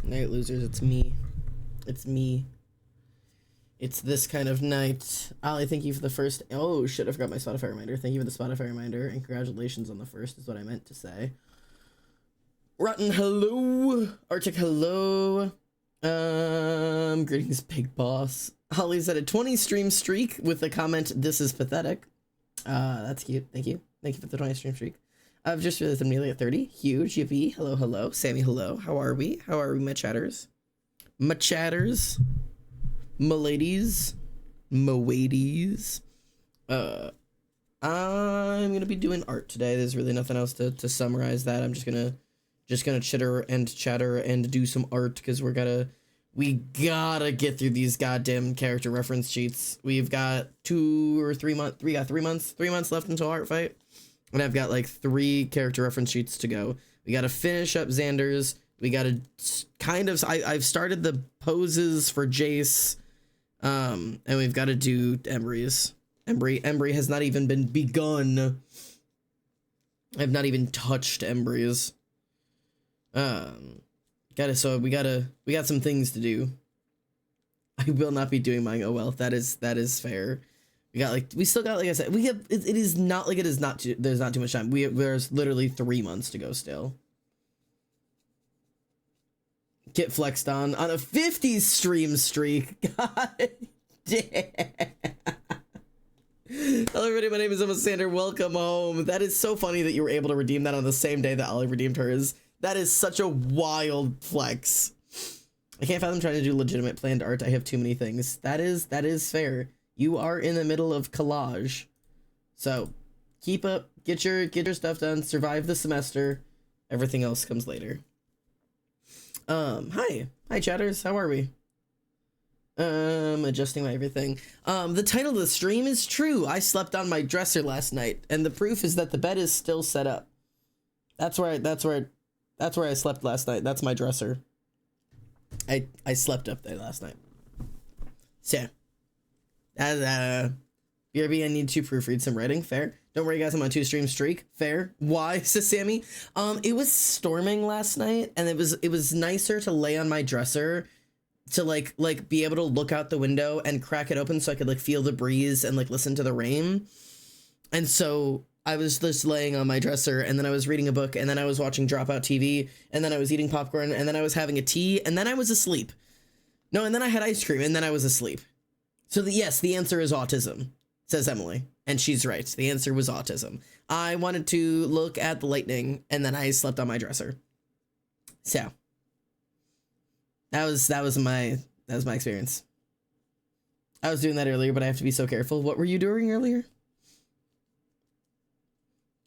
Night losers, it's me. It's me. It's this kind of night. Ollie, thank you for the first. Oh shit, I forgot my Spotify reminder. Thank you for the Spotify reminder, and congratulations on the first, is what I meant to say. Rotten, hello. Arctic, hello. Greetings, Big Boss. Holly's at a 20 stream streak with the comment, "This is pathetic." That's cute. Thank you. Thank you for the 20 stream streak. I've just realized I'm nearly at 30. Huge. Yippee. Hello, hello. Sammy, hello. How are we? How are we, my chatters? My chatters. My ladies. My wadies. I'm gonna be doing art today. There's really nothing else to summarize that. I'm just gonna chitter and do some art because we gotta get through these goddamn character reference sheets. We've got 2 or 3 months. We got 3 months. 3 months left until art fight. And I've got like 3 character reference sheets to go. We got to finish up Xander's. We got to kind of, I've started the poses for Jace. And we've got to do Embry's. Embry has not even been begun. I've not even touched Embry's. So we got some things to do. I will not be doing mine. Oh well, that is fair. We still got, like I said, it is not like it is not there's not too much time. There's literally 3 months to go still. Get flexed on a 50 stream streak. God damn. Hello everybody, my name is Emma Sander. Welcome home. That is so funny that you were able to redeem that on the same day that Ollie redeemed hers. That is such a wild flex. I can't fathom trying to do legitimate planned art. I have too many things. That is fair. You are in the middle of collage. So keep up, get your stuff done, survive the semester. Everything else comes later. Hi chatters, how are we? Adjusting my everything. The title of the stream is true. I slept on my dresser last night, and the proof is that the bed is still set up. That's where I slept last night. That's my dresser. I slept up there last night. So, BRB, I need to proofread some writing. Fair. Don't worry, guys. I'm on 2 stream streak. Fair. Why, says Sammy? It was storming last night, and it was nicer to lay on my dresser to like be able to look out the window and crack it open so I could like feel the breeze and like listen to the rain. And so I was just laying on my dresser, and then I was reading a book, and then I was watching Dropout TV, and then I was eating popcorn, and then I was having a tea, and then I was asleep. No, and then I had ice cream, and then I was asleep. So yes, the answer is autism, says Emily, and she's right. The answer was autism. I wanted to look at the lightning, and then I slept on my dresser. So that was my experience. I was doing that earlier, but I have to be so careful. What were you doing earlier?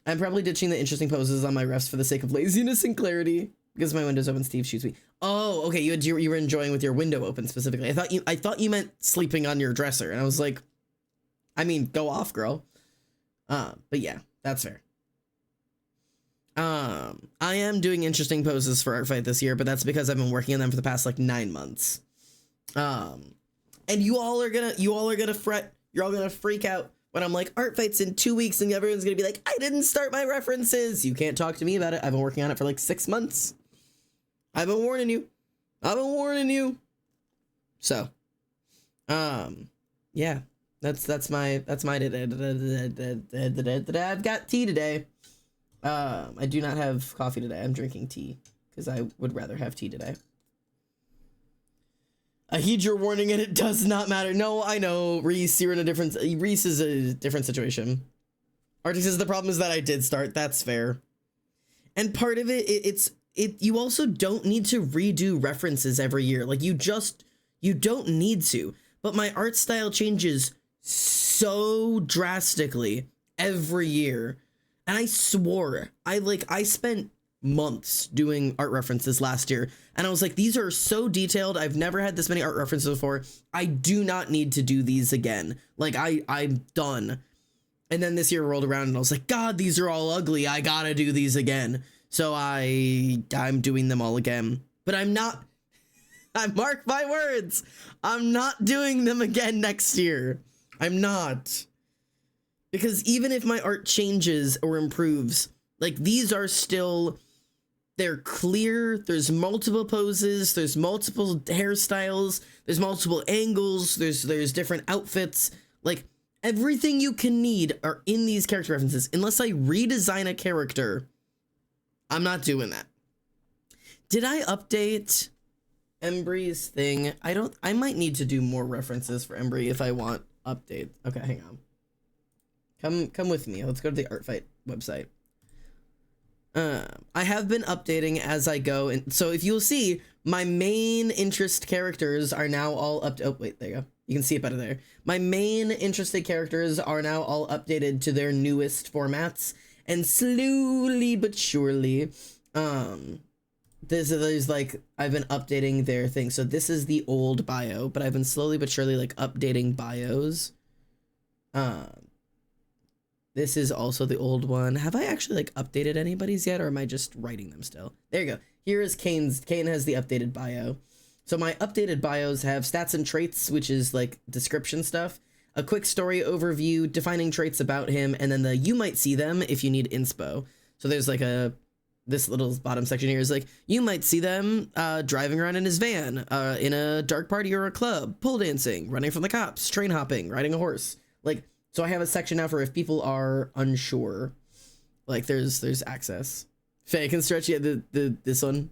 I'm probably ditching the interesting poses on my refs for the sake of laziness and clarity. Because my window's open, Steve shoots me. Oh, okay. You were enjoying with your window open specifically. I thought you meant sleeping on your dresser, and I was like, I mean, go off, girl. But yeah, that's fair. I am doing interesting poses for Art Fight this year, but that's because I've been working on them for the past like 9 months. And you all are gonna fret. You're all gonna freak out when I'm like, Art Fight's in 2 weeks, and everyone's gonna be like, I didn't start my references. You can't talk to me about it. I've been working on it for like 6 months. I've been warning you. So, yeah, that's my I've got tea today. I do not have coffee today. I'm drinking tea because I would rather have tea today. I heed your warning, and it does not matter. No, I know, Reese, Reese is a different situation. Arctic says the problem is that I did start. That's fair. And part of it, you also don't need to redo references every year. Like you don't need to, but my art style changes so drastically every year. And I swore, I spent months doing art references last year, and I was like, these are so detailed. I've never had this many art references before. I do not need to do these again. Like I'm done. And then this year rolled around, and I was like, God, these are all ugly. I gotta do these again. So I'm doing them all again, but I'm not. I mark my words. I'm not doing them again next year. I'm not. Because even if my art changes or improves, like these are still they're clear. There's multiple poses. There's multiple hairstyles. There's multiple angles. There's different outfits. Like, everything you can need are in these character references. Unless I redesign a character, I'm not doing that. Did I update Embry's thing? I might need to do more references for Embry if I want updates. Okay, hang on. Come with me. Let's go to the Artfight website. I have been updating as I go, and so if you'll see, my main interest characters are now all up. Oh wait, there you go. You can see it better there. My main interested characters are now all updated to their newest formats, and slowly but surely, there's like, I've been updating their thing. So this is the old bio, but I've been slowly but surely like updating bios. This is also the old one. Have I actually like updated anybody's yet, or am I just writing them still? There you go. Here is Kane's. Kane has the updated bio. So my updated bios have stats and traits, which is like description stuff, a quick story overview, defining traits about him, and then the you might see them if you need inspo. So there's like this little bottom section here is like, you might see them driving around in his van, in a dark party or a club, pole dancing, running from the cops, train hopping, riding a horse. Like, so I have a section now for if people are unsure, like there's access. Fake and stretch, yeah, this one.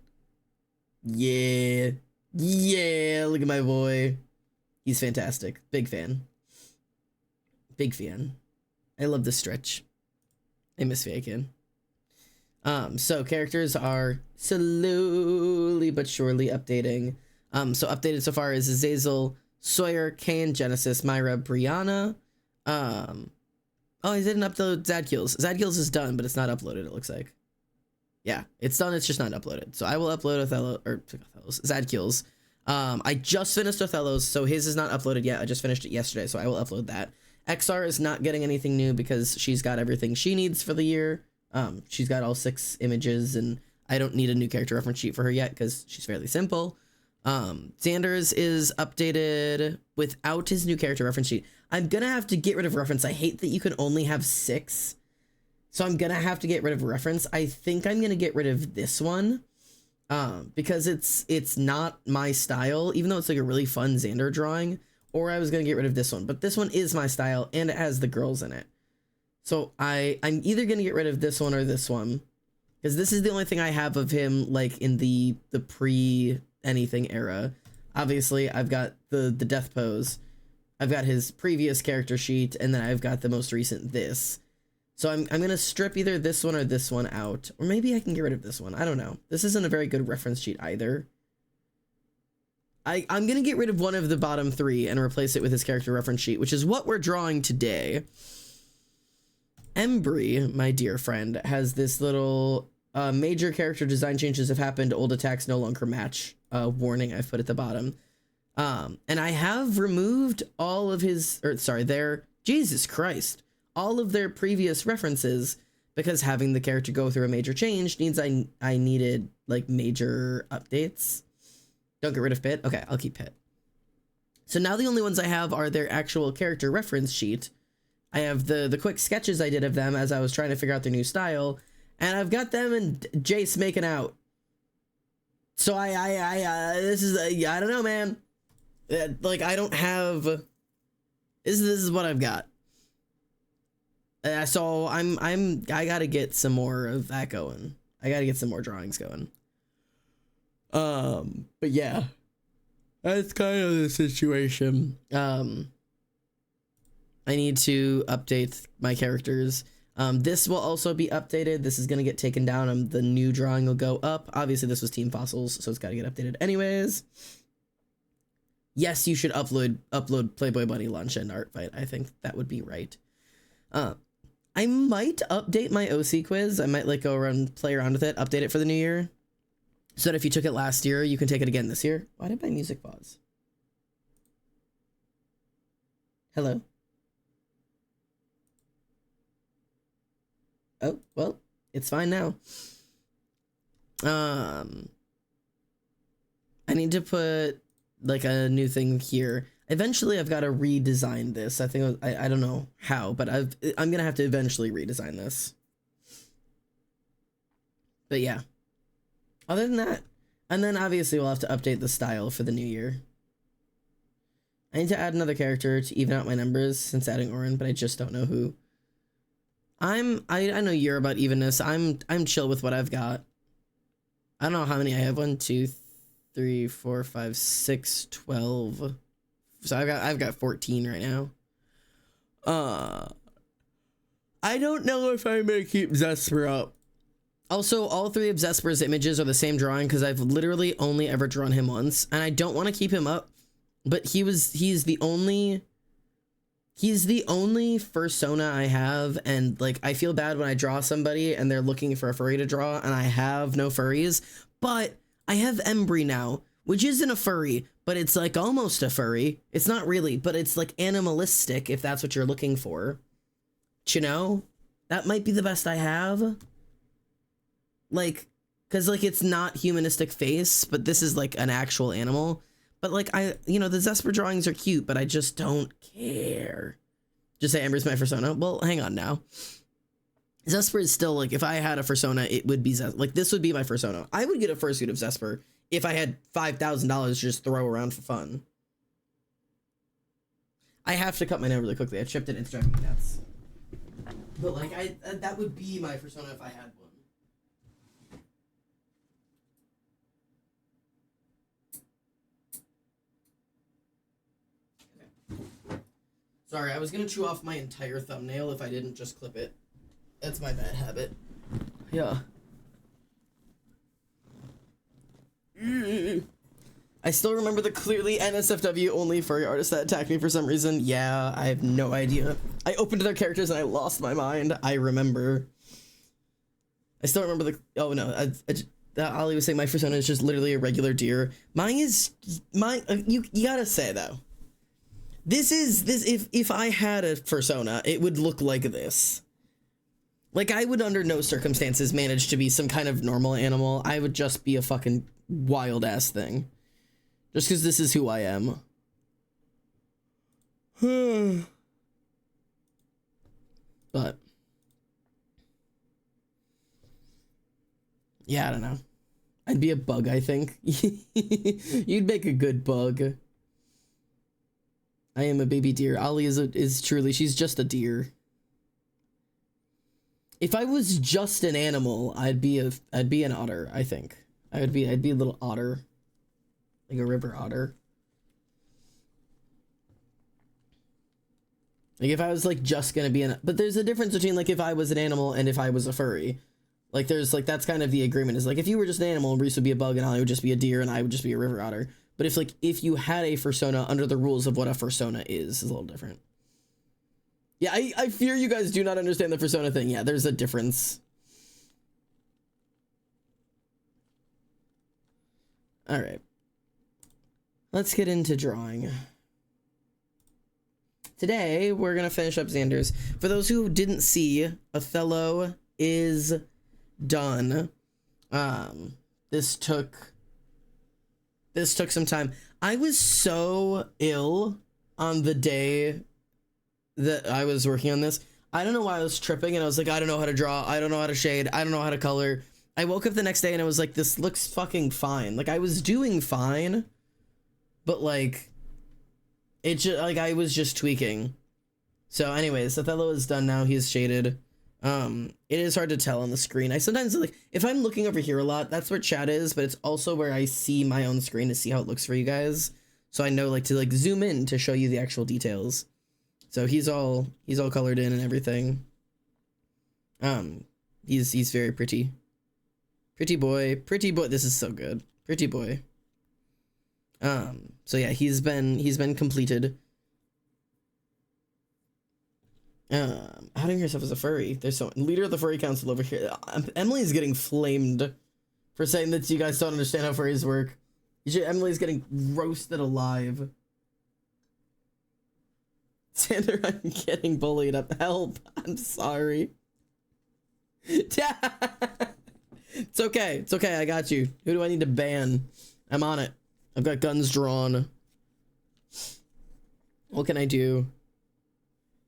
Yeah, look at my boy. He's fantastic. Big fan. Big fan. I love the stretch. I miss Fakin. So characters are slowly but surely updating. So updated so far is Azazel, Sawyer, Kane, Genesis, Myra, Brianna. Oh, I didn't upload Zadkills. Zadkills is done, but it's not uploaded, it looks like. Yeah, it's done, it's just not uploaded. So I will upload Zadkills. I just finished Othello's, so his is not uploaded yet. I just finished it yesterday, so I will upload that. XR is not getting anything new because she's got everything she needs for the year. She's got all 6 images, and I don't need a new character reference sheet for her yet because she's fairly simple. Xander's is updated without his new character reference sheet. I'm gonna have to get rid of reference. I hate that you can only have 6. So I'm gonna have to get rid of reference. I think I'm gonna get rid of this one. Because it's not my style, even though it's like a really fun Xander drawing, or I was gonna get rid of this one, but this one is my style and it has the girls in it. So I'm either gonna get rid of this one or this one, because this is the only thing I have of him like in the pre anything era. Obviously I've got the death pose, I've got his previous character sheet, and then I've got the most recent this. So I'm gonna strip either this one or this one out, or maybe I can get rid of this one. I don't know. This isn't a very good reference sheet either. I'm gonna get rid of one of the bottom 3 and replace it with his character reference sheet, which is what we're drawing today. Embry, my dear friend, has this little major character design changes have happened. Old attacks no longer match. Warning I've put at the bottom. And I have removed all of his, Jesus Christ, all of their previous references, because having the character go through a major change means I needed like major updates. Don't get rid of Pit. Okay, I'll keep Pit. So now the only ones I have are their actual character reference sheet. I have the quick sketches I did of them as I was trying to figure out their new style, and I've got them and Jace making out. So this is I don't know, man. Like, I don't have, this is what I've got. So I gotta get some more of that going. I gotta get some more drawings going. But yeah, that's kind of the situation. I need to update my characters. This will also be updated. This is gonna get taken down. The new drawing will go up. Obviously this was Team Fossils, so it's gotta get updated anyways. Yes, you should upload Playboy Bunny Lunch and Artfight. I think that would be right. I might update my OC quiz. I might like go around, play around with it, update it for the new year, so that if you took it last year, you can take it again this year. Why did my music pause? Hello? Oh, well, it's fine now. I need to put like a new thing here. Eventually I've got to redesign this. I think I don't know how, but I'm gonna have to eventually redesign this. But yeah, Other than that, and then obviously we'll have to update the style for the new year. I need to add another character to even out my numbers since adding Orin, but I just don't know who. I know you're about evenness. I'm chill with what I've got. I don't know how many I have. 1, 2, 3, 4, 5, 6, 12. So I've got 14 right now. I don't know if I may keep Zesper up. Also, all 3 of Zesper's images are the same drawing because I've literally only ever drawn him once, and I don't want to keep him up. But he's the only fursona I have, and like I feel bad when I draw somebody and they're looking for a furry to draw and I have no furries. But I have Embry now, which isn't a furry, but it's like almost a furry. It's not really, but it's like animalistic if that's what you're looking for. You know? That might be the best I have. Like, cause like it's not humanistic face, but this is like an actual animal. But like the Zesper drawings are cute, but I just don't care. Just say Ember's my fursona. Well, hang on now. Zesper is still like, if I had a fursona, it would be like this would be my fursona. I would get a fursuit of Zesper if I had $5,000 to just throw around for fun. I have to cut my nail really quickly. I chipped it. It's driving me nuts. But like that would be my fursona if I had one. Sorry, I was gonna chew off my entire thumbnail if I didn't just clip it. That's my bad habit. Yeah. I still remember the clearly NSFW only furry artist that attacked me for some reason. Yeah, I have no idea. I opened their characters and I lost my mind. I remember. I still remember the. Oh no, Ollie was saying my fursona is just literally a regular deer. Mine is you gotta say though. This if I had a fursona, it would look like this. Like I would under no circumstances manage to be some kind of normal animal. I would just be a fucking wild ass thing. Just because this is who I am. But yeah, I don't know. I'd be a bug, I think. You'd make a good bug. I am a baby deer. Ollie is truly, she's just a deer. If I was just an animal, I'd be an otter, I think. I'd be a little otter. Like a river otter. Like if I was like just gonna be but there's a difference between like if I was an animal and if I was a furry. Like there's like, that's kind of the agreement is like, if you were just an animal, Reese would be a bug and Ollie would just be a deer and I would just be a river otter. But if you had a fursona under the rules of what a fursona is a little different. Yeah, I fear you guys do not understand the fursona thing. Yeah, there's a difference. All right. Let's get into drawing. Today, we're going to finish up Xander's. For those who didn't see, Othello is done. This took some time. I was so ill on the day that I was working on this. I don't know why I was tripping and I was like, I don't know how to draw. I don't know how to shade. I don't know how to color. I woke up the next day and I was like, this looks fucking fine. Like I was doing fine, but like, it just like, I was just tweaking. So anyways, Othello is done now. He's shaded. It is hard to tell on the screen. I sometimes like, if I'm looking over here a lot, that's where chat is, but it's also where I see my own screen to see how it looks for you guys. So I know like to like zoom in to show you the actual details. So he's all colored in and everything. He's very pretty. Pretty boy. This is so good. Pretty boy. So yeah, he's been completed. Outing herself as a furry. There's so leader of the furry council over here. Emily's getting flamed for saying that you guys don't understand how furries work. Emily's getting roasted alive. Xander, I'm getting bullied up. Help. I'm sorry. It's okay. It's okay. I got you. Who do I need to ban? I'm on it. I've got guns drawn. What can I do?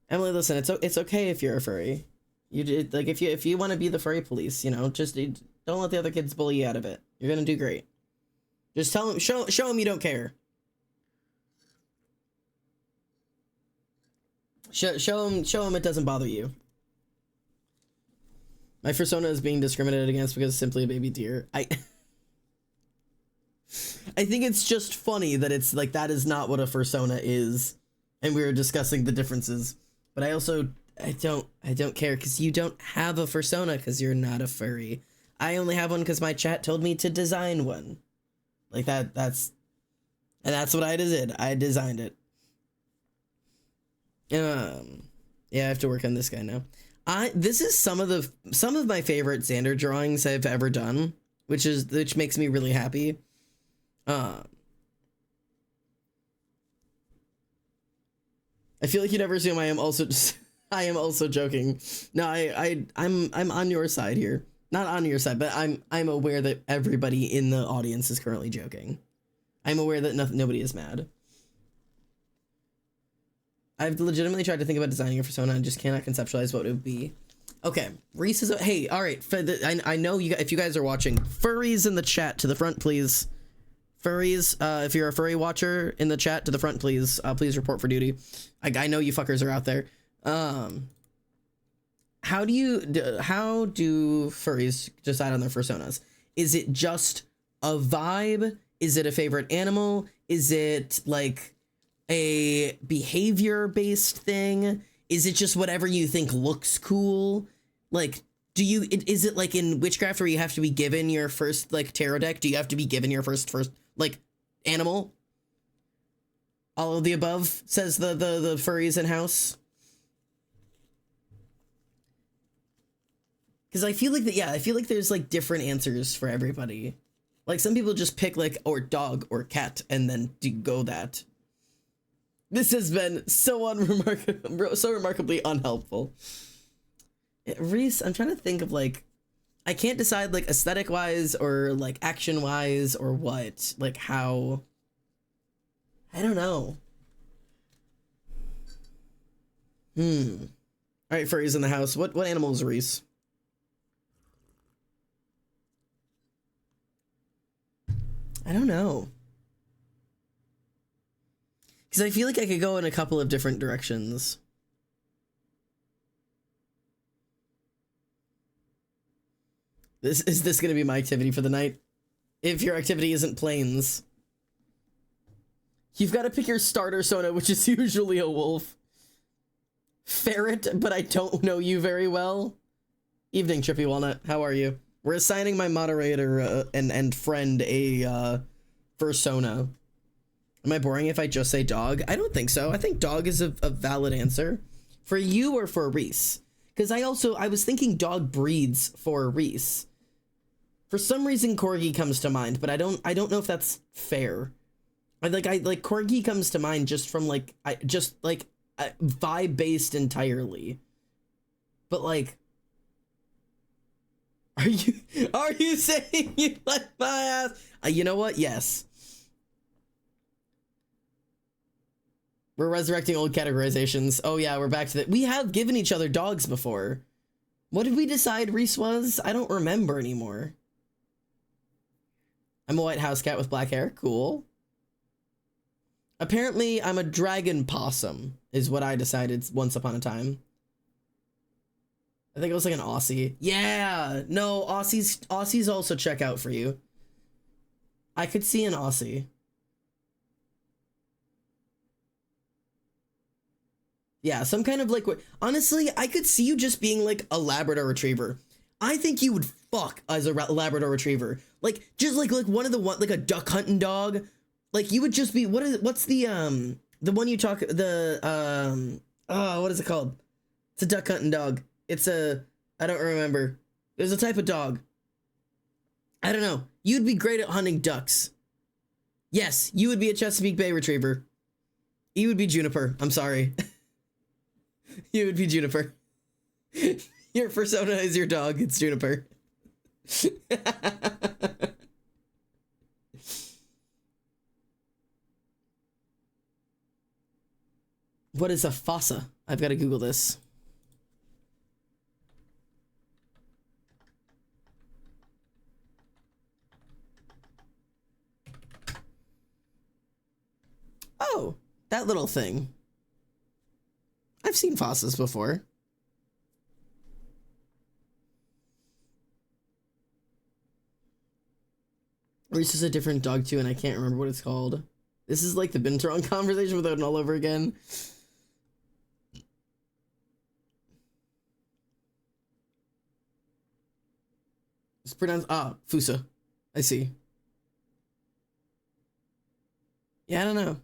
Emily, listen, it's okay if you're a furry. You did like if you want to be the furry police, you know, just Don't let the other kids bully you out of it. You're gonna do great. Just tell them, show them you don't care. Show them it doesn't bother you. My fursona is being discriminated against because it's simply a baby deer. I think it's just funny that it's like that is not what a fursona is, and we were discussing the differences. But I don't care because you don't have a fursona because you're not a furry. I only have one because my chat told me to design one. Like that's what I did. I designed it. Yeah, I have to work on this guy now. This is some of my favorite Xander drawings I've ever done, which makes me really happy. I feel like you never assume I am also joking. No, I'm on your side here. Not on your side, but I'm aware that everybody in the audience is currently joking. I'm aware that nobody is mad. I've legitimately tried to think about designing a persona and just cannot conceptualize what it would be. Okay, Reese is hey, all right. I know you. If you guys are watching, furries in the chat to the front, please. Furries, if you're a furry watcher in the chat to the front, please. Please report for duty. I know you fuckers are out there. How do furries decide on their personas? Is it just a vibe? Is it a favorite animal? Is it like a behavior-based thing? Is it just whatever you think looks cool? Like, is it like in Witchcraft where you have to be given your first like tarot deck? Do you have to be given your first like animal? All of the above, says the furries in house. Because I feel like I feel like there's like different answers for everybody. Like some people just pick like or dog or cat and then go that. This has been so remarkably unhelpful. Reese, I'm trying to think of like, I can't decide like aesthetic wise or like action wise or what, like how, I don't know. All right, furries in the house. What animal is Reese? I don't know. Because I feel like I could go in a couple of different directions. Is this going to be my activity for the night? If your activity isn't planes. You've got to pick your starter sona, which is usually a wolf. Ferret, but I don't know you very well. Evening, Trippy Walnut. How are you? We're assigning my moderator and friend a fursona. Am I boring if I just say dog? I don't think so. I think dog is a valid answer. For you or for Reese? Because I was thinking dog breeds for Reese. For some reason Corgi comes to mind, but I don't know if that's fair. I like Corgi comes to mind just from like vibe based entirely. But like, are you saying you like my ass? You know what? Yes. We're resurrecting old categorizations. Oh yeah, we're back to that. We have given each other dogs before. What did we decide Reese was? I don't remember anymore. I'm a white house cat with black hair. Cool. Apparently, I'm a dragon possum, is what I decided once upon a time. I think it was like an Aussie. Yeah, no, Aussies also check out for you. I could see an Aussie. Yeah, some kind of like, honestly, I could see you just being like a Labrador Retriever. I think you would fuck as a Labrador Retriever. Like, just like one of like a duck hunting dog. Like, you would just be, what's the one you talk, what is it called? It's a duck hunting dog. I don't remember. There's a type of dog. I don't know. You'd be great at hunting ducks. Yes, you would be a Chesapeake Bay Retriever. You would be Juniper. I'm sorry. You would be Juniper. Your persona is your dog. It's Juniper. What is a fossa? I've got to Google this. Oh, that little thing. I've seen fossils before. Or it's just a different dog too, and I can't remember what it's called. This is like the Binturong conversation without it all over again. It's pronounced Fusa. I see. Yeah, I don't know.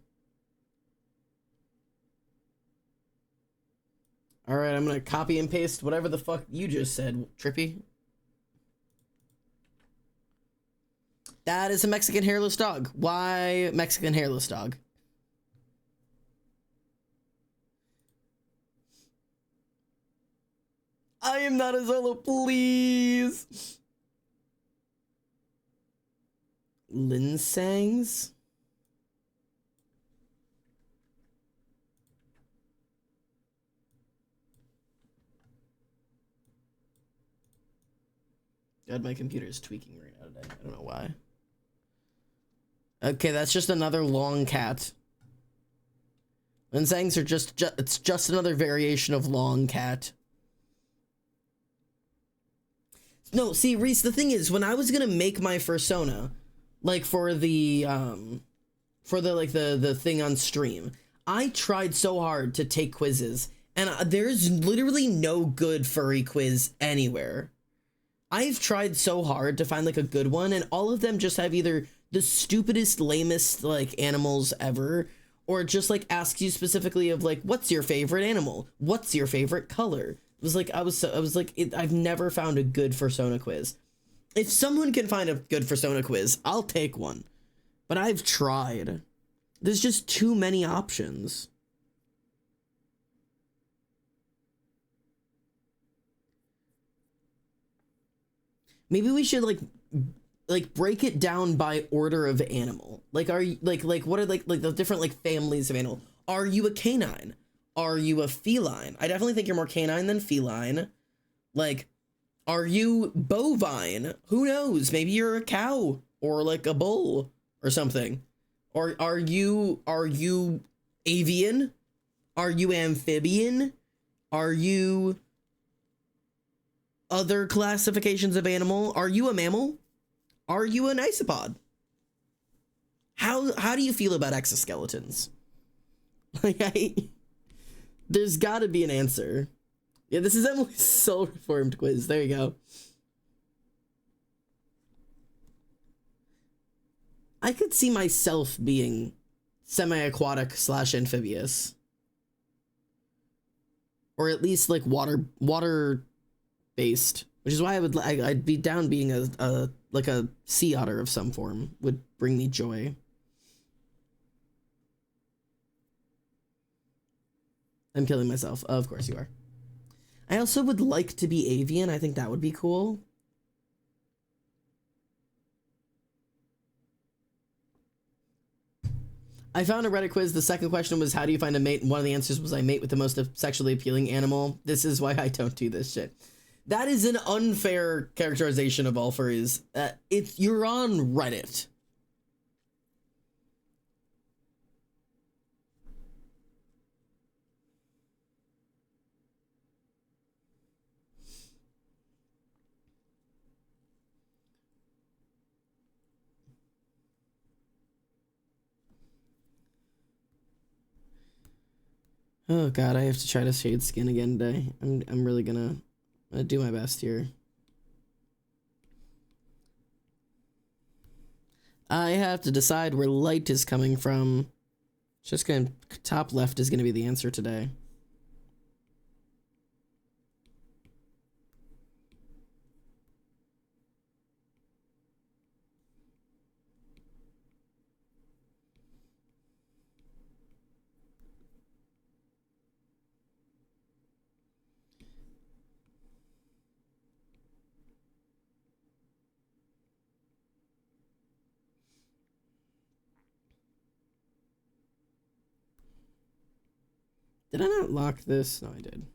All right, I'm gonna copy and paste whatever the fuck you just said, Trippy. That is a Mexican hairless dog. Why Mexican hairless dog? I am not a Zolo, please. Linsangs? God, my computer is tweaking right now today. I don't know why. Okay, that's just another long cat. Linsangs are it's just another variation of long cat. No, see, Reese, the thing is, when I was gonna make my fursona, like for the the thing on stream, I tried so hard to take quizzes, and there's literally no good furry quiz anywhere. I've tried so hard to find like a good one, and all of them just have either the stupidest, lamest like animals ever, or just like asks you specifically of like, what's your favorite animal? What's your favorite color? It was like, I've never found a good fursona quiz. If someone can find a good fursona quiz, I'll take one. But I've tried. There's just too many options. Maybe we should like break it down by order of animal. Like, are you like what are like the different like families of animal? Are you a canine? Are you a feline? I definitely think you're more canine than feline. Like, are you bovine? Who knows? Maybe you're a cow or like a bull or something. Or are you avian? Are you amphibian? Are you other classifications of animal? Are you a mammal? Are you an isopod? How do you feel about exoskeletons? Like, there's got to be an answer. Yeah, this is Emily's soul reformed quiz. There you go. I could see myself being semi-aquatic / amphibious, or at least like water based, which is why I'd be down being a like a sea otter of some form. Would bring me joy. I'm killing myself. Of course you are. I also would like to be avian. I think that would be cool. I found a Reddit quiz. The second question was, how do you find a mate? And one of the answers was, I mate with the most sexually appealing animal. This is why I don't do this shit. That is an unfair characterization of all furries. You're on Reddit. Oh god, I have to try to shade skin again today. I'm really gonna do my best here. I have to decide where light is coming from. Just gonna top left is gonna be the answer today. Did I not lock this? No, I did.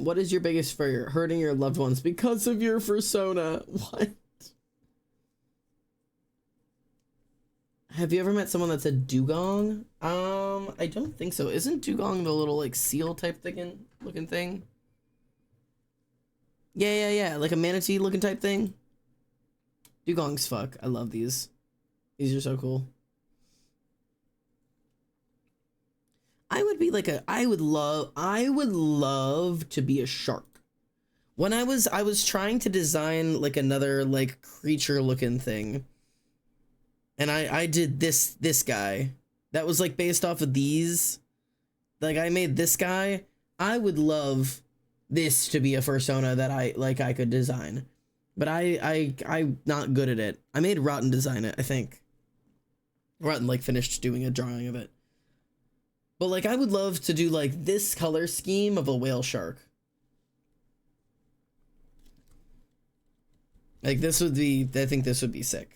What is your biggest fear? Hurting your loved ones because of your persona. What? Have you ever met someone that's a dugong? I don't think so. Isn't dugong the little like seal type looking thing? Yeah. Like a manatee looking type thing. Dugongs fuck. I love these. These are so cool. I would be like I would love to be a shark. When I was trying to design like another like creature looking thing. And I did this guy. That was like based off of these. Like I made this guy. I would love this to be a persona that I could design. But I'm not good at it. I made Rotten design it, I think. Rotten like finished doing a drawing of it. But like I would love to do like this color scheme of a whale shark. Like this would be, I think this would be sick.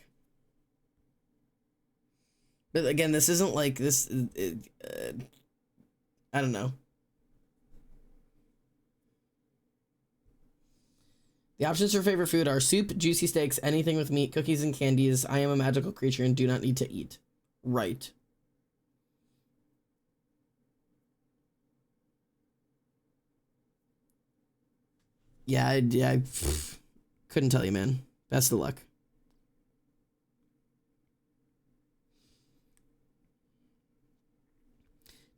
But again, this isn't like this, I don't know. The options for favorite food are soup, juicy steaks, anything with meat, cookies and candies. I am a magical creature and do not need to eat. Right. Yeah, I couldn't tell you, man. Best of luck.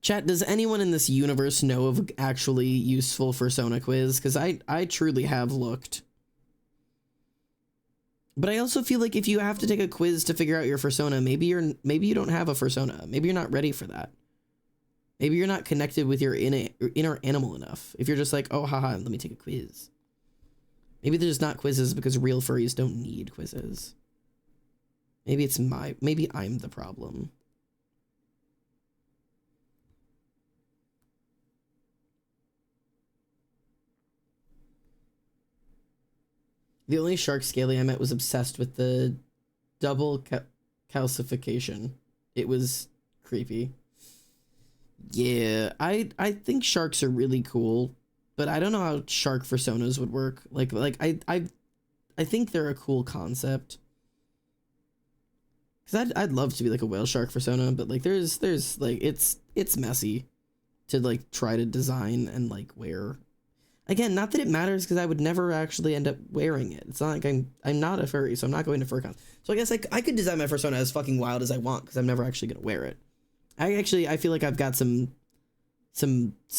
Chat, does anyone in this universe know of actually useful persona quiz? Because I truly have looked. But I also feel like if you have to take a quiz to figure out your persona, maybe you don't have a persona. Maybe you're not ready for that. Maybe you're not connected with your inner animal enough. If you're just like, oh, haha, let me take a quiz. Maybe there's not quizzes because real furries don't need quizzes. Maybe maybe I'm the problem. The only shark scaly I met was obsessed with the double calcification. It was creepy. Yeah, I think sharks are really cool, but I don't know how shark personas would work. Like I think they're a cool concept. Cause I'd love to be like a whale shark persona, but like there's like it's messy to like try to design and like wear. Again, not that it matters because I would never actually end up wearing it. It's not like I'm not a furry, so I'm not going to furcons. So I guess I could design my persona as fucking wild as I want because I'm never actually gonna wear it. I feel like I've got some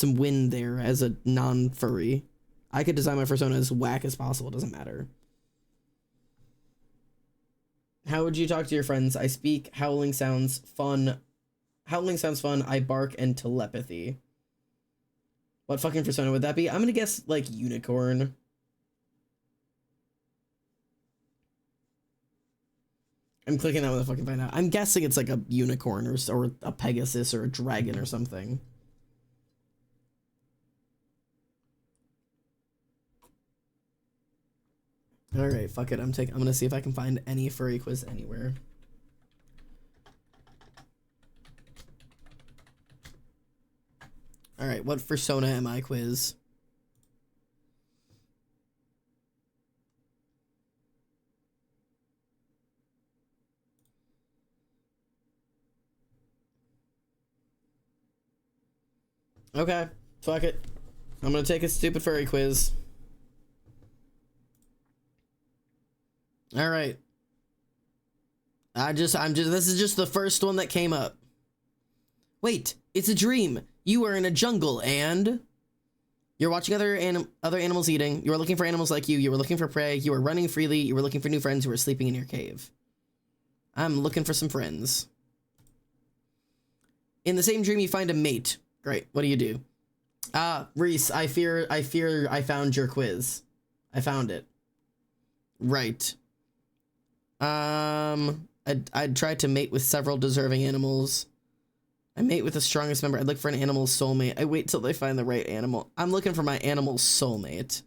win there as a non-furry. I could design my persona as whack as possible. It doesn't matter. How would you talk to your friends? I speak. Howling sounds fun. Howling sounds fun. I bark and telepathy. What fucking persona would that be? I'm gonna guess like unicorn. I'm clicking that one to fucking find out. I'm guessing it's like a unicorn or a Pegasus or a dragon or something. All right, fuck it. I'm gonna see if I can find any furry quiz anywhere. All right, what persona am I quiz? Okay, fuck it. I'm gonna take a stupid furry quiz. All right. this is just the first one that came up. Wait, it's a dream. You are in a jungle and you're watching other animals eating. You are looking for animals like you. You were looking for prey. You were running freely. You were looking for new friends who were sleeping in your cave. I'm looking for some friends. In the same dream, you find a mate. Great. What do you do? Reese, I fear I found your quiz. I found it. Right. I'd try to mate with several deserving animals. I mate with the strongest member. I'd look for an animal soulmate. I wait till they find the right animal. I'm looking for my animal soulmate.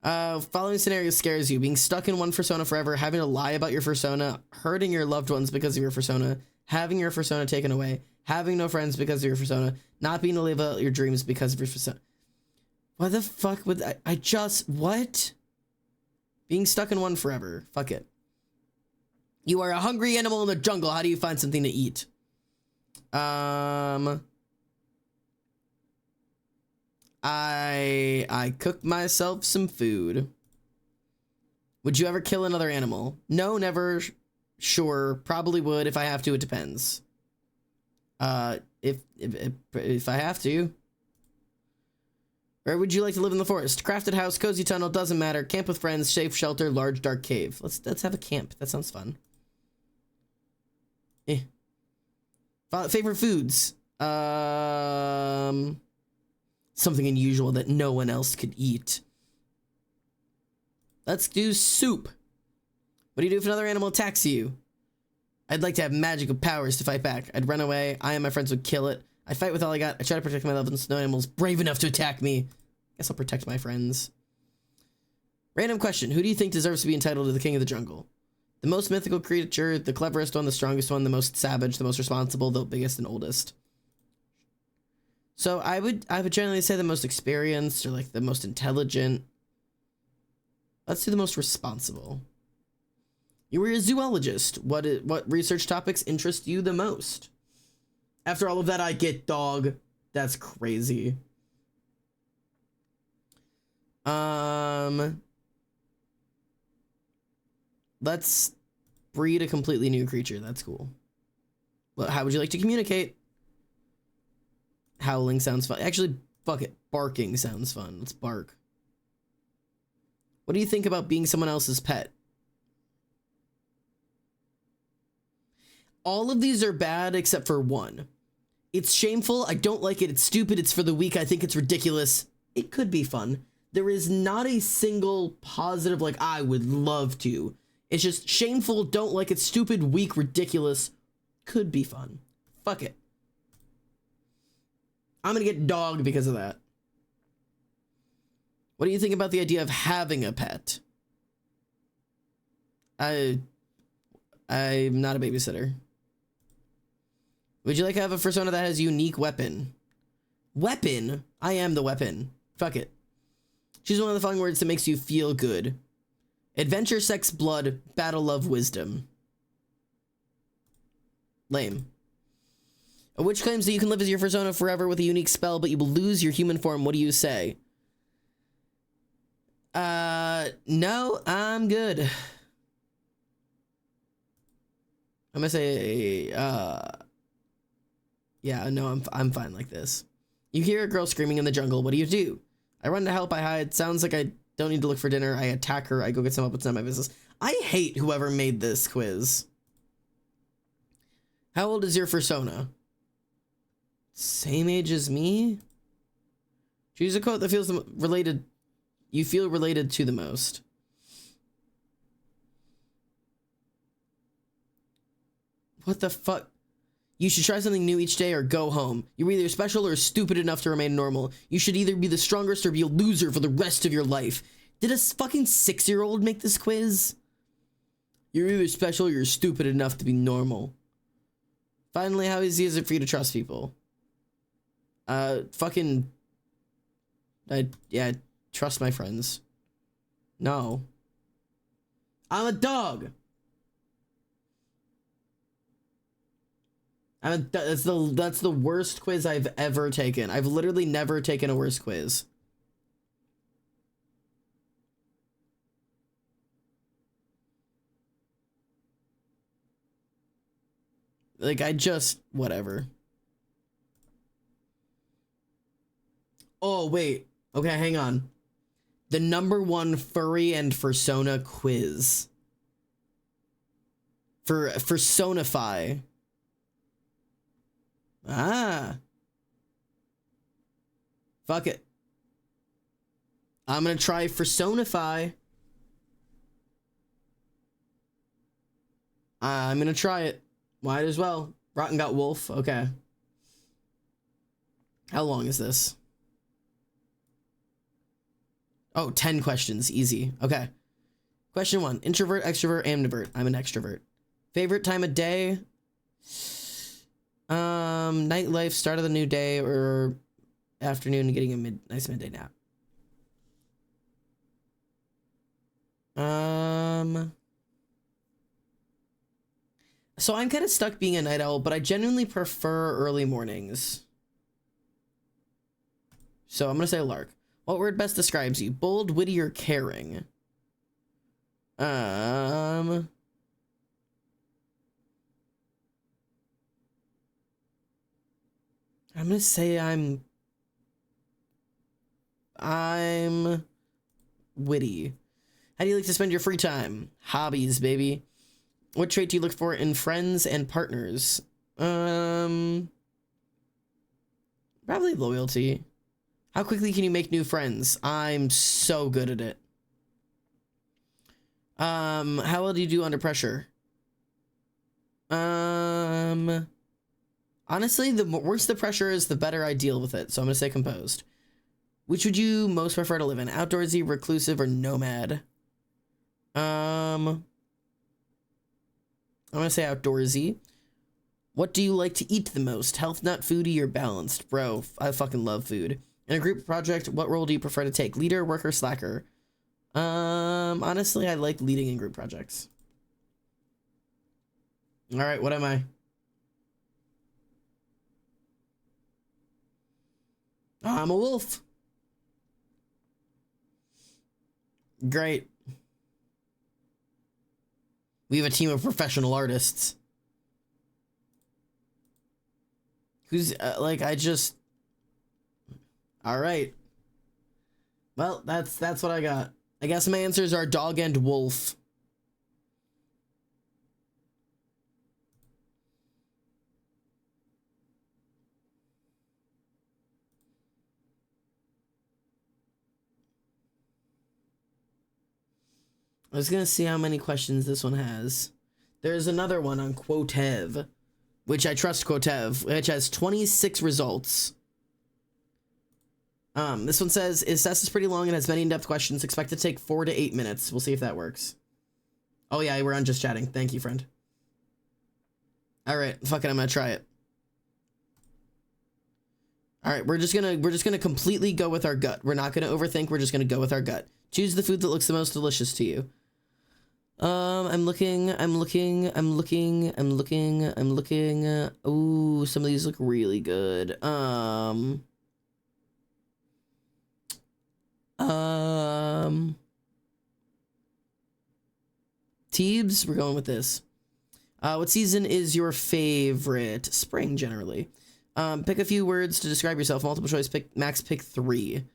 Following scenario scares you. Being stuck in one persona forever, having to lie about your persona, hurting your loved ones because of your persona, having your persona taken away, Having no friends because of your persona. Not being able to live out your dreams because of your persona. What the fuck would I just... What? Being stuck in one forever. Fuck it. You are a hungry animal in the jungle. How do you find something to eat? I cook myself some food. Would you ever kill another animal? No, never. Sure, probably would if I have to. It depends. If I have to. Where would you like to live in the forest? Crafted house, cozy tunnel, doesn't matter. Camp with friends, safe shelter, large dark cave. Let's have a camp. That sounds fun. Favorite foods. Something unusual that no one else could eat. Let's do soup. What do you do if another animal attacks you? I'd like to have magical powers to fight back. I'd run away. I and my friends would kill it. I fight with all I got. I try to protect my loved ones. No animal's brave enough to attack me. Guess I'll protect my friends. Random question. Who do you think deserves to be entitled to the king of the jungle? The most mythical creature, the cleverest one, the strongest one, the most savage, the most responsible, the biggest and oldest. So I would generally say the most experienced or like the most intelligent. Let's do the most responsible. You were a zoologist. What research topics interest you the most? After all of that, I get dog. That's crazy. Let's breed a completely new creature. That's cool. Well, how would you like to communicate? Howling sounds fun. Actually, fuck it. Barking sounds fun. Let's bark. What do you think about being someone else's pet? All of these are bad except for one. It's shameful. I don't like it. It's stupid. It's for the weak. I think it's ridiculous. It could be fun. There is not a single positive, like, I would love to. It's just shameful. Don't like it. Stupid, weak, ridiculous. Could be fun. Fuck it. I'm gonna get dogged because of that. What do you think about the idea of having a pet? I'm not a babysitter. Would you like to have a persona that has a unique weapon? Weapon? I am the weapon. Fuck it. Choose one of the following words that makes you feel good. Adventure, sex, blood, battle, love, wisdom. Lame. Which claims that you can live as your persona forever with a unique spell, but you will lose your human form. What do you say? No, I'm good. I'm gonna say, yeah, no, I'm fine like this. You hear a girl screaming in the jungle. What do? I run to help. I hide. Sounds like I don't need to look for dinner. I attack her. I go get some up. It's not my business. I hate whoever made this quiz. How old is your persona? Same age as me? Choose a quote that feels related. You feel related to the most. What the fuck? You should try something new each day or go home. You're either special or stupid enough to remain normal. You should either be the strongest or be a loser for the rest of your life. Did a fucking 6-year-old make this quiz? You're either special or you're stupid enough to be normal. Finally, how easy is it for you to trust people? Yeah, trust my friends. No. I'm a dog. That's the worst quiz I've ever taken. I've literally never taken a worse quiz. Like, whatever. Oh, wait. Okay, hang on. The #1 furry and persona quiz. For Personify. Ah. Fuck it. I'm gonna try Personify. I'm gonna try it. Might as well. Rotten got wolf. Okay. How long is this? Oh, 10 questions. Easy. Okay. Question 1. Introvert, extrovert, ambivert. I'm an extrovert. Favorite time of day? Nightlife, start of the new day, or afternoon and getting a nice midday nap. So I'm kind of stuck being a night owl, but I genuinely prefer early mornings. So I'm gonna say lark. What word best describes you? Bold, witty, or caring? I'm gonna say I'm witty. How do you like to spend your free time? Hobbies, baby. What trait do you look for in friends and partners? Probably loyalty. How quickly can you make new friends? I'm so good at it. How well do you do under pressure? Honestly, the worse the pressure is, the better I deal with it. So I'm gonna say composed. Which would you most prefer to live in? Outdoorsy, reclusive, or nomad? I'm gonna say outdoorsy. What do you like to eat the most? Health nut, foodie, or balanced? Bro, I fucking love food. In a group project, what role do you prefer to take? Leader, worker, slacker? Honestly, I like leading in group projects. All right, what am I? I'm a wolf. Great. We have a team of professional artists. Who's like, I just. All right. Well, that's what I got. I guess my answers are dog and wolf. I was gonna see how many questions this one has. There's another one on Quotev, which I trust Quotev, which has 26 results. This one says, "His test is pretty long and has many in-depth questions. Expect to take 4 to 8 minutes." We'll see if that works. Oh yeah, we're on just chatting. Thank you, friend. All right, fuck it, I'm gonna try it. All right, we're just gonna completely go with our gut. We're not gonna overthink. We're just gonna go with our gut. Choose the food that looks the most delicious to you. I'm looking. Ooh, some of these look really good. Teebs, we're going with this. What season is your favorite? Spring, generally. Pick a few words to describe yourself. Multiple choice, max pick 3.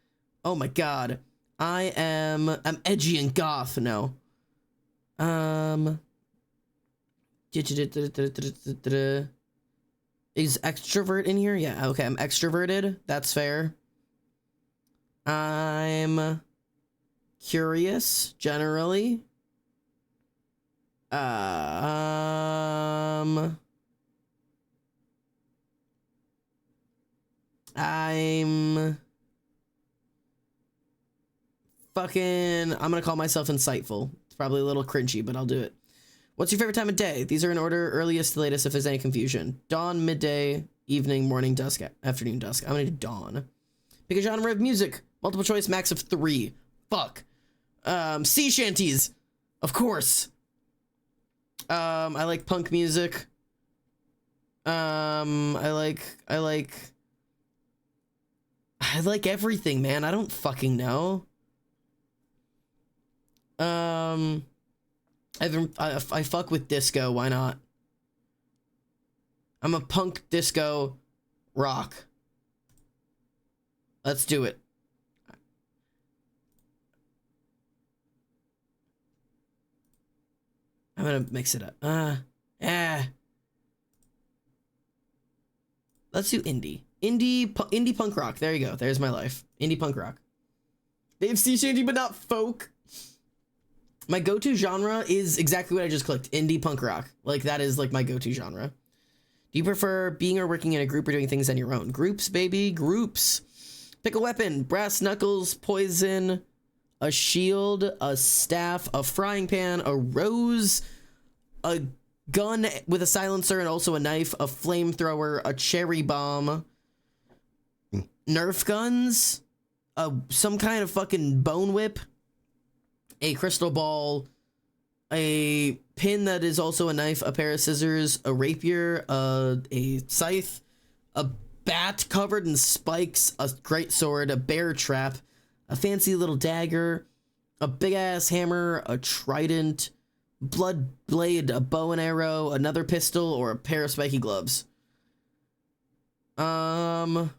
Oh my god. I'm edgy and goth. No. Is extrovert in here? Yeah, okay, I'm extroverted. That's fair. I'm curious, generally. I'm gonna call myself insightful. It's probably a little cringy, but I'll do it. What's your favorite time of day? These are in order, earliest to latest if there's any confusion. Dawn, midday, evening, morning, dusk, afternoon, dusk. I'm gonna do dawn. Pick a genre of music. Multiple choice, max of 3. Fuck. Sea shanties. Of course. I like punk music. I like everything, man. I don't fucking know. I fuck with disco. Why not? I'm a punk disco rock. Let's do it. I'm gonna mix it up. Let's do indie. Indie punk rock. There you go. There's my life. Indie punk rock. They have sea shanty, but not folk. My go-to genre is exactly what I just clicked. Indie punk rock. Like, that is like my go-to genre. Do you prefer being or working in a group or doing things on your own? Groups, baby. Groups. Pick a weapon. Brass knuckles, poison, a shield, a staff, a frying pan, a rose, a gun with a silencer and also a knife, a flamethrower, a cherry bomb, Nerf guns, some kind of fucking bone whip, a crystal ball, a pin that is also a knife, a pair of scissors, a rapier, a scythe, a bat covered in spikes, a great sword, a bear trap, a fancy little dagger, a big ass hammer, a trident, blood blade, a bow and arrow, another pistol, or a pair of spiky gloves. And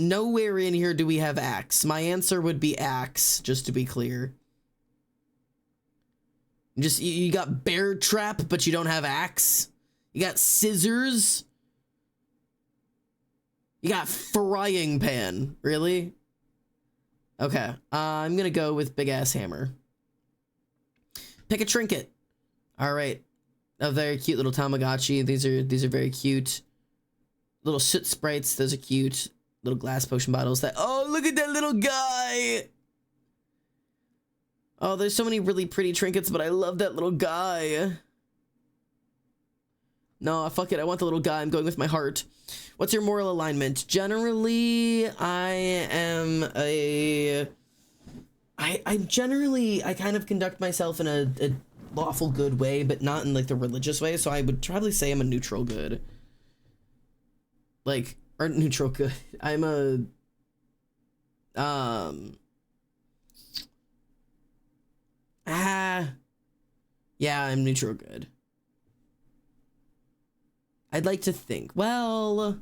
nowhere in here do we have axe. My answer would be axe, just to be clear. Just, you got bear trap, but you don't have axe. You got scissors. You got frying pan. Really? Okay, I'm gonna go with big ass hammer. Pick a trinket. All right, a very cute little Tamagotchi. These are very cute. Little soot sprites. Those are cute. Little glass potion bottles. That, oh, look at that little guy. Oh, there's so many really pretty trinkets, but I love that little guy. No, fuck it. I want the little guy. I'm going with my heart. What's your moral alignment? Generally, I kind of conduct myself in a lawful good way, but not in like the religious way. So I would probably say I'm a neutral good. Like, or neutral good. I'm a, yeah, I'm neutral good. I'd like to think, well,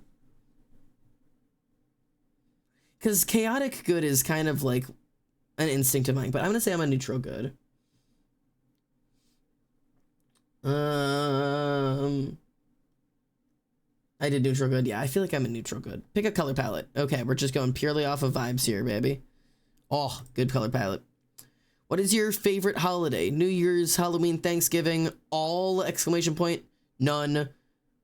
because chaotic good is kind of like an instinct of mine, but I'm gonna say I'm a neutral good. I did neutral good. Yeah, I feel like I'm a neutral good. Pick a color palette. Okay, we're just going purely off of vibes here, baby. Oh, good color palette. What is your favorite holiday? New Year's, Halloween, Thanksgiving, all exclamation point, none.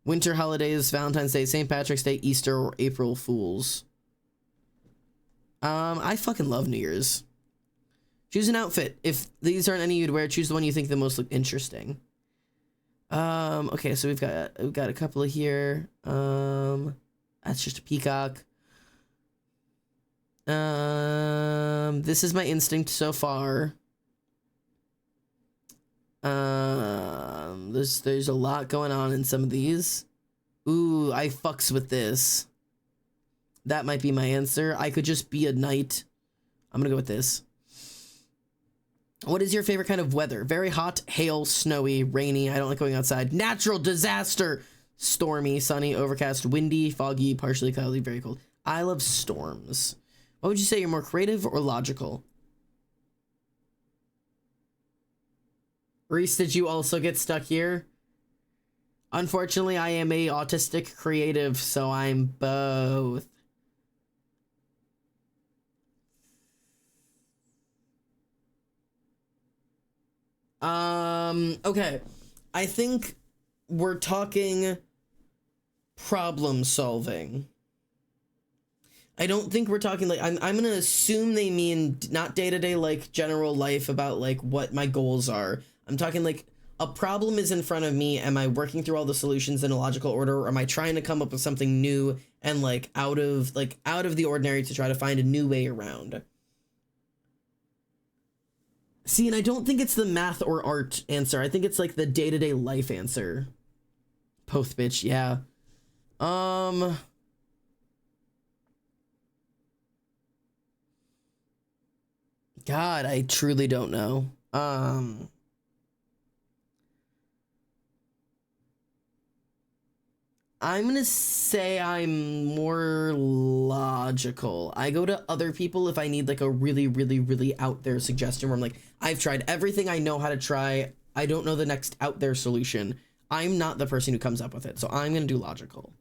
Winter holidays, Valentine's Day, St. Patrick's Day, Easter, or April Fools. I fucking love New Year's. Choose an outfit. If these aren't any you'd wear, choose the one you think the most look interesting. Okay, so we've got a couple of here. That's just a peacock. This is my instinct so far. There's a lot going on in some of these. Ooh, I fucks with this. That might be my answer. I could just be a knight. I'm gonna go with this. What is your favorite kind of weather? Very hot, hail, snowy, rainy. I don't like going outside. Natural disaster. Stormy, sunny, overcast, windy, foggy, partially cloudy, very cold. I love storms. What would you say? You're more creative or logical? Reese, did you also get stuck here? Unfortunately, I am a autistic creative, so I'm both. Okay. I think we're talking problem solving. I don't think we're talking like, I'm gonna assume they mean not day-to-day like general life about like what my goals are. I'm talking like a problem is in front of me. Am I working through all the solutions in a logical order, or am I trying to come up with something new and like out of the ordinary to try to find a new way around? See, and I don't think it's the math or art answer. I think it's like the day-to-day life answer. Poth bitch, yeah. God, I truly don't know. I'm gonna say I'm more logical. I go to other people if I need like a really, really, really out there suggestion where I'm like, I've tried everything I know how to try. I don't know the next out there solution. I'm not the person who comes up with it, so I'm gonna do logical.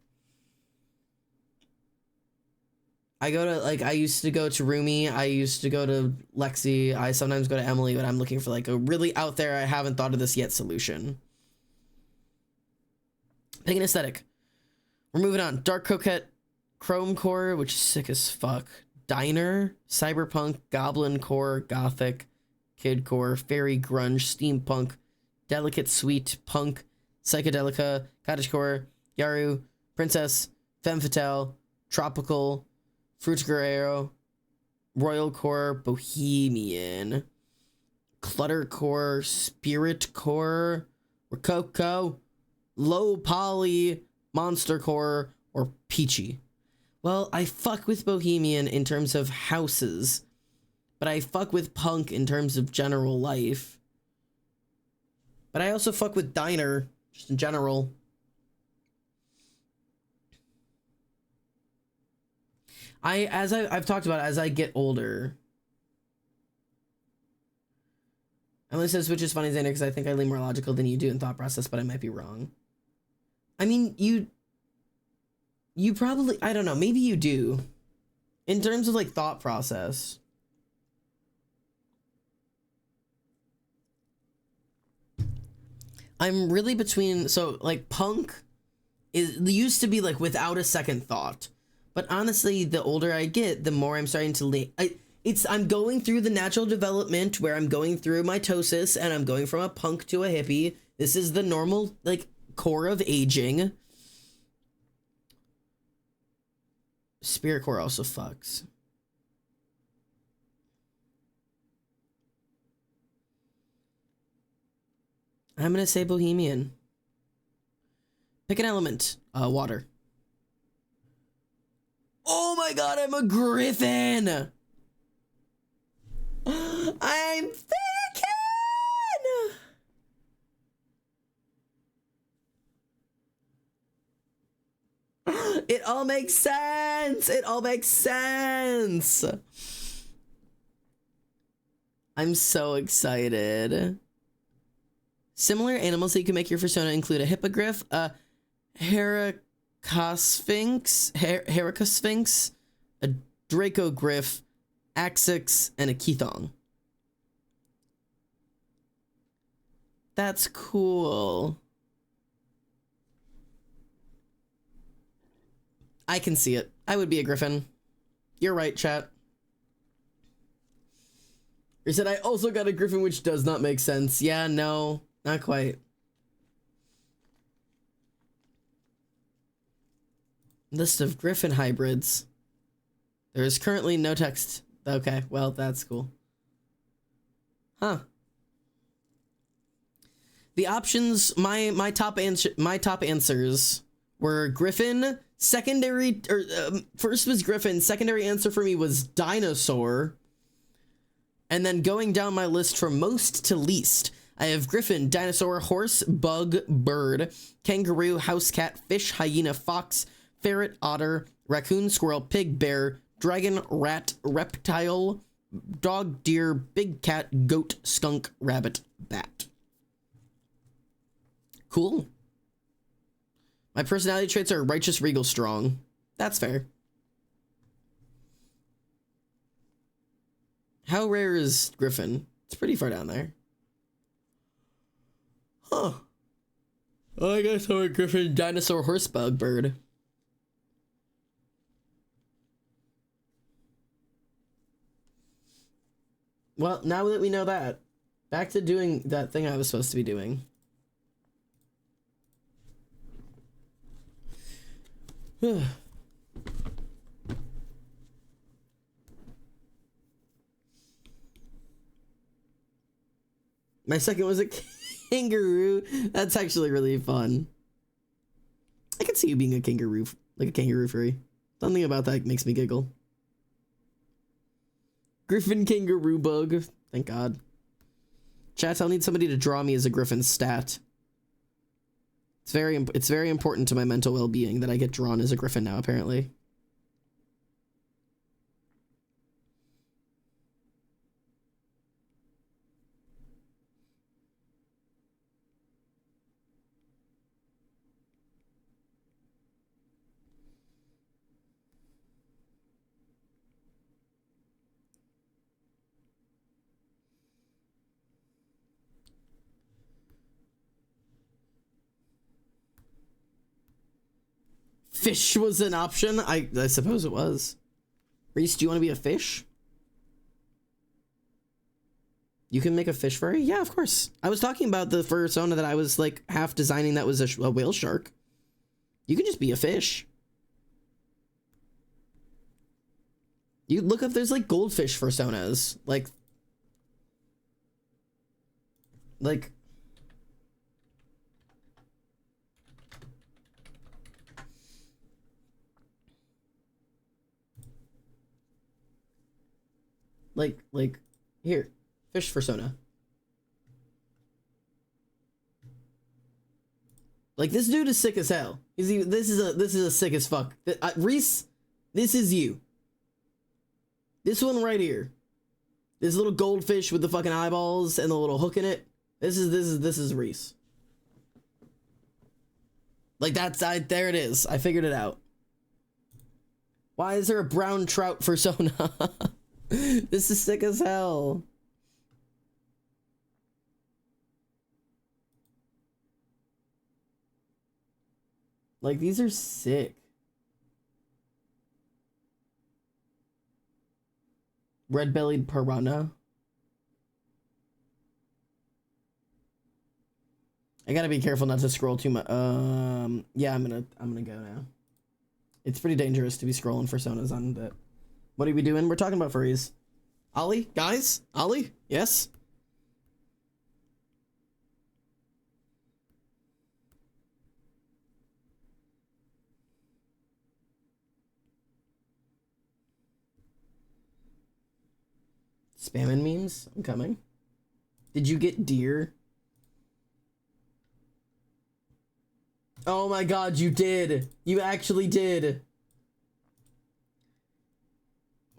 I go to, like, I used to go to Rumi, I used to go to Lexi, I sometimes go to Emily when I'm looking for like a really out there, I haven't thought of this yet solution. Pick an aesthetic. We're moving on. Dark Coquette, Chrome Core, which is sick as fuck. Diner, Cyberpunk, Goblin Core, Gothic, Kid Core, Fairy Grunge, Steampunk, Delicate, Sweet, Punk, Psychedelica, Cottagecore, Yaru, Princess, Femme Fatale, Tropical, Fruit Guerrero, Royal Core, Bohemian, Cluttercore, Spirit Core, Rococo, Low Poly, Monster Core, or Peachy. Well, I fuck with Bohemian in terms of houses, but I fuck with Punk in terms of general life. But I also fuck with Diner, just in general. As I've talked about, as I get older. Emily says, which is funny, Xander, because I think I lean more logical than you do in thought process, but I might be wrong. I mean, you probably, I don't know, maybe you do. In terms of like thought process. I'm really between, so like Punk used to be like without a second thought. But honestly, the older I get, the more I'm starting to I'm going through the natural development where I'm going through mitosis and I'm going from a punk to a hippie. This is the normal like core of aging. Spirit core also fucks. I'm gonna say Bohemian. Pick an element. Water. Oh my god, I'm a griffin! I'm thinking! It all makes sense! It all makes sense! I'm so excited. Similar animals that you can make your persona include a hippogriff, a Heracossphinx, a Dracogriff, Axix, and a Kethong. That's cool. I can see it. I would be a griffin. You're right, chat. You said I also got a griffin, which does not make sense. Yeah, no, not quite. List of griffin hybrids. There is currently no text. Okay, well, that's cool. Huh. The options, my top answers were griffin, secondary, first was griffin, secondary answer for me was dinosaur. And then going down my list from most to least, I have griffin, dinosaur, horse, bug, bird, kangaroo, house cat, fish, hyena, fox, ferret, otter, raccoon, squirrel, pig, bear, dragon, rat, reptile, dog, deer, big cat, goat, skunk, rabbit, bat. Cool. My personality traits are righteous, regal, strong. That's fair. How rare is griffin? It's pretty far down there. Huh. Oh, I guess I'm a griffin, dinosaur, horse, bug, bird. Well, now that we know that, back to doing that thing I was supposed to be doing. My second was a kangaroo. That's actually really fun. I can see you being a kangaroo, like a kangaroo furry. Something about that makes me giggle. Griffin, kangaroo, bug. Thank God. Chat, I'll need somebody to draw me as a griffin stat. It's very important to my mental well-being that I get drawn as a griffin now, apparently. Fish was an option. I suppose it was. Reese, do you want to be a fish? You can make a fish furry? Yeah, of course. I was talking about the fursona that I was like half designing that was a whale shark. You can just be a fish. You look up, there's like goldfish fursonas. Like here, fish fursona. Like, this dude is sick as hell. This is a sick as fuck. Reese, this is you. This one right here. This little goldfish with the fucking eyeballs and the little hook in it. This is Reese. Like, there it is. I figured it out. Why is there a brown trout fursona? This is sick as hell. Like, these are sick. Red-bellied piranha. I gotta be careful not to scroll too much. Yeah, I'm gonna go now. It's pretty dangerous to be scrolling fursonas on that. What are we doing? We're talking about furries. Ollie, guys? Ollie? Yes? Spamming memes? I'm coming. Did you get deer? Oh my god, you did! You actually did!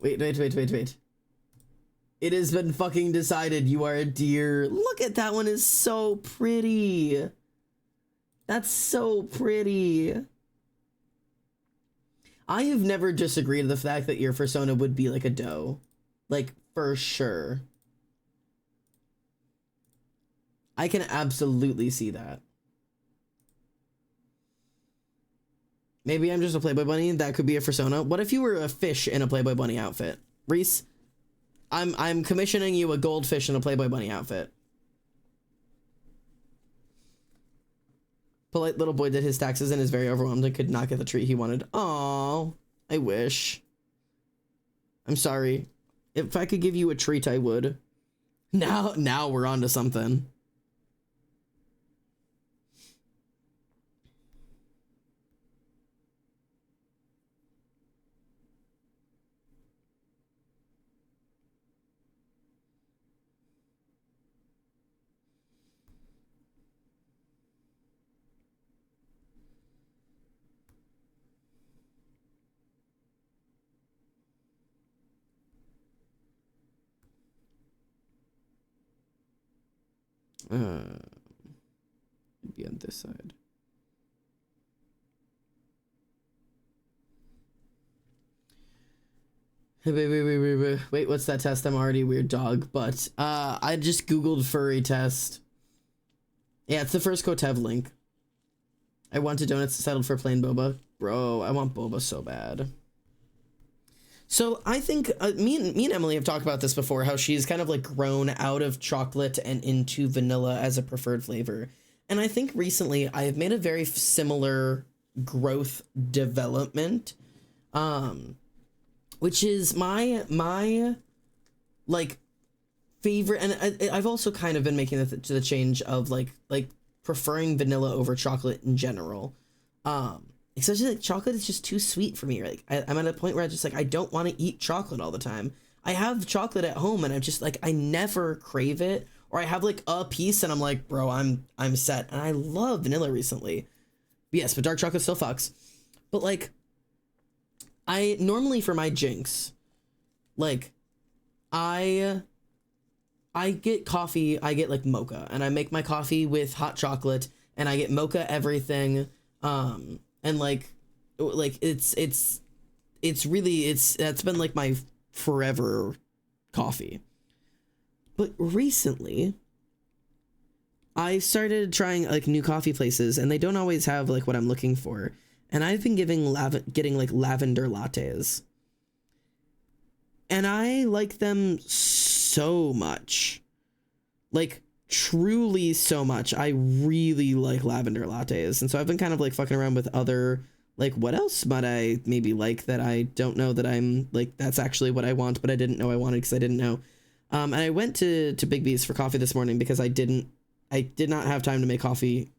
Wait. It has been fucking decided you are a deer. Look at that one, is so pretty. That's so pretty. I have never disagreed with the fact that your fursona would be like a doe. Like, for sure. I can absolutely see that. Maybe I'm just a Playboy bunny. That could be a fursona. What if you were a fish in a Playboy bunny outfit? Reese, I'm commissioning you a goldfish in a Playboy bunny outfit. Polite little boy did his taxes and is very overwhelmed and could not get the treat he wanted. Aww, I wish. I'm sorry. If I could give you a treat, I would. Now we're on to something. Be on this side. Wait, what's that test? I'm already a weird dog, but I just googled furry test. Yeah, it's the first Kotev link. I wanted donuts, settled for plain boba. Bro, I want boba so bad. So I think me and Emily have talked about this before, how she's kind of like grown out of chocolate and into vanilla as a preferred flavor. And I think recently I have made a very similar growth development, which is my like favorite. And I've also kind of been making the change of like preferring vanilla over chocolate in general. Especially like chocolate is just too sweet for me. Like I'm at a point where I just like, I don't want to eat chocolate all the time. I have chocolate at home and I'm just like, I never crave it, or I have like a piece and I'm like, bro, I'm set. And I love vanilla recently. But yes, but dark chocolate still fucks. But like, I normally for my jinx, like I get coffee, I get like mocha, and I make my coffee with hot chocolate and I get mocha everything. And like it's really, that's been like my forever coffee. But recently I started trying like new coffee places and they don't always have like what I'm looking for. And I've been getting like lavender lattes. And I like them so much. like truly so much. I really like lavender lattes, and so I've been kind of like fucking around with other, like, what else might I maybe like that I don't know that I'm like that's actually what I want, but I didn't know I wanted because I didn't know. And I went to Big B's for coffee this morning because I did not have time to make coffee.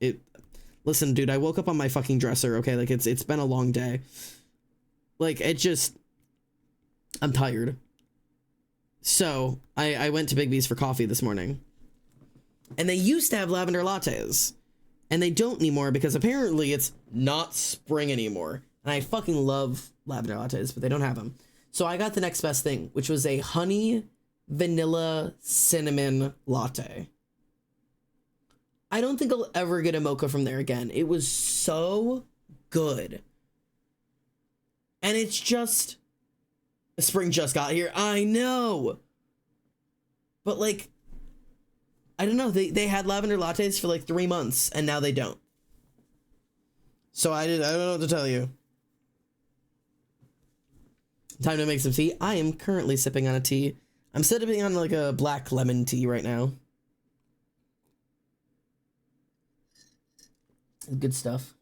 Listen, dude, I woke up on my fucking dresser. Okay, like it's been a long day. Like I'm tired. So I went to Big B's for coffee this morning. And they used to have lavender lattes. And they don't anymore because apparently it's not spring anymore. And I fucking love lavender lattes, but they don't have them. So I got the next best thing, which was a honey vanilla cinnamon latte. I don't think I'll ever get a mocha from there again. It was so good. And it's just... Spring just got here. I know. But like, I don't know. They had lavender lattes for like 3 months and now they don't. So I don't know what to tell you. Time to make some tea. I am currently sipping on a tea. I'm sipping on like a black lemon tea right now. Good stuff.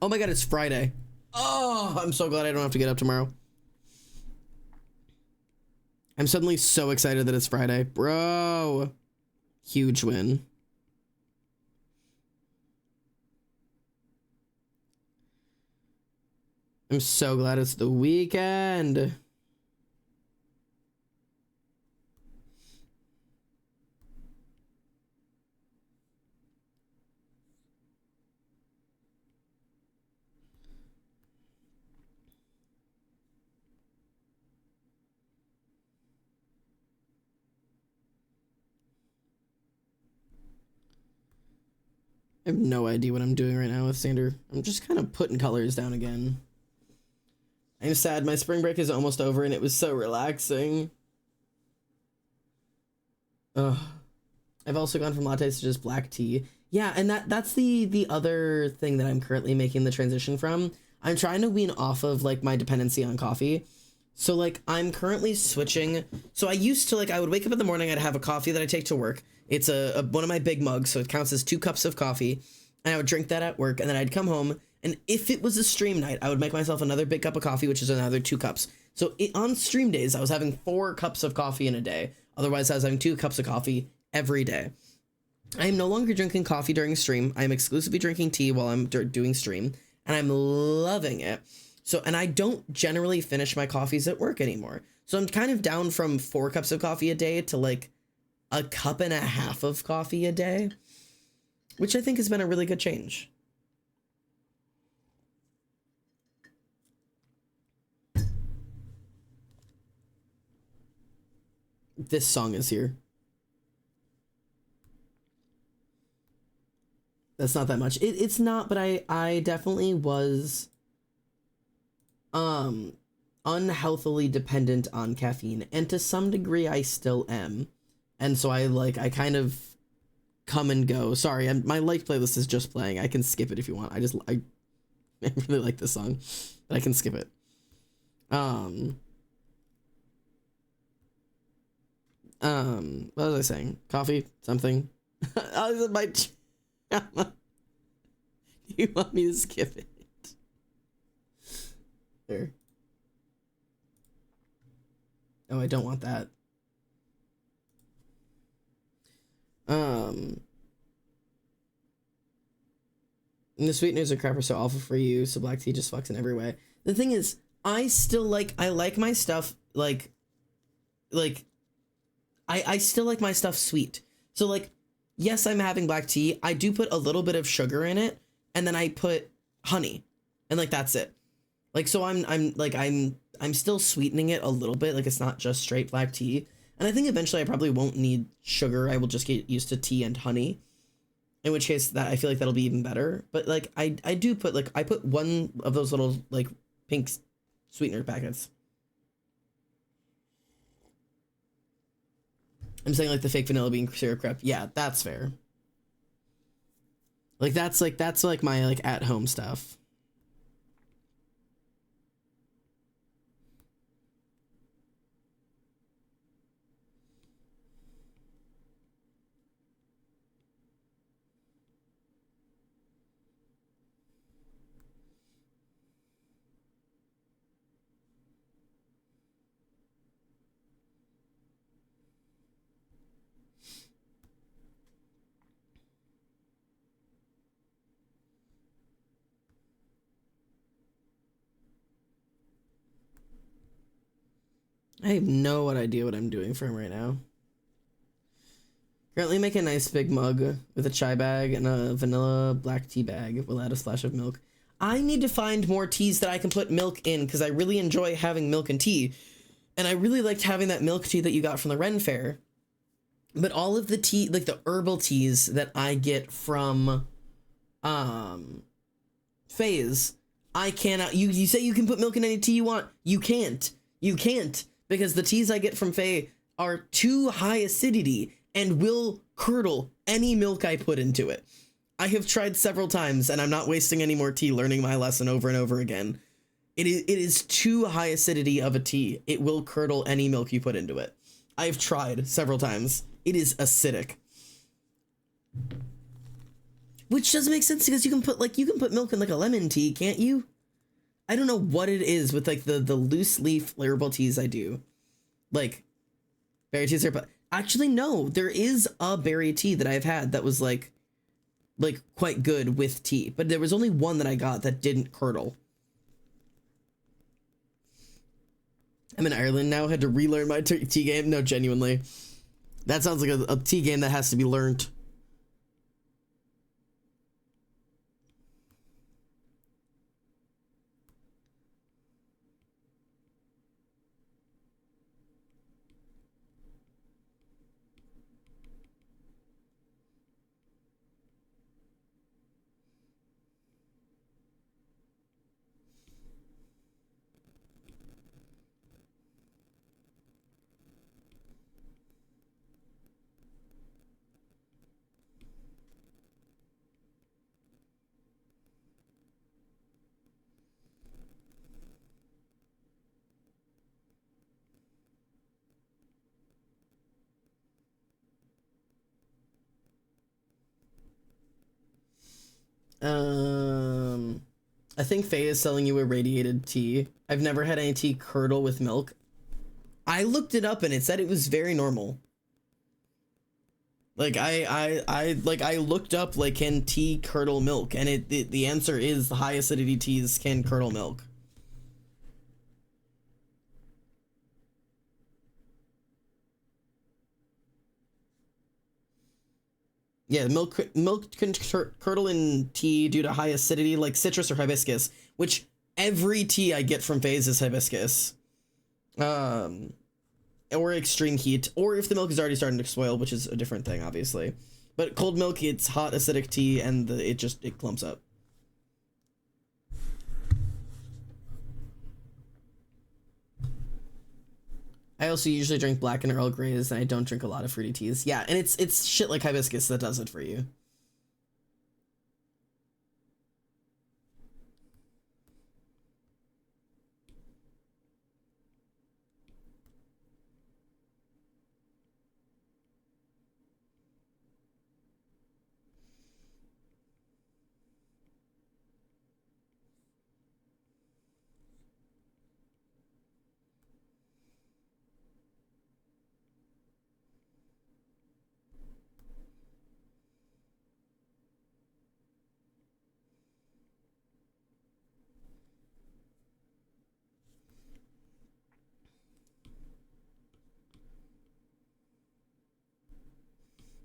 Oh my god, it's Friday. Oh, I'm so glad I don't have to get up tomorrow. I'm suddenly so excited that it's Friday. Bro. Huge win. I'm so glad it's the weekend. I have no idea what I'm doing right now with Sander. I'm just kind of putting colors down again. I'm sad. My spring break is almost over and it was so relaxing. Ugh. I've also gone from lattes to just black tea. Yeah, and that's the other thing that I'm currently making the transition from. I'm trying to wean off of like my dependency on coffee. So like I'm currently switching. So I used to like, I would wake up in the morning, I'd have a coffee that I take to work. It's one of my big mugs, so it counts as 2 cups of coffee. And I would drink that at work, and then I'd come home, and if it was a stream night, I would make myself another big cup of coffee, which is another 2 cups. So on stream days, I was having 4 cups of coffee in a day. Otherwise, I was having 2 cups of coffee every day. I am no longer drinking coffee during stream. I am exclusively drinking tea while I'm doing stream, and I'm loving it. So, and I don't generally finish my coffees at work anymore. So I'm kind of down from 4 cups of coffee a day to like a cup and a half of coffee a day, which I think has been a really good change. This song is here. That's not that much. It's not, but I definitely was unhealthily dependent on caffeine, and to some degree I still am. And so I kind of come and go. Sorry, my liked playlist is just playing. I can skip it if you want. I really like this song, but I can skip it. What was I saying? Coffee? Something? Oh, my... You want me to skip it? There. Oh, I don't want that. And the sweeteners of crap are so awful for you, so black tea just fucks in every way. The thing is, I like my stuff, I still like my stuff sweet. So, like, yes, I'm having black tea. I do put a little bit of sugar in it, and then I put honey, and, like, that's it. Like, so I'm still sweetening it a little bit, like, it's not just straight black tea. And I think eventually I probably won't need sugar. I will just get used to tea and honey. In which case, that I feel like that'll be even better. But like I do put like I put one of those little like pink sweetener packets. I'm saying like the fake vanilla bean syrup crepe. Yeah, that's fair. Like that's like my like at home stuff. I have no idea what I'm doing for him right now. Currently make a nice big mug with a chai bag and a vanilla black tea bag. We'll add a splash of milk. I need to find more teas that I can put milk in because I really enjoy having milk and tea. And I really liked having that milk tea that you got from the Ren Fair. But all of the tea, like the herbal teas that I get from Phase, I cannot. You say you can put milk in any tea you want. You can't. You can't. Because the teas I get from Faye are too high acidity and will curdle any milk I put into it. I have tried several times, and I'm not wasting any more tea learning my lesson over and over again. It is too high acidity of a tea. It will curdle any milk you put into it. I've tried several times. It is acidic. Which doesn't make sense because you can put milk in like a lemon tea, can't you? I don't know what it is with like the loose leaf herbal teas I do. Like berry teas are, but actually no, there is a berry tea that I've had that was like quite good with tea, but there was only one that I got that didn't curdle. I'm in Ireland now, had to relearn my tea game. No, genuinely. That sounds like a tea game that has to be learned. I think Faye is selling you irradiated tea. I've never had any tea curdle with milk. I looked it up and it said it was very normal. Like I looked up like can tea curdle milk, and the answer is the high acidity teas can curdle milk. Yeah, milk can curdle in tea due to high acidity, like citrus or hibiscus, which every tea I get from Faze is hibiscus. Or extreme heat, or if the milk is already starting to spoil, which is a different thing, obviously. But cold milk, it's hot acidic tea, and it clumps up. I also usually drink black and Earl Greys, and I don't drink a lot of fruity teas. Yeah, and it's shit like hibiscus that does it for you.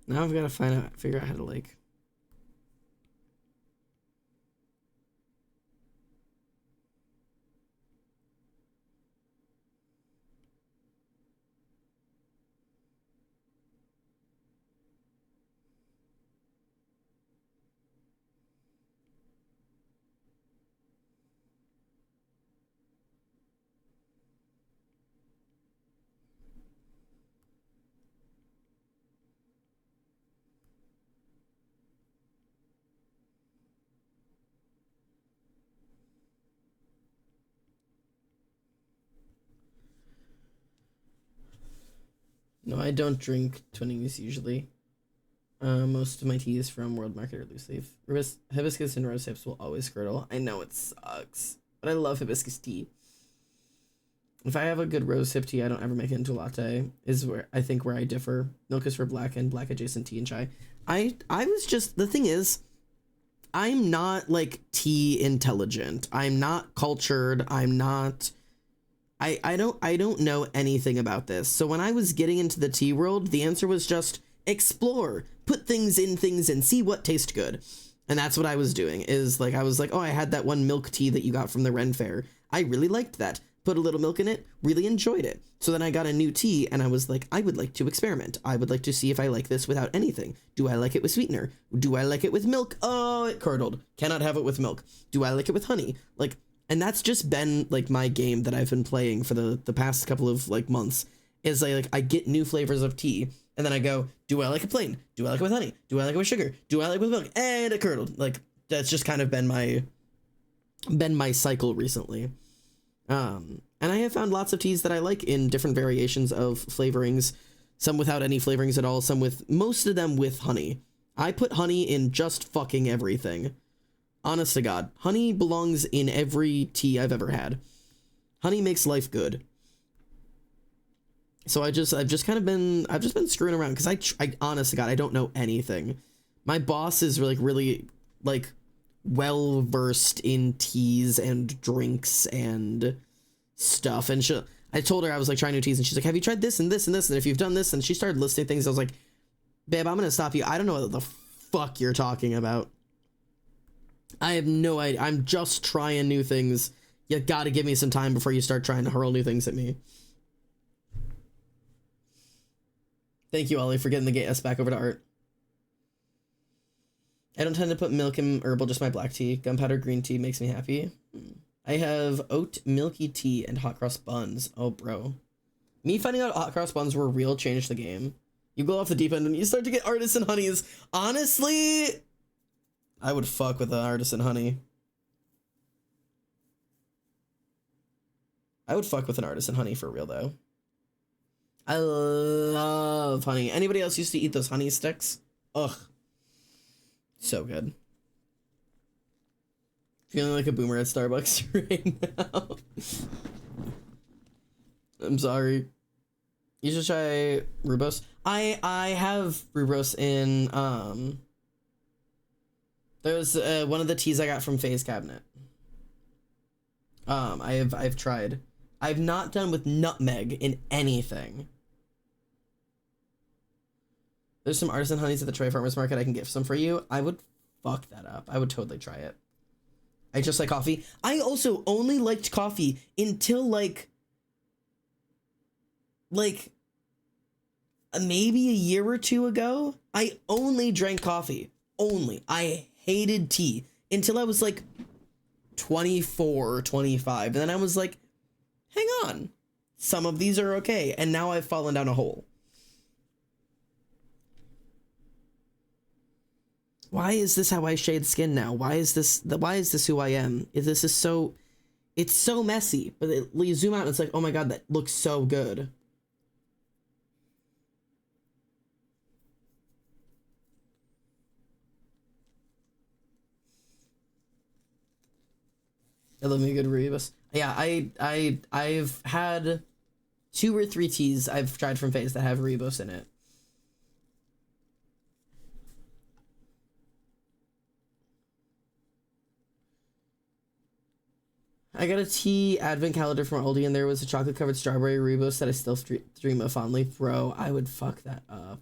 Now I've got to figure out how to like. No, I don't drink Twinings usually. Most of my tea is from World Market or loose leaf. Hibiscus and rose hips will always curdle. I know it sucks, but I love hibiscus tea. If I have a good rose hip tea, I don't ever make it into a latte. Is where I think where I differ. Milk is for black and black adjacent tea and chai. I was just, the thing is, I'm not like tea intelligent. I'm not cultured. I don't know anything about this. So when I was getting into the tea world, the answer was just explore, put things in things and see what tastes good. And that's what I was doing, is like, I was like, oh, I had that one milk tea that you got from the Ren Fair. I really liked that. Put a little milk in it, really enjoyed it. So then I got a new tea and I was like, I would like to experiment. I would like to see if I like this without anything. Do I like it with sweetener? Do I like it with milk? Oh, it curdled. Cannot have it with milk. Do I like it with honey? Like, and that's just been like my game that I've been playing for the past couple of like months, is like I get new flavors of tea and then I go, do I like it plain? Do I like it with honey? Do I like it with sugar? Do I like it with milk? And it curdled. Like, that's just kind of been my cycle recently. And I have found lots of teas that I like in different variations of flavorings, some without any flavorings at all, some with, most of them with honey. I put honey in just fucking everything. Honest to God, honey belongs in every tea I've ever had. Honey makes life good. So I've just been screwing around because I honest to God, I don't know anything. My boss is really well versed in teas and drinks and stuff, and I told her I was like trying new teas and she's like, have you tried this and this and this, and if you've done this, and she started listing things. I was like, babe, I'm gonna stop you. I don't know what the fuck you're talking about. I have no idea. I'm just trying new things. You gotta give me some time before you start trying to hurl new things at me. Thank you, Ollie, for getting us back over to art. I don't tend to put milk in herbal, just my black tea. Gunpowder green tea makes me happy. I have oat milky tea and hot cross buns. Oh, bro. Me finding out hot cross buns were real changed the game. You go off the deep end and you start to get artisan honeys. Honestly, I would fuck with an artisan honey. I would fuck with an artisan honey for real, though. I love honey. Anybody else used to eat those honey sticks? Ugh. So good. Feeling like a boomer at Starbucks right now. I'm sorry. You should try Rubos. I have Rubos in there's one of the teas I got from Faye's cabinet. I've tried. I've not done with nutmeg in anything. There's some artisan honeys at the Troy Farmers Market. I can get some for you. I would fuck that up. I would totally try it. I just like coffee. I also only liked coffee until like maybe a year or two ago. I only drank coffee. Only. I hated tea until I was like 24 or 25. And then I was like, hang on. Some of these are okay. And now I've fallen down a hole. Why is this how I shade skin now? Why is this who I am? This is so, it's so messy, but you zoom out and it's like, oh my God, that looks so good. I love me a good Rooibos. Yeah, I've had 2 or 3 teas I've tried from Faze that have Rooibos in it. I got a tea advent calendar from Aldi and there was a chocolate covered strawberry Rooibos that I still dream of fondly. Bro, I would fuck that up.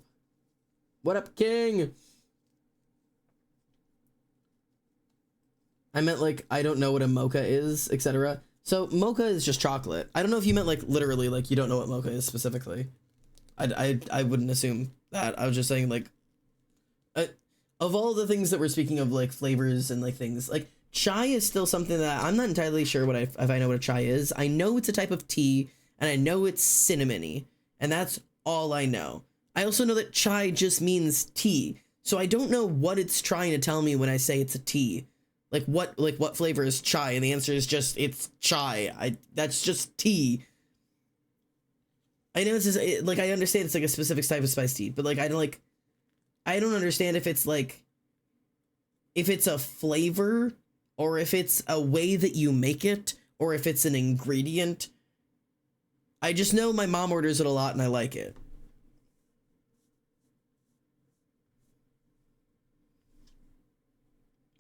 What up, King? I meant like, I don't know what a mocha is, etc. So mocha is just chocolate. I don't know if you meant like literally like you don't know what mocha is specifically. I wouldn't assume that. I was just saying like, of all the things that we're speaking of, like flavors and like things, like chai is still something that I'm not entirely sure what if I know what a chai is. I know it's a type of tea and I know it's cinnamony and that's all I know. I also know that chai just means tea. So I don't know what it's trying to tell me when I say it's a tea. Like what flavor is chai? And the answer is just, it's chai. That's just tea. I know it's just, like, I understand it's like a specific type of spiced tea, but like, I don't understand if it's like, if it's a flavor or if it's a way that you make it or if it's an ingredient. I just know my mom orders it a lot and I like it.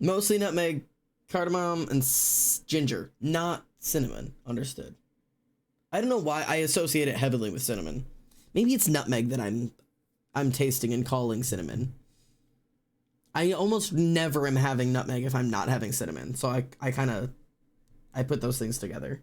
Mostly nutmeg, cardamom, and ginger, not cinnamon. Understood. I don't know why I associate it heavily with cinnamon. Maybe it's nutmeg that I'm tasting and calling cinnamon. I almost never am having nutmeg if I'm not having cinnamon. So I kind of, I put those things together.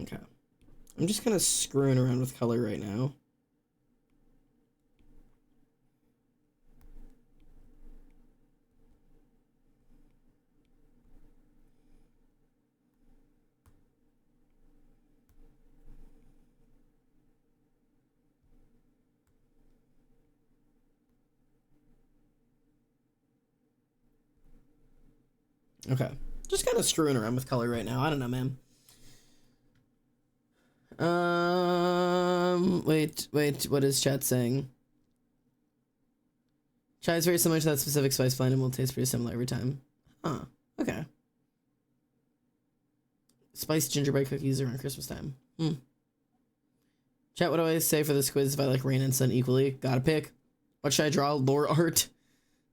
Okay. I'm just kind of screwing around with color right now. Okay. Just kind of screwing around with color right now. I don't know, man. Wait, what is chat saying? Chai is very similar to that specific spice blend and will taste pretty similar every time. Huh, okay. Spiced gingerbread cookies around Christmas time. Chat, what do I say for this quiz if I like rain and sun equally? Gotta pick. What should I draw? Lore art.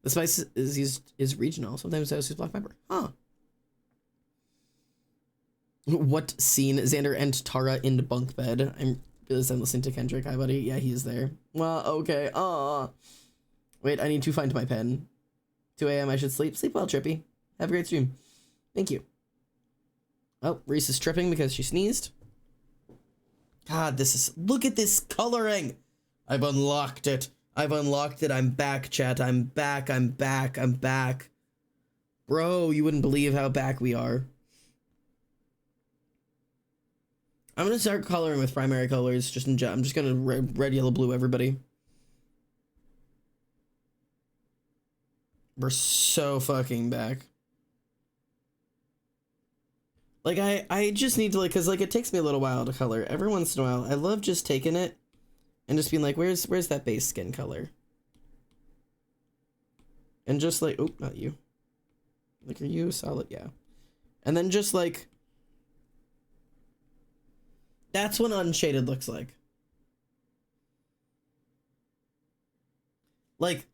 The spice is regional. Sometimes I also use black pepper. Huh. What scene? Xander and Tara in the bunk bed. I'm listening to Kendrick. Hi, buddy. Yeah, he's there. Well, okay. Wait, I need to find my pen. 2 a.m. I should sleep. Sleep well, Trippy. Have a great stream. Thank you. Oh, Reese is tripping because she sneezed. God, this is... Look at this coloring! I've unlocked it. I've unlocked it. I'm back, chat. I'm back. I'm back. I'm back. Bro, you wouldn't believe how back we are. I'm gonna start coloring with primary colors. I'm just gonna red, yellow, blue everybody. We're so fucking back. Like, I just need to, like, because, like, it takes me a little while to color. Every once in a while, I love just taking it and just being like, where's that base skin color? And just, like, oh, not you. Like, are you solid? Yeah. And then just, like, that's what unshaded looks like. Like,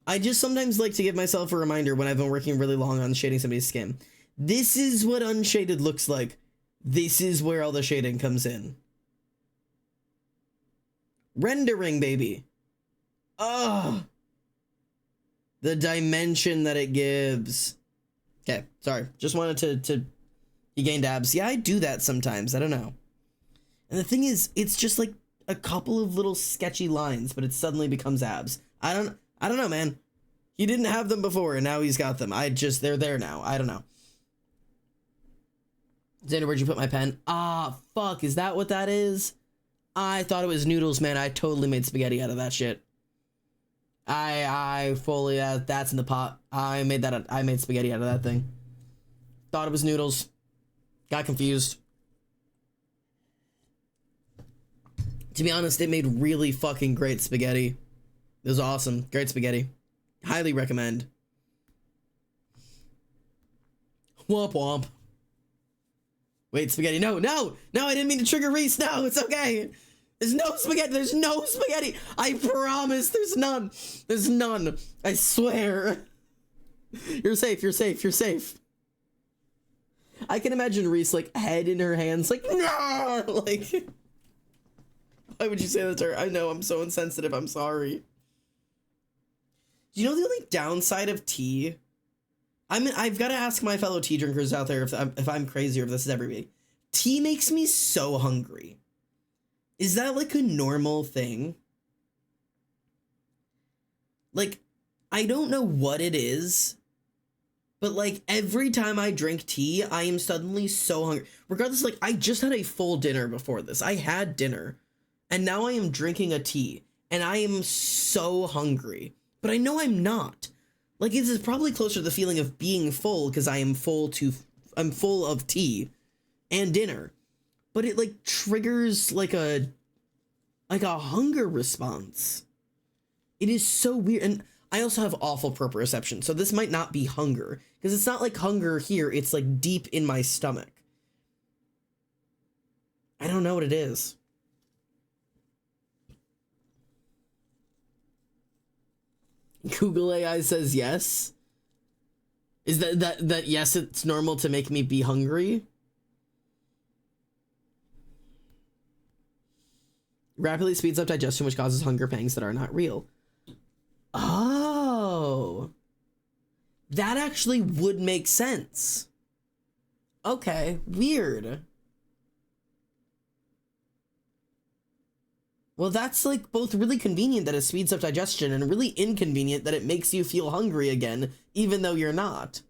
I just sometimes like to give myself a reminder when I've been working really long on shading somebody's skin. This is what unshaded looks like. This is where all the shading comes in. Rendering, baby. Oh, the dimension that it gives. Okay, sorry. Just wanted to you gained abs. Yeah, I do that sometimes. I don't know. And the thing is, it's just like a couple of little sketchy lines, but it suddenly becomes abs. I don't know, man. He didn't have them before, and now he's got them. They're there now. I don't know. Xander, where'd you put my pen? Ah, fuck, is that what that is? I thought it was noodles, man. I totally made spaghetti out of that shit. I fully, that's in the pot. I made spaghetti out of that thing. Thought it was noodles. Got confused. To be honest, it made really fucking great spaghetti. It was awesome. Great spaghetti. Highly recommend. Womp womp. Wait, spaghetti. No, no, no, I didn't mean to trigger Reese. No, it's okay. There's no spaghetti. There's no spaghetti. I promise there's none. There's none. I swear. You're safe. You're safe. You're safe. I can imagine Reese, like, head in her hands, like, no! Like, why would you say that to her? I know, I'm so insensitive. I'm sorry. You know the only downside of tea? I've got to ask my fellow tea drinkers out there if I'm crazy or if this is everybody. Tea makes me so hungry. Is that like a normal thing? Like, I don't know what it is, but like every time I drink tea, I am suddenly so hungry. Regardless, like I just had a full dinner before this. I had dinner and now I am drinking a tea and I am so hungry, but I know I'm not. Like, this is probably closer to the feeling of being full because I'm full of tea and dinner, but it like triggers like a hunger response. It is so weird. And I also have awful proprioception, so this might not be hunger because it's not like hunger here. It's like deep in my stomach. I don't know what it is. Google AI says yes. Is that yes, it's normal to make me be hungry? Rapidly speeds up digestion, which causes hunger pangs that are not real. Oh. That actually would make sense. Okay, weird. Well, that's like both really convenient that it speeds up digestion and really inconvenient that it makes you feel hungry again, even though you're not.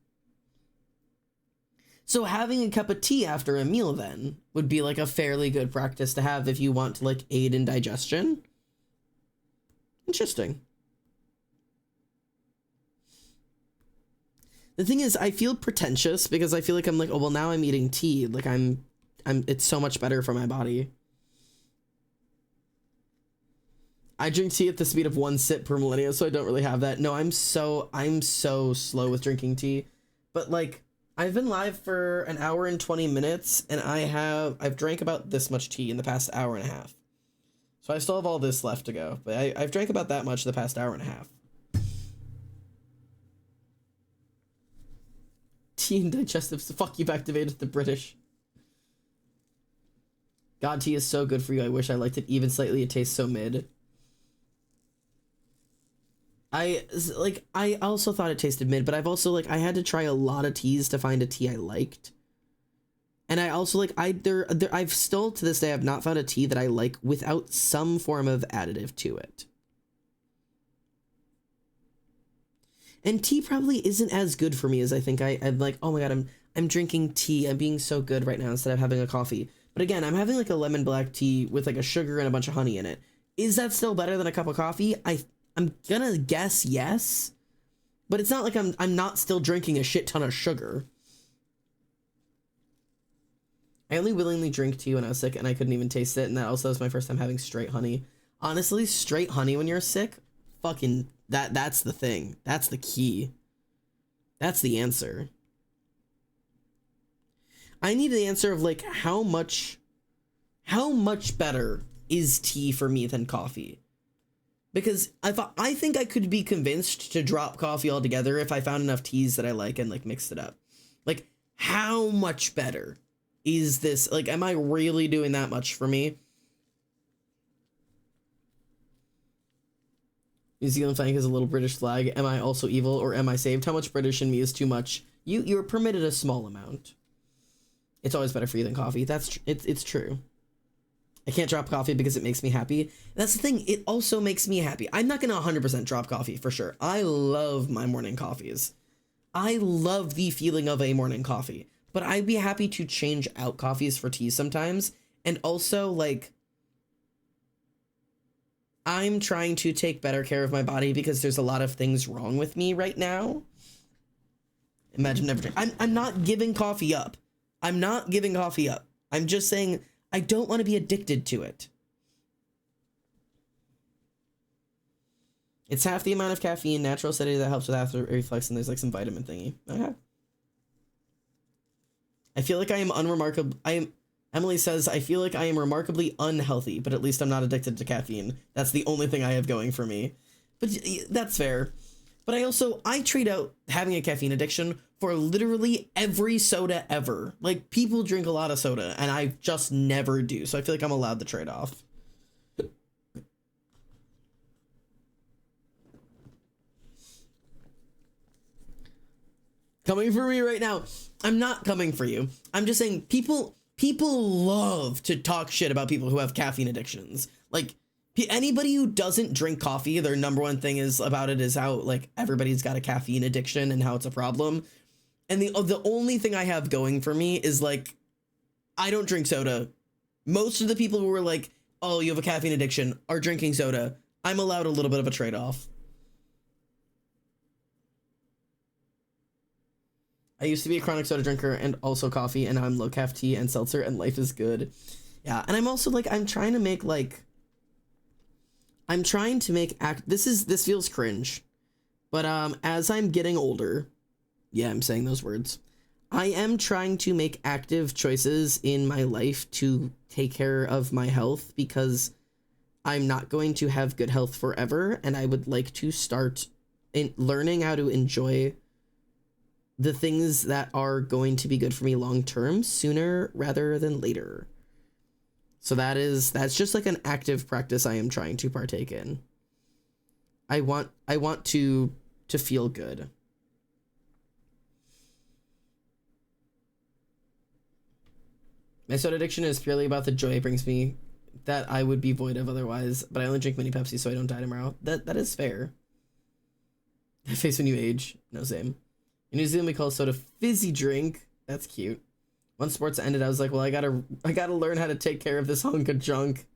So having a cup of tea after a meal then would be like a fairly good practice to have if you want to like aid in digestion. Interesting. The thing is, I feel pretentious because I feel like I'm like, oh, well, now I'm eating tea. Like it's so much better for my body. I drink tea at the speed of 1 sip per millennia, so I don't really have that. No, I'm so slow with drinking tea. But like, I've been live for an hour and 20 minutes, and I've drank about this much tea in the past hour and a half. So I still have all this left to go, but I've drank about that much in the past hour and a half. Tea and digestives. Fuck, you've activated the British. God, tea is so good for you. I wish I liked it even slightly. It tastes so mid. I also thought it tasted mid, but I've also like I had to try a lot of teas to find a tea I liked. And I also like I've still to this day have not found a tea that I like without some form of additive to it. And tea probably isn't as good for me as I think I'm like, oh my god, I'm drinking tea. I'm being so good right now instead of having a coffee. But again, I'm having like a lemon black tea with like a sugar and a bunch of honey in it. Is that still better than a cup of coffee? I'm gonna guess yes, but it's not like I'm not still drinking a shit ton of sugar. I only willingly drink tea when I was sick and I couldn't even taste it, and that also was my first time having straight honey. Honestly, straight honey when you're sick, fucking that's the thing. That's the key. That's the answer. I need the answer of like how much better is tea for me than coffee? Because I think I could be convinced to drop coffee altogether if I found enough teas that I like and like mixed it up. Like, how much better is this? Like, am I really doing that much for me? New Zealand flag has a little British flag. Am I also evil or am I saved? How much British in me is too much? You're permitted a small amount. It's always better for you than coffee. It's true. I can't drop coffee because it makes me happy. That's the thing. It also makes me happy. I'm not going to 100% drop coffee for sure. I love my morning coffees. I love the feeling of a morning coffee, but I'd be happy to change out coffees for tea sometimes. And also like, I'm trying to take better care of my body because there's a lot of things wrong with me right now. Imagine never drink. I'm not giving coffee up. I'm not giving coffee up. I'm just saying I don't want to be addicted to it. It's half the amount of caffeine, natural acidity that helps with after reflux, and there's like some vitamin thingy. Okay. I feel like I am unremarkable. Emily says, I feel like I am remarkably unhealthy, but at least I'm not addicted to caffeine. That's the only thing I have going for me. But that's fair. But I trade out having a caffeine addiction for literally every soda ever. Like, people drink a lot of soda, and I just never do. So I feel like I'm allowed the trade-off. Coming for me right now. I'm not coming for you. I'm just saying people love to talk shit about people who have caffeine addictions. Like, anybody who doesn't drink coffee, their number one thing is how like everybody's got a caffeine addiction and how it's a problem. And the only thing I have going for me is like, I don't drink soda. Most of the people who are like, oh, you have a caffeine addiction are drinking soda. I'm allowed a little bit of a trade-off. I used to be a chronic soda drinker and also coffee, and now I'm low caf tea and seltzer, and life is good. Yeah, and I'm also like, I'm trying to make this feels cringe, but as I'm getting older, yeah, I'm saying those words, I am trying to make active choices in my life to take care of my health, because I'm not going to have good health forever, and I would like to start learning how to enjoy the things that are going to be good for me long term sooner rather than later. So that's just like an active practice I am trying to partake in. I want to feel good. My soda addiction is purely about the joy it brings me that I would be void of otherwise, but I only drink mini Pepsi so I don't die tomorrow. That is fair. Face when you age. No, same. In New Zealand, we call soda fizzy drink. That's cute. Once sports ended, I was like, well, I gotta learn how to take care of this hunk of junk.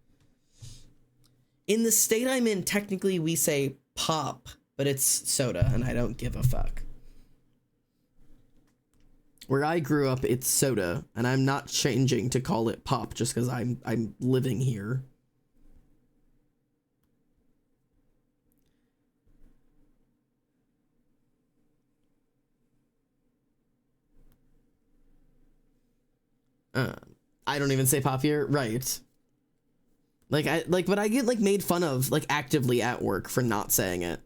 In the state I'm in, technically we say pop, but it's soda, and I don't give a fuck. Where I grew up, it's soda, and I'm not changing to call it pop just because I'm living here. I don't even say pop here, right? But I get like made fun of like actively at work for not saying it.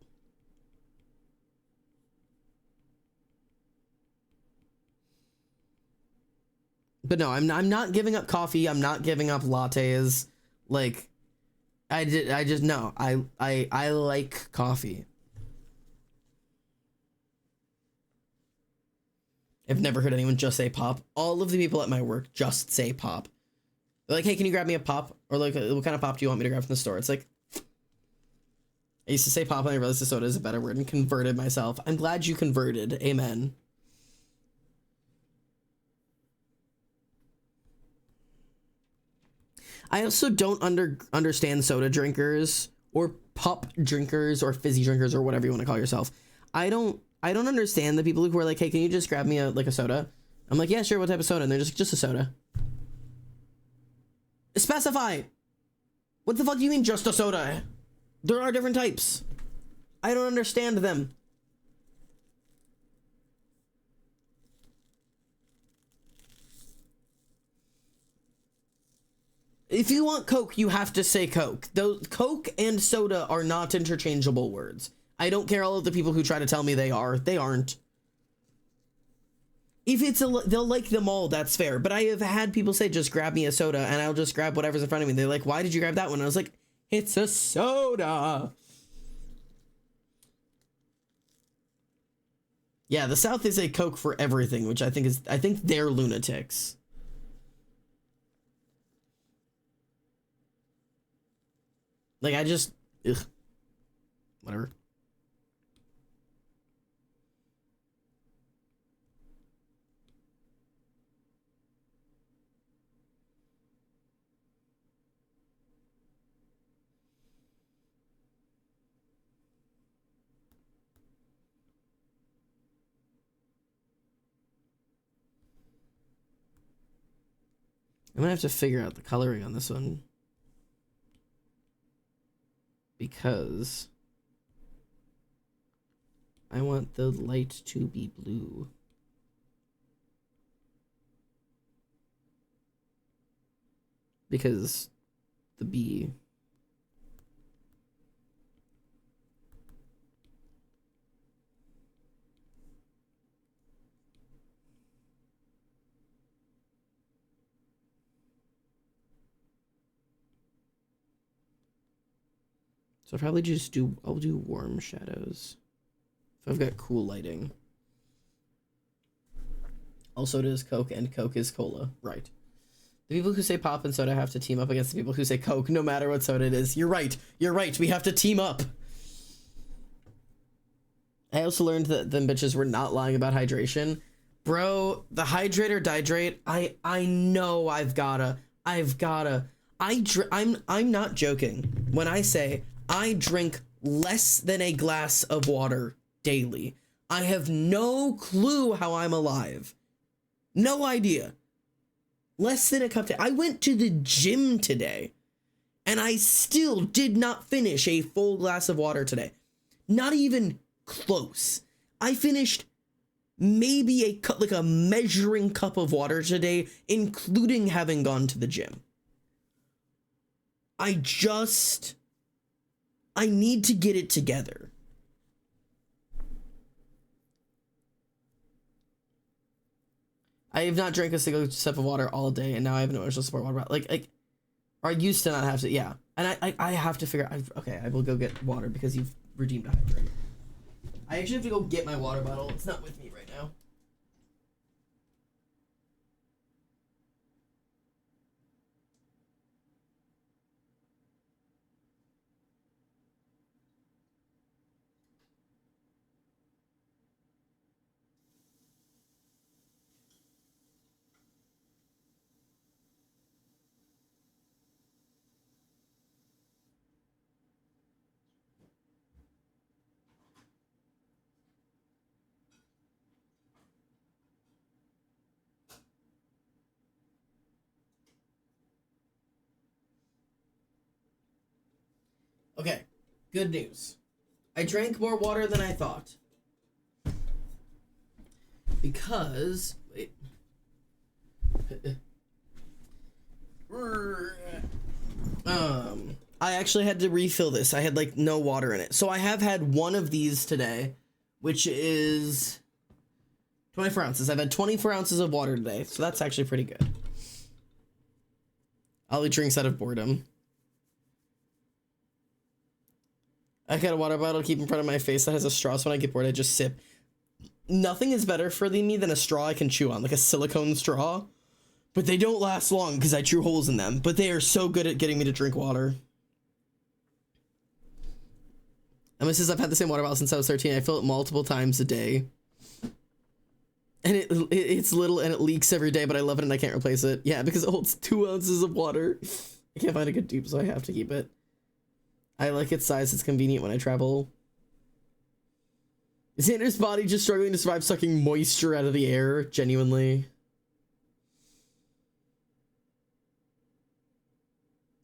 But no, I'm not giving up coffee. I'm not giving up lattes. Like, I like coffee. I've never heard anyone just say pop. All of the people at my work just say pop. They're like, hey, can you grab me a pop? Or like, what kind of pop do you want me to grab from the store? It's like, I used to say pop and I realized the soda is a better word and converted myself. I'm glad you converted. Amen. I also don't understand soda drinkers or pop drinkers or fizzy drinkers or whatever you want to call yourself. I don't understand the people who are like, hey, can you just grab me a soda? I'm like, yeah, sure, what type of soda? And they're just a soda. Specify! What the fuck do you mean just a soda? There are different types. I don't understand them. If you want Coke, you have to say Coke. Those Coke and soda are not interchangeable words. I don't care all of the people who try to tell me they are. They aren't. If they'll like them all, that's fair. But I have had people say, just grab me a soda, and I'll just grab whatever's in front of me. They're like, why did you grab that one? And I was like, it's a soda. Yeah, the South is a Coke for everything, which I think they're lunatics. Like, ugh. Whatever. I'm gonna have to figure out the coloring on this one. Because I want the light to be blue. Because the bee. So I'll probably just I'll do warm shadows. If I've got cool lighting. Also, it is Coke, and Coke is cola. Right. The people who say pop and soda have to team up against the people who say Coke, no matter what soda it is. You're right. You're right. We have to team up. I also learned that them bitches were not lying about hydration. Bro, the hydrate or dihydrate, I know I'm not joking when I say I drink less than a glass of water daily. I have no clue how I'm alive. No idea. Less than a cup. I went to the gym today and I still did not finish a full glass of water today. Not even close. I finished maybe a cup, like a measuring cup of water today, including having gone to the gym. I need to get it together. I have not drank a single sip of water all day, and now I have no emotional support water. Like, or I used to not have to, yeah. And I have to figure out, okay, I will go get water because you've redeemed a hydrate. I actually have to go get my water bottle. It's not with me right now. Okay, good news. I drank more water than I thought. Because, wait. I actually had to refill this. I had like no water in it. So I have had one of these today, which is 24 ounces. I've had 24 ounces of water today, so that's actually pretty good. I'll eat drinks out of boredom. I got a water bottle to keep in front of my face that has a straw, so when I get bored, I just sip. Nothing is better for me than a straw I can chew on, like a silicone straw. But they don't last long because I chew holes in them. But they are so good at getting me to drink water. Emma says, I've had the same water bottle since I was 13. I fill it multiple times a day. And it's little and it leaks every day, but I love it and I can't replace it. Yeah, because it holds 2 ounces of water. I can't find a good dupe, so I have to keep it. I like its size. It's convenient when I travel. Is Xander's body just struggling to survive sucking moisture out of the air? Genuinely.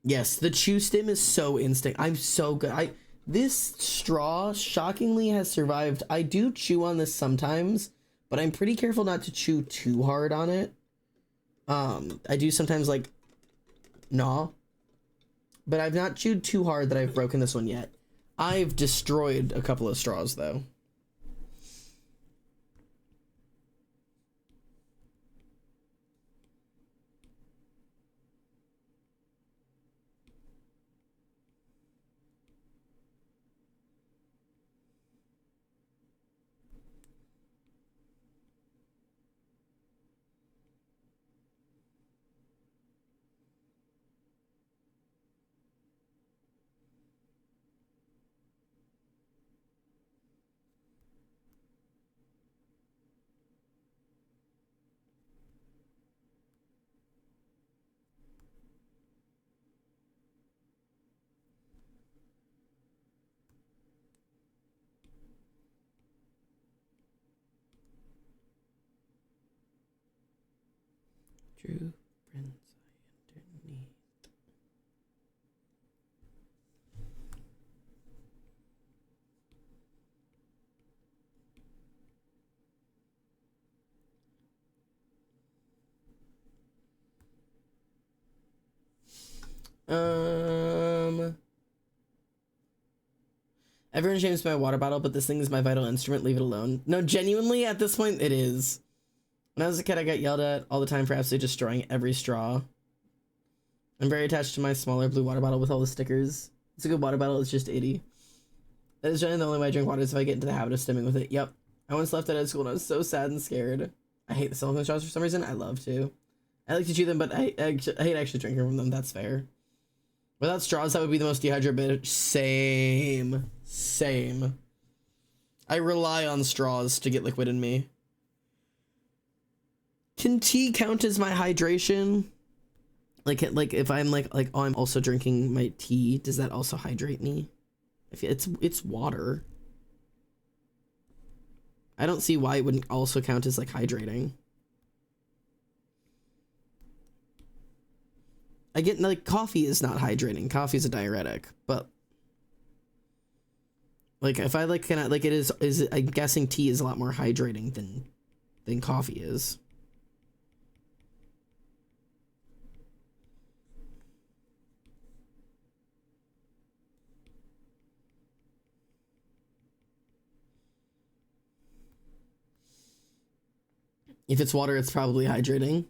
Yes, the chew stim is so instinct. I'm so good. This straw shockingly has survived. I do chew on this sometimes, but I'm pretty careful not to chew too hard on it. I do sometimes like gnaw, but I've not chewed too hard that I've broken this one yet. I've destroyed a couple of straws though. True friends underneath. Everyone shames my water bottle, but this thing is my vital instrument. Leave it alone. No, genuinely, at this point, it is. When I was a kid, I got yelled at all the time for absolutely destroying every straw. I'm very attached to my smaller blue water bottle with all the stickers. It's a good water bottle. It's just 80. That is generally the only way I drink water is if I get into the habit of stimming with it. Yep. I once left it at school and I was so sad and scared. I hate the silicone straws for some reason. I love to. I like to chew them, but I hate actually drinking from them. That's fair. Without straws, that would be the most dehydrated. Same. I rely on straws to get liquid in me. Can tea count as my hydration? Like if I'm like oh, I'm also drinking my tea, does that also hydrate me? If it's water. I don't see why it wouldn't also count as like hydrating. I get like coffee is not hydrating. Coffee is a diuretic, but like if I like kind of like it is I'm guessing tea is a lot more hydrating than coffee is. If it's water, it's probably hydrating.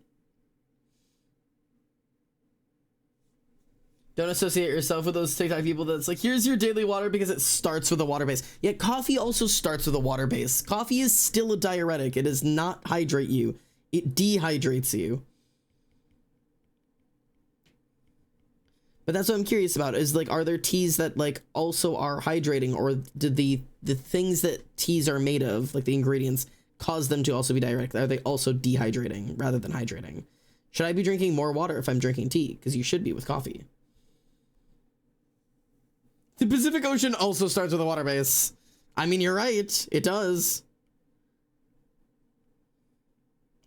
Don't associate yourself with those TikTok people that's like, here's your daily water because it starts with a water base. Yet coffee also starts with a water base. Coffee is still a diuretic. It does not hydrate you. It dehydrates you. But that's what I'm curious about is like, are there teas that like also are hydrating, or do the things that teas are made of, like the ingredients, cause them to also be diuretic? Are they also dehydrating rather than hydrating? Should I be drinking more water if I'm drinking tea? Because you should be with coffee. The Pacific Ocean also starts with a water base. I mean, you're right. It does.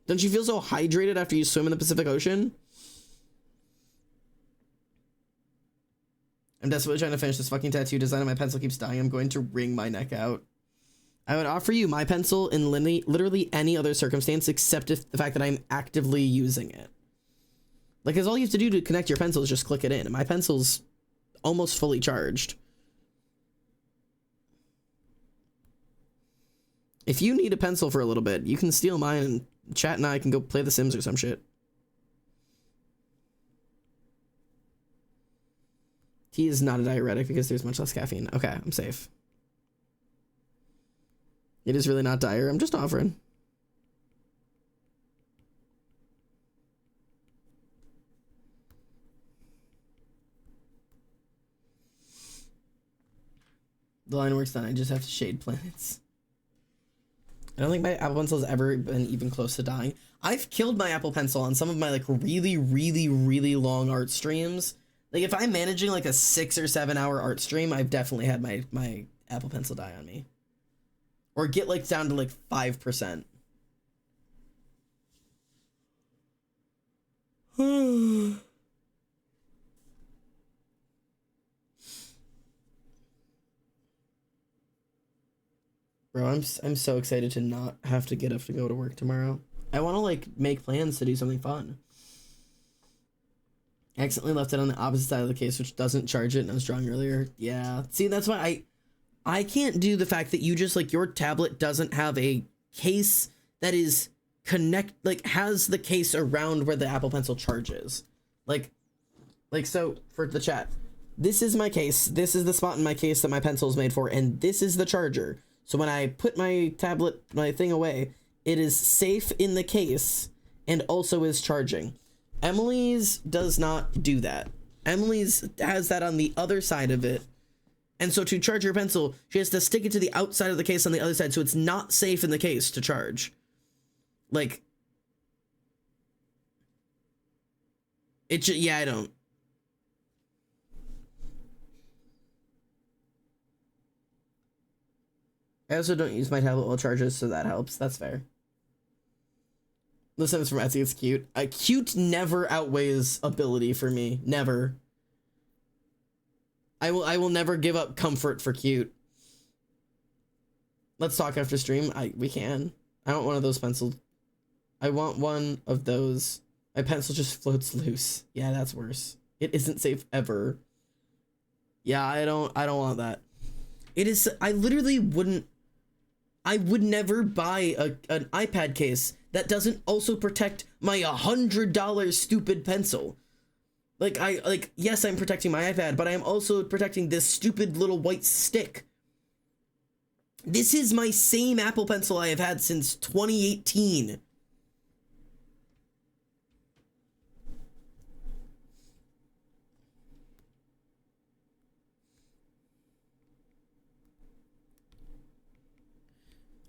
Don't you feel so hydrated after you swim in the Pacific Ocean? I'm desperately trying to finish this fucking tattoo design and my pencil keeps dying. I'm going to wring my neck out. I would offer you my pencil in literally any other circumstance except if the fact that I'm actively using it. Like, cause all you have to do to connect your pencil is just click it in. My pencil's almost fully charged. If you need a pencil for a little bit, you can steal mine and chat and I can go play The Sims or some shit. Tea is not a diuretic because there's much less caffeine. Okay, I'm safe. It is really not dire. I'm just offering. The line works then. I just have to shade planets. I don't think my Apple Pencil has ever been even close to dying. I've killed my Apple Pencil on some of my like really long art streams. Like if I'm managing like a 6 or 7 hour art stream, I've definitely had my Apple Pencil die on me. Or get like down to like 5%. Bro, I'm so excited to not have to get up to go to work tomorrow. I want to like make plans to do something fun. I accidentally left it on the opposite side of the case, which doesn't charge it, and I was drawing earlier. Yeah. See, that's why I can't do the fact that you just like your tablet doesn't have a case that is has the case around where the Apple Pencil charges. Like so for the chat, this is my case. This is the spot in my case that my pencil is made for, and this is the charger. So when I put my tablet, my thing away, it is safe in the case and also is charging. Emily's does not do that. Emily's has that on the other side of it. And so to charge her pencil, she has to stick it to the outside of the case on the other side, so it's not safe in the case to charge. Like, yeah, I don't. I also don't use my tablet while it charges, so that helps. That's fair. Listen, it's from Etsy. It's cute. Cute never outweighs ability for me. Never. I will never give up comfort for cute. Let's talk after stream. We can. I want one of those pencils. I want one of those. My pencil just floats loose. Yeah, that's worse. It isn't safe ever. Yeah, I don't want that. It is, I literally wouldn't, I would never buy an iPad case that doesn't also protect my $100 stupid pencil. Like, yes, I'm protecting my iPad, but I am also protecting this stupid little white stick. This is my same Apple Pencil I have had since 2018.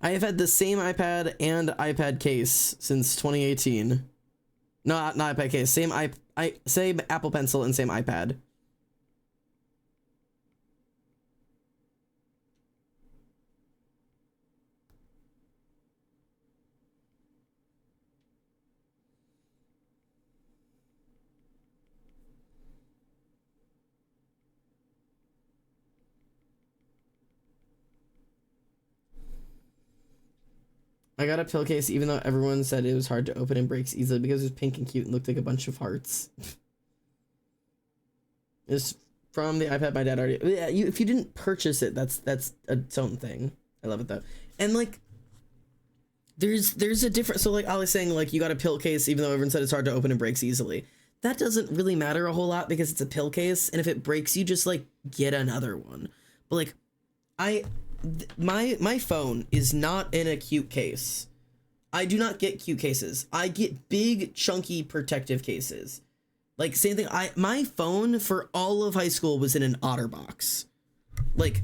I have had the same iPad and iPad case since 2018. No, not iPad case. Same Apple Pencil and same iPad. I got a pill case even though everyone said it was hard to open and breaks easily because it was pink and cute and looked like a bunch of hearts. It's from the iPad my dad already. Yeah, if you didn't purchase it, that's its own thing. I love it though. And like, there's a different. So like I was saying, like you got a pill case even though everyone said it's hard to open and breaks easily. That doesn't really matter a whole lot because it's a pill case, and if it breaks, you just like get another one. But like, my phone is not in a cute case. I do not get cute cases. I get big, chunky, protective cases. Like, same thing. My phone for all of high school was in an OtterBox. Like,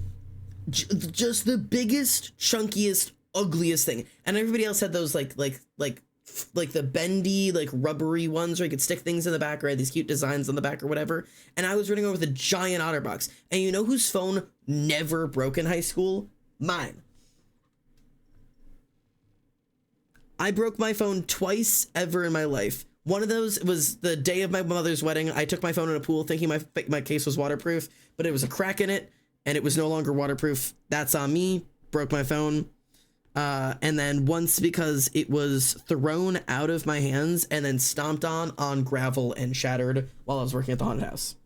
just the biggest, chunkiest, ugliest thing. And everybody else had those like the bendy, like rubbery ones where you could stick things in the back or had these cute designs on the back or whatever. And I was running over with a giant OtterBox. And you know whose phone never broke in high school? Mine. I broke my phone twice ever in my life. One of those was the day of my mother's wedding. I took my phone in a pool thinking my case was waterproof, but it was a crack in it and it was no longer waterproof. That's on me. Broke my phone. And then once because it was thrown out of my hands and then stomped on gravel and shattered while I was working at the haunted house.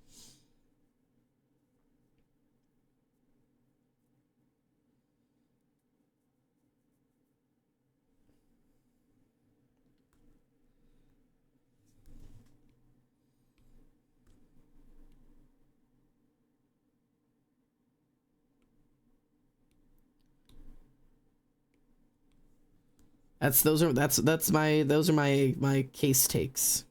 Those are my case takes.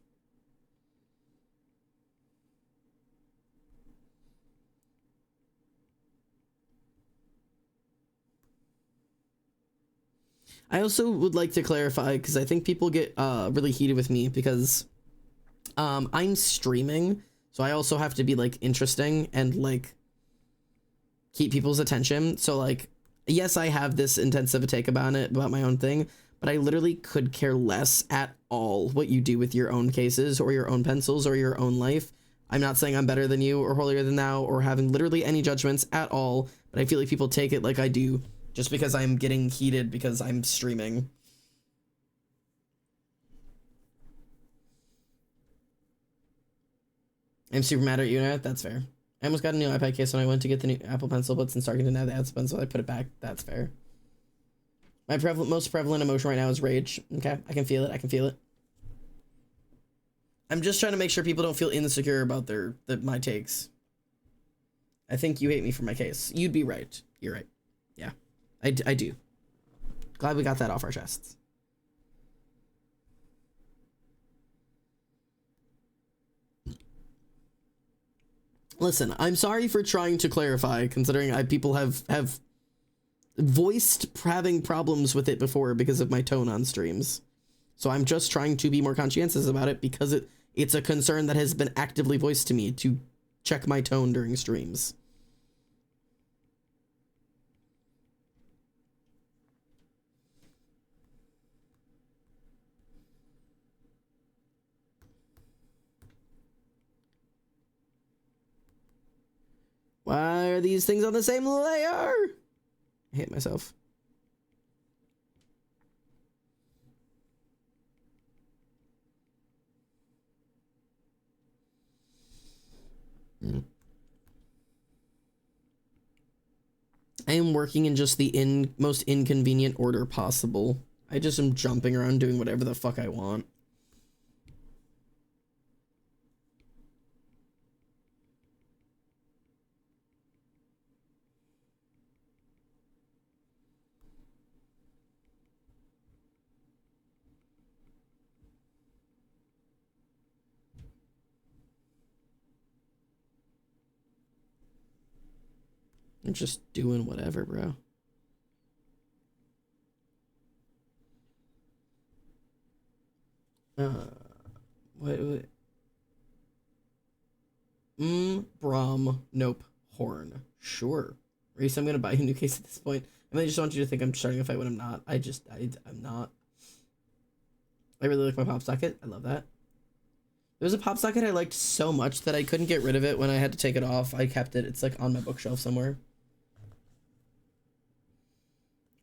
I also would like to clarify because I think people get really heated with me because I'm streaming, so I also have to be like interesting and like keep people's attention. So like, yes, I have this intensive a take about my own thing, but I literally could care less at all what you do with your own cases or your own pencils or your own life. I'm not saying I'm better than you or holier than thou or having literally any judgments at all, but I feel like people take it like I do just because I'm getting heated because I'm streaming. I'm super mad at you now. That's fair. I almost got a new iPad case when I went to get the new Apple Pencil, but since Target didn't have the Apple Pencil, I put it back. That's fair. My most prevalent emotion right now is rage. Okay, I can feel it. I can feel it. I'm just trying to make sure people don't feel insecure about my takes. I think you hate me for my case. You'd be right. You're right. Yeah, I do. Glad we got that off our chests. Listen, I'm sorry for trying to clarify, considering people have voiced having problems with it before because of my tone on streams. So I'm just trying to be more conscientious about it because it's a concern that has been actively voiced to me to check my tone during streams. Why are these things on the same layer? I hate myself. I am working in just the most inconvenient order possible. I just am jumping around doing whatever the fuck I want. I'm just doing whatever, bro. What? Brom. Nope. Horn. Sure. Reese, I'm gonna buy you a new case at this point. I mean, I just want you to think I'm starting a fight when I'm not. I'm not. I really like my pop socket. I love that. There was a pop socket I liked so much that I couldn't get rid of it when I had to take it off. I kept it. It's like on my bookshelf somewhere.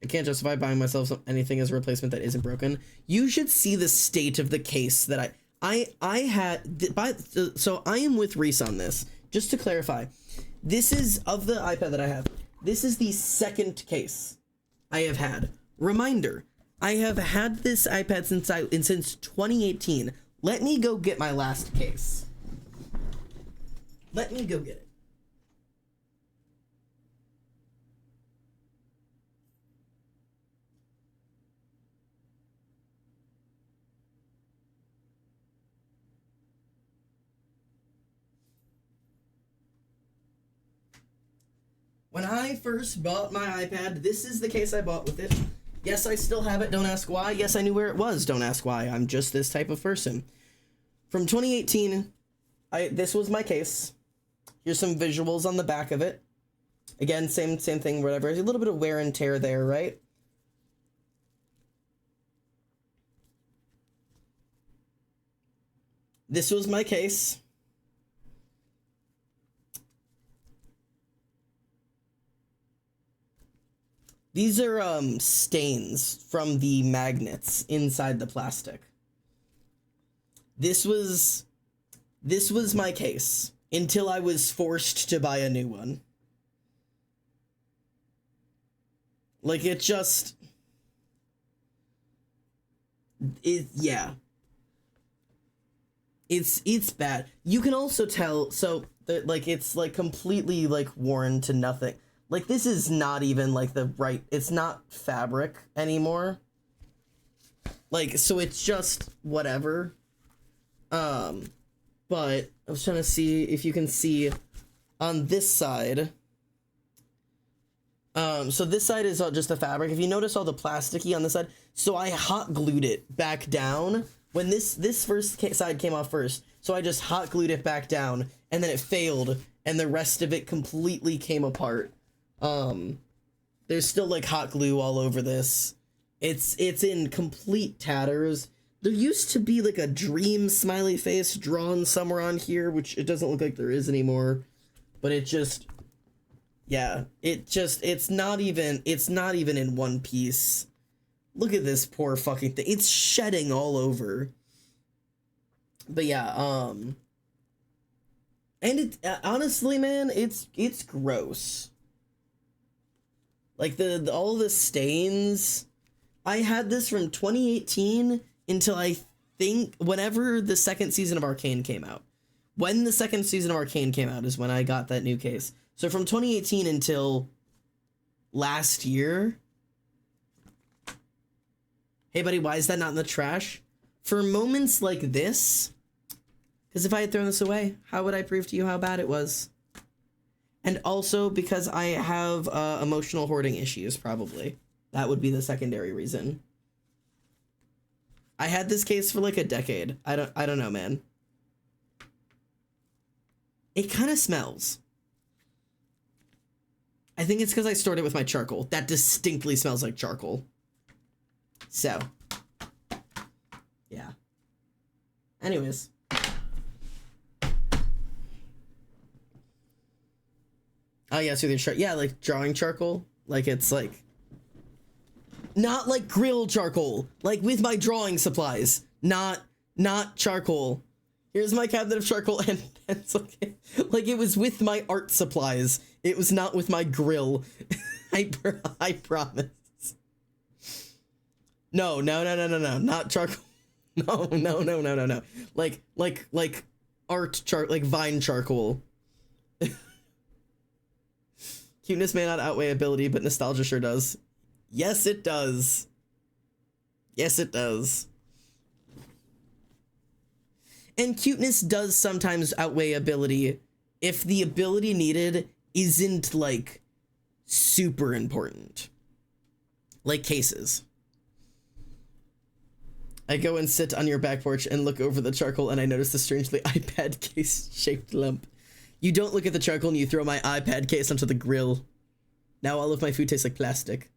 I can't justify buying myself anything as a replacement that isn't broken. You should see the state of the case that I had. So I am with Reese on this. Just to clarify, this is, of the iPad that I have, this is the second case I have had. Reminder, I have had this iPad since 2018. Let me go get my last case. Let me go get it. When I first bought my iPad, this is the case I bought with it. Yes, I still have it. Don't ask why. Yes, I knew where it was. Don't ask why. I'm just this type of person. From 2018, this was my case. Here's some visuals on the back of it. Again, same thing, whatever. A little bit of wear and tear there, right? This was my case. These are stains from the magnets inside the plastic. This was my case until I was forced to buy a new one. Like, it just... yeah. It's bad. You can also tell, so, that, like, it's, like, completely, like, worn to nothing. Like, this is not even, like, the right... It's not fabric anymore. Like, so it's just whatever. But I was trying to see if you can see on this side. So this side is just the fabric. If you notice all the plasticky on this side, so I hot glued it back down when this first side came off first. So I just hot glued it back down, and then it failed, and the rest of it completely came apart. There's still like hot glue all over this. It's in complete tatters. There used to be like a dream smiley face drawn somewhere on here, which it doesn't look like there is anymore. But it just, yeah, it's not even in one piece. Look at this poor fucking thing. It's shedding all over. But yeah, and it honestly, man, it's gross. Like all the stains. I had this from 2018 until I think whenever the second season of Arcane came out. When the second season of Arcane came out is when I got that new case. So from 2018 until last year. Hey buddy, why is that not in the trash? For moments like this, because if I had thrown this away, how would I prove to you how bad it was? And also because I have emotional hoarding issues, probably. That would be the secondary reason. I had this case for like a decade. I don't know, man. It kind of smells. I think it's because I stored it with my charcoal. That distinctly smells like charcoal. So, yeah. Anyways. Oh yeah, so yeah, like drawing charcoal. Like it's like not like grill charcoal, like with my drawing supplies. Not charcoal Here's my cabinet of charcoal and pencil. Like, it was with my art supplies. It was not with my grill. I promise. No, not charcoal. No. Like like vine charcoal. Cuteness may not outweigh ability, but nostalgia sure does. Yes, it does. Yes, it does. And cuteness does sometimes outweigh ability if the ability needed isn't, like, super important. Like cases. I go and sit on your back porch and look over the charcoal, and I notice the strangely iPad case-shaped lump. You don't look at the charcoal and you throw my iPad case onto the grill. Now all of my food tastes like plastic.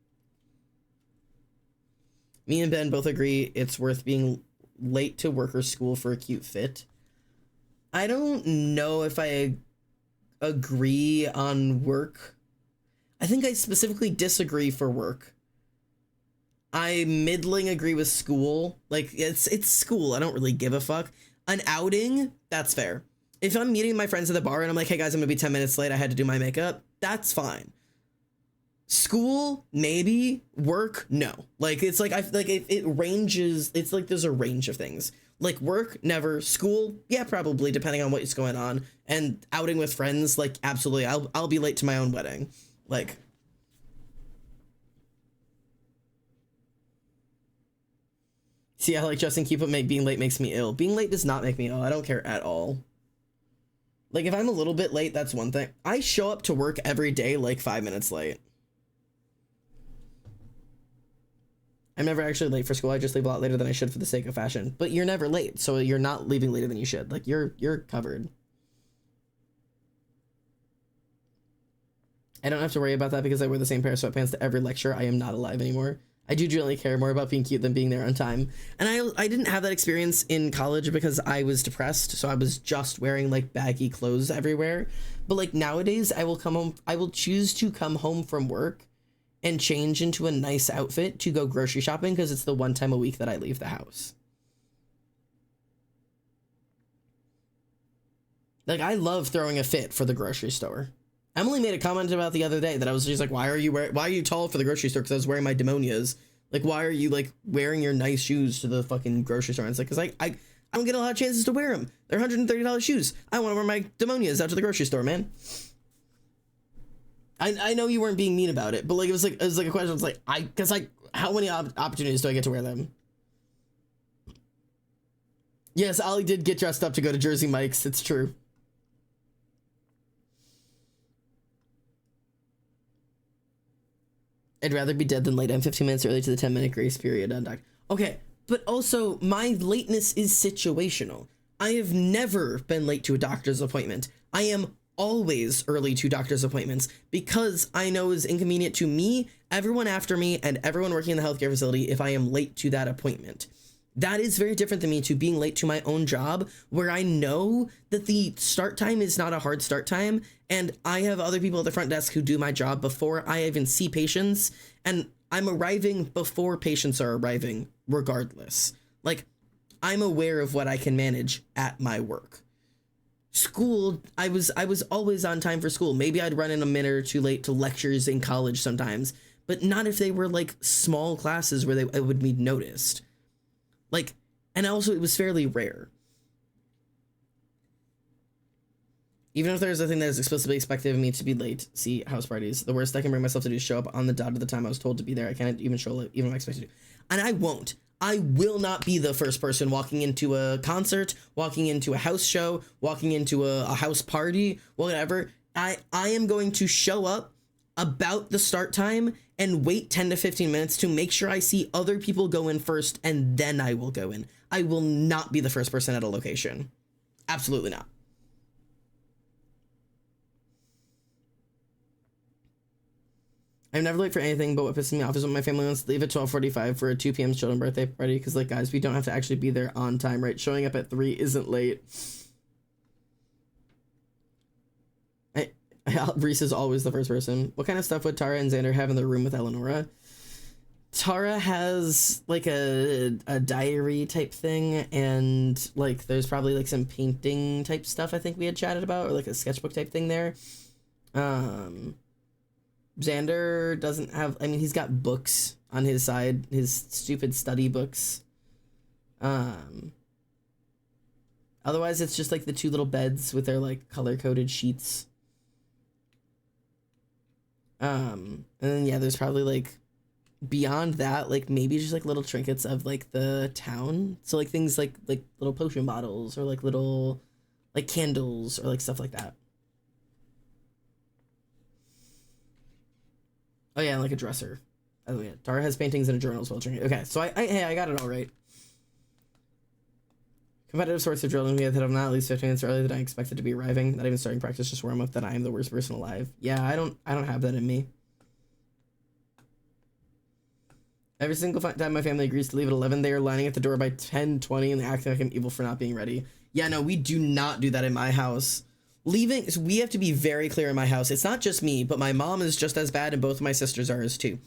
Me and Ben both agree it's worth being late to work or school for a cute fit. I don't know if I agree on work. I think I specifically disagree for work. I middling agree with school. Like, it's school. I don't really give a fuck. An outing, that's fair. If I'm meeting my friends at the bar and I'm like, hey guys, I'm gonna be 10 minutes late, I had to do my makeup, that's fine. School, maybe. Work, no. Like, it's like, it ranges. It's like there's a range of things. Like, work, never. School, yeah, probably, depending on what's going on. And outing with friends, like, absolutely. I'll be late to my own wedding. Like, see, I like Justin keep it being late makes me ill. Being late does not make me ill. I don't care at all. Like, if I'm a little bit late, that's one thing. I show up to work every day like 5 minutes late. I'm never actually late for school. I just leave a lot later than I should for the sake of fashion. But you're never late, so you're not leaving later than you should. Like, you're covered. I don't have to worry about that because I wear the same pair of sweatpants to every lecture. I am not alive anymore. I do generally care more about being cute than being there on time. And I didn't have that experience in college because I was depressed, so I was just wearing like baggy clothes everywhere. But like nowadays, I will choose to come home from work and change into a nice outfit to go grocery shopping because it's the one time a week that I leave the house. Like, I love throwing a fit for the grocery store. Emily made a comment about the other day that I was just like, why are you tall for the grocery store? Because I was wearing my demonias. Like, why are you like wearing your nice shoes to the fucking grocery store? And it's like, because I don't get a lot of chances to wear them. They're $130 shoes. I want to wear my demonias out to the grocery store, man. I know you weren't being mean about it, but like it was like a question. It's like how many opportunities do I get to wear them? Yes, Ollie did get dressed up to go to Jersey Mike's. It's true. I'd rather be dead than late. I'm 15 minutes early to the 10-minute grace period on doc. Okay, but also my lateness is situational. I have never been late to a doctor's appointment. I am always early to doctor's appointments because I know it's inconvenient to me, everyone after me, and everyone working in the healthcare facility if I am late to that appointment. That is very different than me to being late to my own job where I know that the start time is not a hard start time and I have other people at the front desk who do my job before I even see patients and I'm arriving before patients are arriving regardless. Like, I'm aware of what I can manage at my work. School, I was always on time for school. Maybe I'd run in a minute or two late to lectures in college sometimes, but not if they were like small classes where it would be noticed. Like, and also it was fairly rare. Even if there's a thing that is explicitly expected of me to be late, see house parties. The worst I can bring myself to do is show up on the dot of the time I was told to be there. I can't even show it, even if I expect to do. And I won't. I will not be the first person walking into a concert, walking into a house show, walking into a house party, whatever. I am going to show up about the start time and wait 10 to 15 minutes to make sure I see other people go in first, and then I will go in. I will not be the first person at a location. Absolutely not. I'm never late for anything, but what pisses me off is when my family wants to leave at 12:45 for a 2 p.m. children's birthday party, because, like, guys, we don't have to actually be there on time, right? Showing up at 3 isn't late. Reese is always the first person. What kind of stuff would Tara and Xander have in the room with Eleonora? Tara has like a diary type thing, and like there's probably like some painting type stuff I think we had chatted about, or like a sketchbook type thing there. Xander doesn't have, I mean, he's got books on his side, his stupid study books. Otherwise it's just like the two little beds with their like color-coded sheets. And then yeah, there's probably like beyond that, like maybe just like little trinkets of like the town. So like things like little potion bottles, or like little like candles, or like stuff like that. Oh yeah, and like a dresser. Oh yeah, Tara has paintings and a journal as well. Okay, so I got it all right. Competitive sorts of drilling me that I'm not at least 15 minutes earlier than I expected to be arriving. Not even starting practice, just warm up that I am the worst person alive. Yeah, I don't have that in me. Every single time my family agrees to leave at 11, they are lining at the door by 10:20 and acting like I'm evil for not being ready. Yeah, no, we do not do that in my house. Leaving, so we have to be very clear in my house. It's not just me, but my mom is just as bad, and both of my sisters are as too.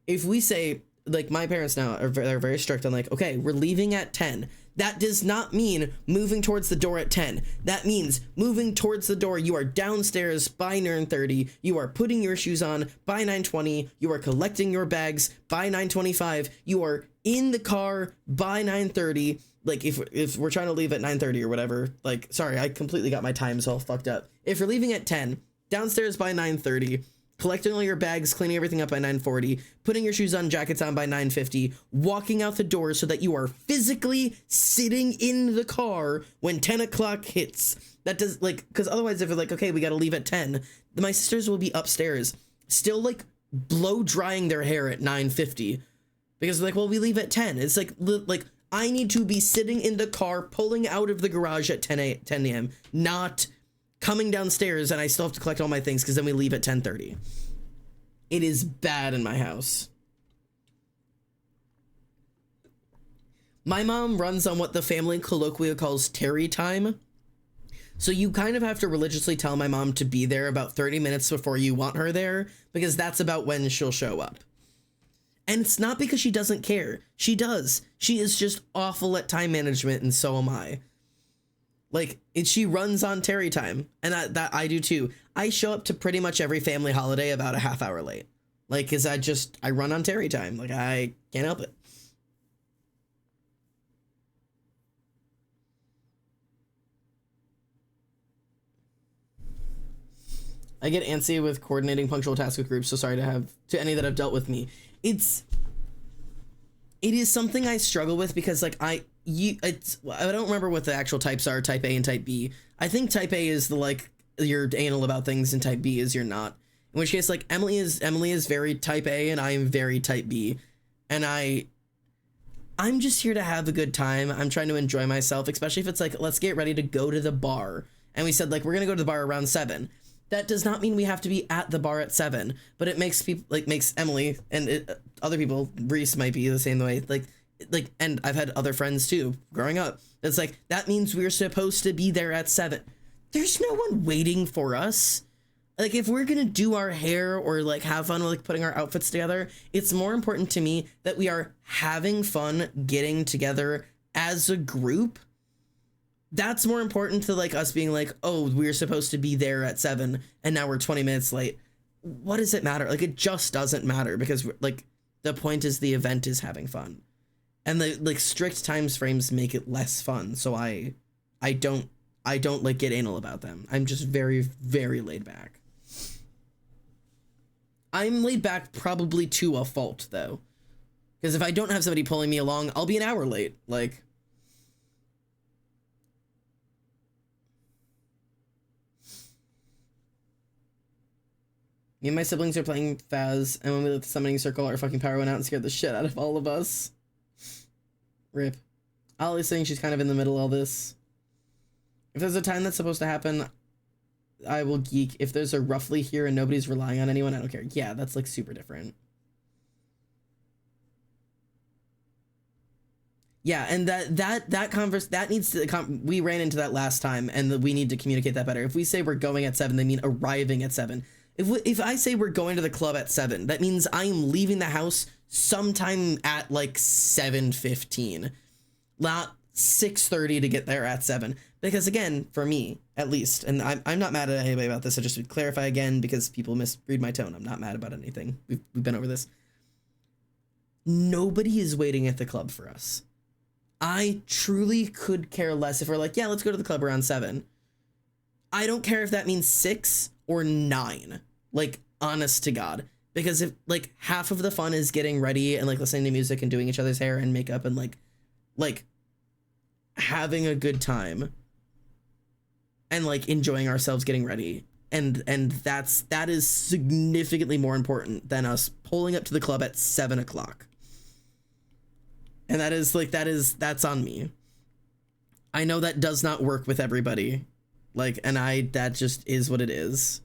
If we say, like, my parents now are very strict on like, okay, we're leaving at 10. That does not mean moving towards the door at 10. That means moving towards the door. You are downstairs by 9:30. You are putting your shoes on by 9:20. You are collecting your bags by 9:25. You are in the car by 9:30. Like if we're trying to leave at 9:30 or whatever, like, sorry, I completely got my times all fucked up. If you're leaving at 10, downstairs by 9:30, collecting all your bags, cleaning everything up by 9:40, putting your shoes on, jackets on by 9:50, walking out the door so that you are physically sitting in the car when 10 o'clock hits. That does, like, because otherwise if we're like, okay, we got to leave at 10, my sisters will be upstairs still like blow drying their hair at 9:50 because they're like, well, we leave at 10. It's like I need to be sitting in the car pulling out of the garage at 10 a.m., not coming downstairs and I still have to collect all my things because then we leave at 10:30. It is bad in my house. My mom runs on what the family colloquially calls Terry time. So you kind of have to religiously tell my mom to be there about 30 minutes before you want her there, because that's about when she'll show up. And it's not because she doesn't care. She does. She is just awful at time management, and so am I. Like, she runs on Terry time, and that I do too. I show up to pretty much every family holiday about a half hour late. Like, cause I run on Terry time. Like, I can't help it. I get antsy with coordinating punctual tasks with groups, so sorry to any that have dealt with me. It is something I struggle with because like I don't remember what the actual types are, type A and type B. I think type A is the like you're anal about things and type B is you're not. In which case, like Emily is very type A and I am very type B. And I'm just here to have a good time. I'm trying to enjoy myself, especially if it's like, let's get ready to go to the bar. And we said like we're gonna go to the bar around 7. That does not mean we have to be at the bar at 7, but it makes people makes Emily and other people, Reese might be the same way, like, and I've had other friends too growing up. It's like, that means we're supposed to be there at 7. There's no one waiting for us. Like, if we're gonna do our hair or like have fun with like putting our outfits together, it's more important to me that we are having fun getting together as a group. That's more important to like us being like, oh, we're supposed to be there at 7 and now we're 20 minutes late. What does it matter? Like, it just doesn't matter because like the point is the event is having fun, and the like strict times frames make it less fun. So I don't like get anal about them. I'm just very, very laid back. I'm laid back probably to a fault though, because if I don't have somebody pulling me along, I'll be an hour late. Like, me and my siblings are playing Phaz, and when we left the summoning circle, our fucking power went out and scared the shit out of all of us. Rip. Ollie's saying she's kind of in the middle of all this. If there's a time that's supposed to happen, I will geek. If there's a roughly here and nobody's relying on anyone, I don't care. Yeah, that's like super different. Yeah, and that needs to we ran into that last time, and we need to communicate that better. If we say we're going at 7, they mean arriving at 7. If I say we're going to the club at 7, that means I am leaving the house sometime at like 7:15, not 6:30 to get there at 7. Because again, for me, at least, and I'm not mad at anybody about this, I just would clarify again because people misread my tone. I'm not mad about anything. We've been over this. Nobody is waiting at the club for us. I truly could care less if we're like, yeah, let's go to the club around 7. I don't care if that means 6 or 9. Like, honest to God. Because if, like, half of the fun is getting ready and, like, listening to music and doing each other's hair and makeup and, like, having a good time and, like, enjoying ourselves getting ready. And that is significantly more important than us pulling up to the club at 7 o'clock. And that's on me. I know that does not work with everybody. Like, and that just is what it is.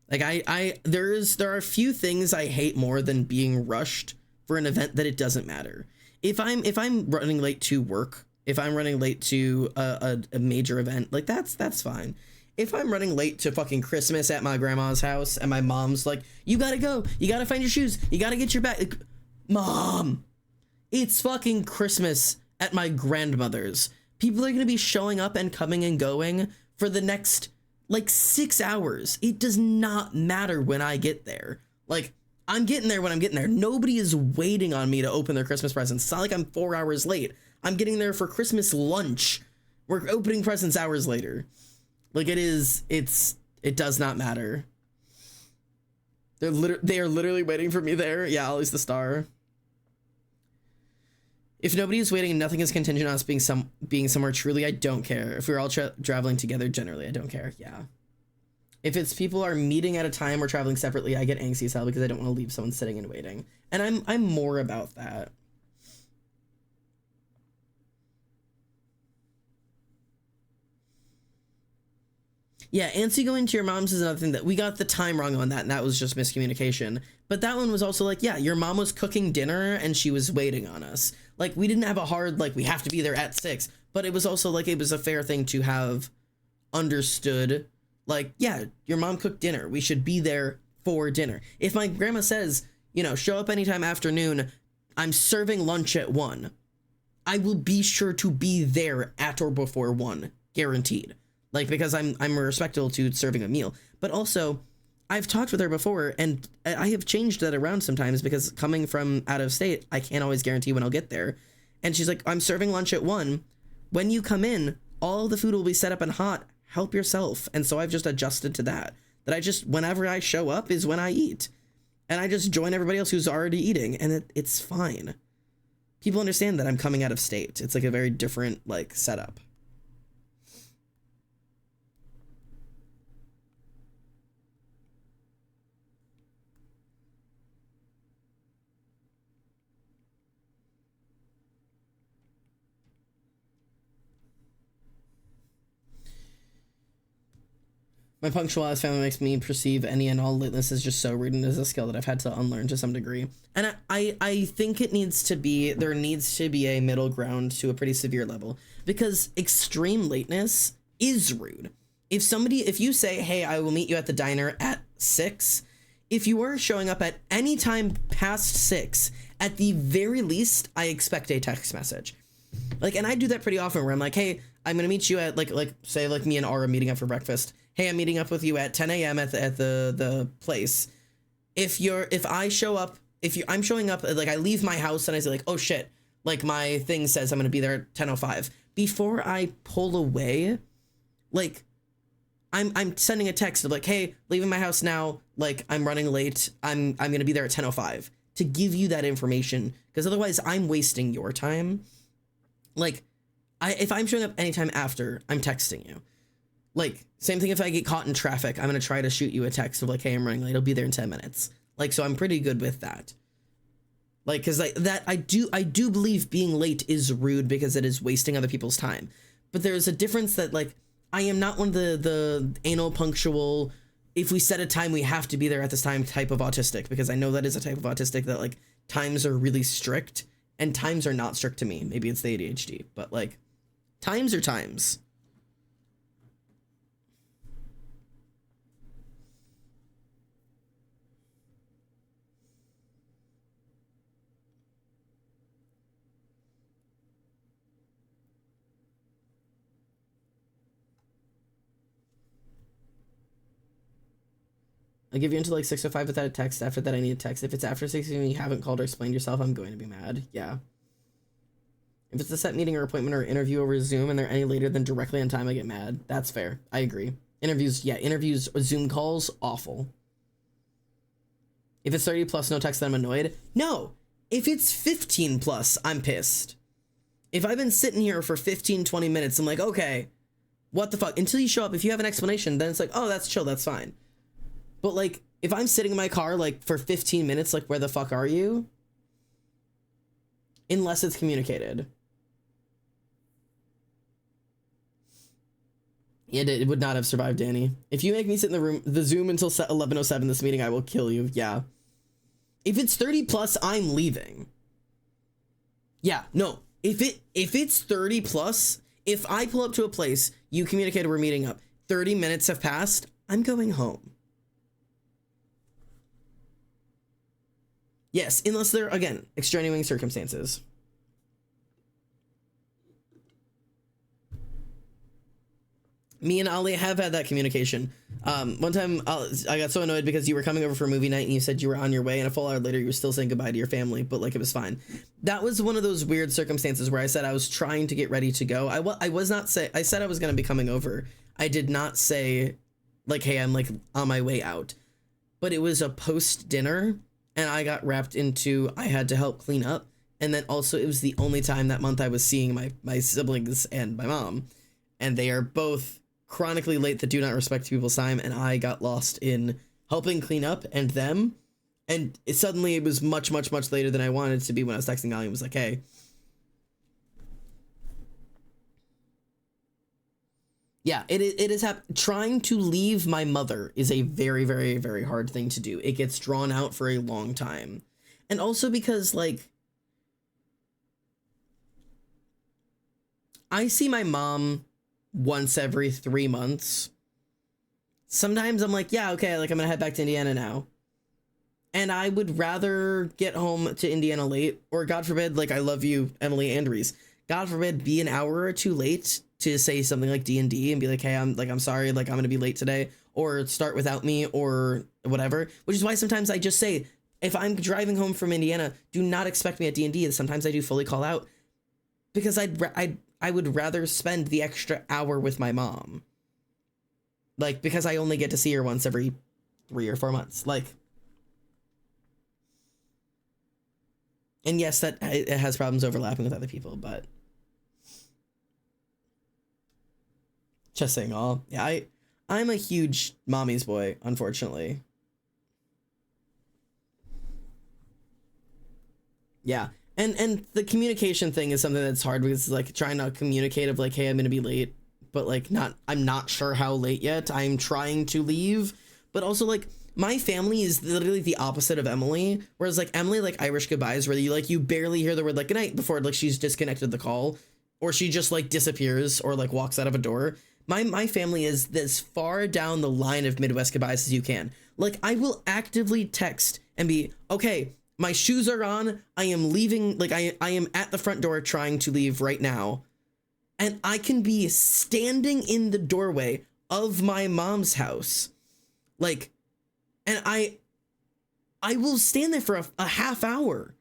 Like there are a few things I hate more than being rushed for an event that it doesn't matter. If I'm running late to work, if I'm running late to a major event, like that's fine. If I'm running late to fucking Christmas at my grandma's house and my mom's like, you gotta go, you gotta find your shoes, you gotta get your bag. Like, Mom, it's fucking Christmas at my grandmother's. People are gonna be showing up and coming and going for the next like 6 hours. It does not matter when I get there. Like, I'm getting there when I'm getting there. Nobody is waiting on me to open their Christmas presents. It's not like I'm 4 hours late. I'm getting there for Christmas lunch. We're opening presents hours later. Like, it does not matter. They are literally waiting for me there. Yeah, Ollie's the star. If nobody is waiting and nothing is contingent on us being somewhere, truly, I don't care. If we're all traveling together, generally, I don't care. Yeah. If it's people are meeting at a time or traveling separately, I get angsty as hell because I don't want to leave someone sitting and waiting. And I'm more about that. Yeah, Antsy going to your mom's is another thing that we got the time wrong on that, and that was just miscommunication. But that one was also like, yeah, your mom was cooking dinner and she was waiting on us. Like, we didn't have a hard, like, we have to be there at 6. But it was also like, it was a fair thing to have understood. Like, yeah, your mom cooked dinner. We should be there for dinner. If my grandma says, you know, show up anytime afternoon, I'm serving lunch at 1. I will be sure to be there at or before 1, guaranteed. Like, because I'm respectful to serving a meal. But also, I've talked with her before, and I have changed that around sometimes because coming from out of state, I can't always guarantee when I'll get there. And she's like, I'm serving lunch at 1. When you come in, all the food will be set up and hot. Help yourself. And so I've just adjusted to that. That I just, whenever I show up is when I eat. And I just join everybody else who's already eating, and it's fine. People understand that I'm coming out of state. It's like a very different, like, setup. My punctual ass family makes me perceive any and all lateness as just so rude and is a skill that I've had to unlearn to some degree. And I think there needs to be a middle ground to a pretty severe level, because extreme lateness is rude. If you say, hey, I will meet you at the diner at 6, if you are showing up at any time past 6, at the very least, I expect a text message. Like, and I do that pretty often where I'm like, hey, I'm going to meet you at like say like me and Aura meeting up for breakfast. Hey, I'm meeting up with you at 10 a.m. at the place. I'm showing up, like I leave my house and I say like, oh shit, like my thing says I'm going to be there at 10:05. Before I pull away, like I'm sending a text of like, hey, leaving my house now, like I'm running late. I'm going to be there at 10:05 to give you that information, because otherwise I'm wasting your time. Like, if I'm showing up anytime after, I'm texting you. Like, same thing if I get caught in traffic, I'm going to try to shoot you a text of like, hey, I'm running late, I'll be there in 10 minutes. Like, so I'm pretty good with that. Like, because like that, I do believe being late is rude because it is wasting other people's time. But there's a difference that, like, I am not one of the anal punctual, if we set a time, we have to be there at this time type of autistic, because I know that is a type of autistic that, like, times are really strict and times are not strict to me. Maybe it's the ADHD, but like, Times or times? I'll give you until like 6:05 without a text. After that, I need a text. If it's after 6 and you haven't called or explained yourself, I'm going to be mad. Yeah. If it's a set meeting or appointment or interview over Zoom and they're any later than directly on time, I get mad. That's fair. I agree. Interviews, yeah, interviews, Zoom calls, awful. If it's 30 plus, no text, then I'm annoyed. No. If it's 15 plus, I'm pissed. If I've been sitting here for 15, 20 minutes, I'm like, okay, what the fuck? Until you show up, if you have an explanation, then it's like, oh, that's chill, that's fine. But like, if I'm sitting in my car like for 15 minutes, like where the fuck are you? Unless it's communicated. It would not have survived, Danny. If you make me sit in the Zoom until 11:07 this meeting, I will kill you. Yeah. If it's 30 plus, I'm leaving. Yeah, no. If it's 30 plus, if I pull up to a place, you communicate we're meeting up, 30 minutes have passed, I'm going home. Yes, unless they're, again, extenuating circumstances. Me and Ali have had that communication. One time I got so annoyed because you were coming over for a movie night and you said you were on your way, and a full hour later you were still saying goodbye to your family, but like it was fine. That was one of those weird circumstances where I said I was trying to get ready to go. I said I was going to be coming over. I did not say like, hey, I'm like on my way out, but it was a post dinner and I got wrapped into, I had to help clean up. And then also it was the only time that month I was seeing my siblings and my mom, and they are both chronically late that do not respect people's time, and I got lost in helping clean up and them, and suddenly it was much later than I wanted it to be when I was texting Ali and was like, hey. Yeah, it is trying to leave my mother is a very, very, very hard thing to do. It gets drawn out for a long time. And also because, like, I see my mom once every 3 months. Sometimes I'm like, yeah, okay, like I'm gonna head back to Indiana now. And I would rather get home to Indiana late, or God forbid, like, I love you, Emily and Reese. God forbid, be an hour or two late to say something like D&D and be like, hey, I'm sorry, like, I'm gonna be late today, or start without me, or whatever. Which is why sometimes I just say, if I'm driving home from Indiana, do not expect me at D&D. Sometimes I do fully call out, because I would rather spend the extra hour with my mom. Like, because I only get to see her once every 3 or 4 months. Like, and yes, that it has problems overlapping with other people, but just saying all. Yeah, I'm a huge mommy's boy, unfortunately. Yeah. And the communication thing is something that's hard, because it's like trying to communicate of like, hey, I'm gonna be late, but like I'm not sure how late yet. I'm trying to leave, but also like my family is literally the opposite of Emily. Whereas like Emily, like Irish goodbyes where you barely hear the word like good night before like she's disconnected the call, or she just like disappears or like walks out of a door. My family is as far down the line of Midwest goodbyes as you can. Like I will actively text and be, okay, my shoes are on, I am leaving, like I am at the front door trying to leave right now. And I can be standing in the doorway of my mom's house. Like, and I will stand there for a half hour.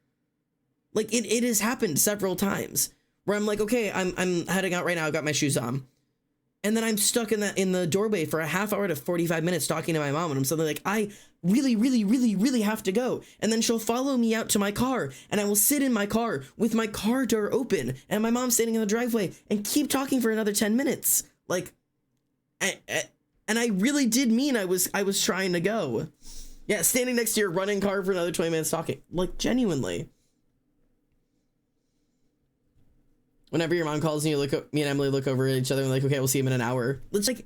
Like it has happened several times where I'm like, okay, I'm heading out right now, I've got my shoes on. And then I'm stuck in the doorway for a half hour to 45 minutes talking to my mom, and I'm suddenly like, I really have to go. And then she'll follow me out to my car, and I will sit in my car with my car door open and my mom standing in the driveway and keep talking for another 10 minutes. Like, and I really did mean I was trying to go. Yeah, standing next to your running car for another 20 minutes talking. Like, genuinely. Whenever your mom calls and me and Emily look over at each other and like, okay, we'll see him in an hour. It's like,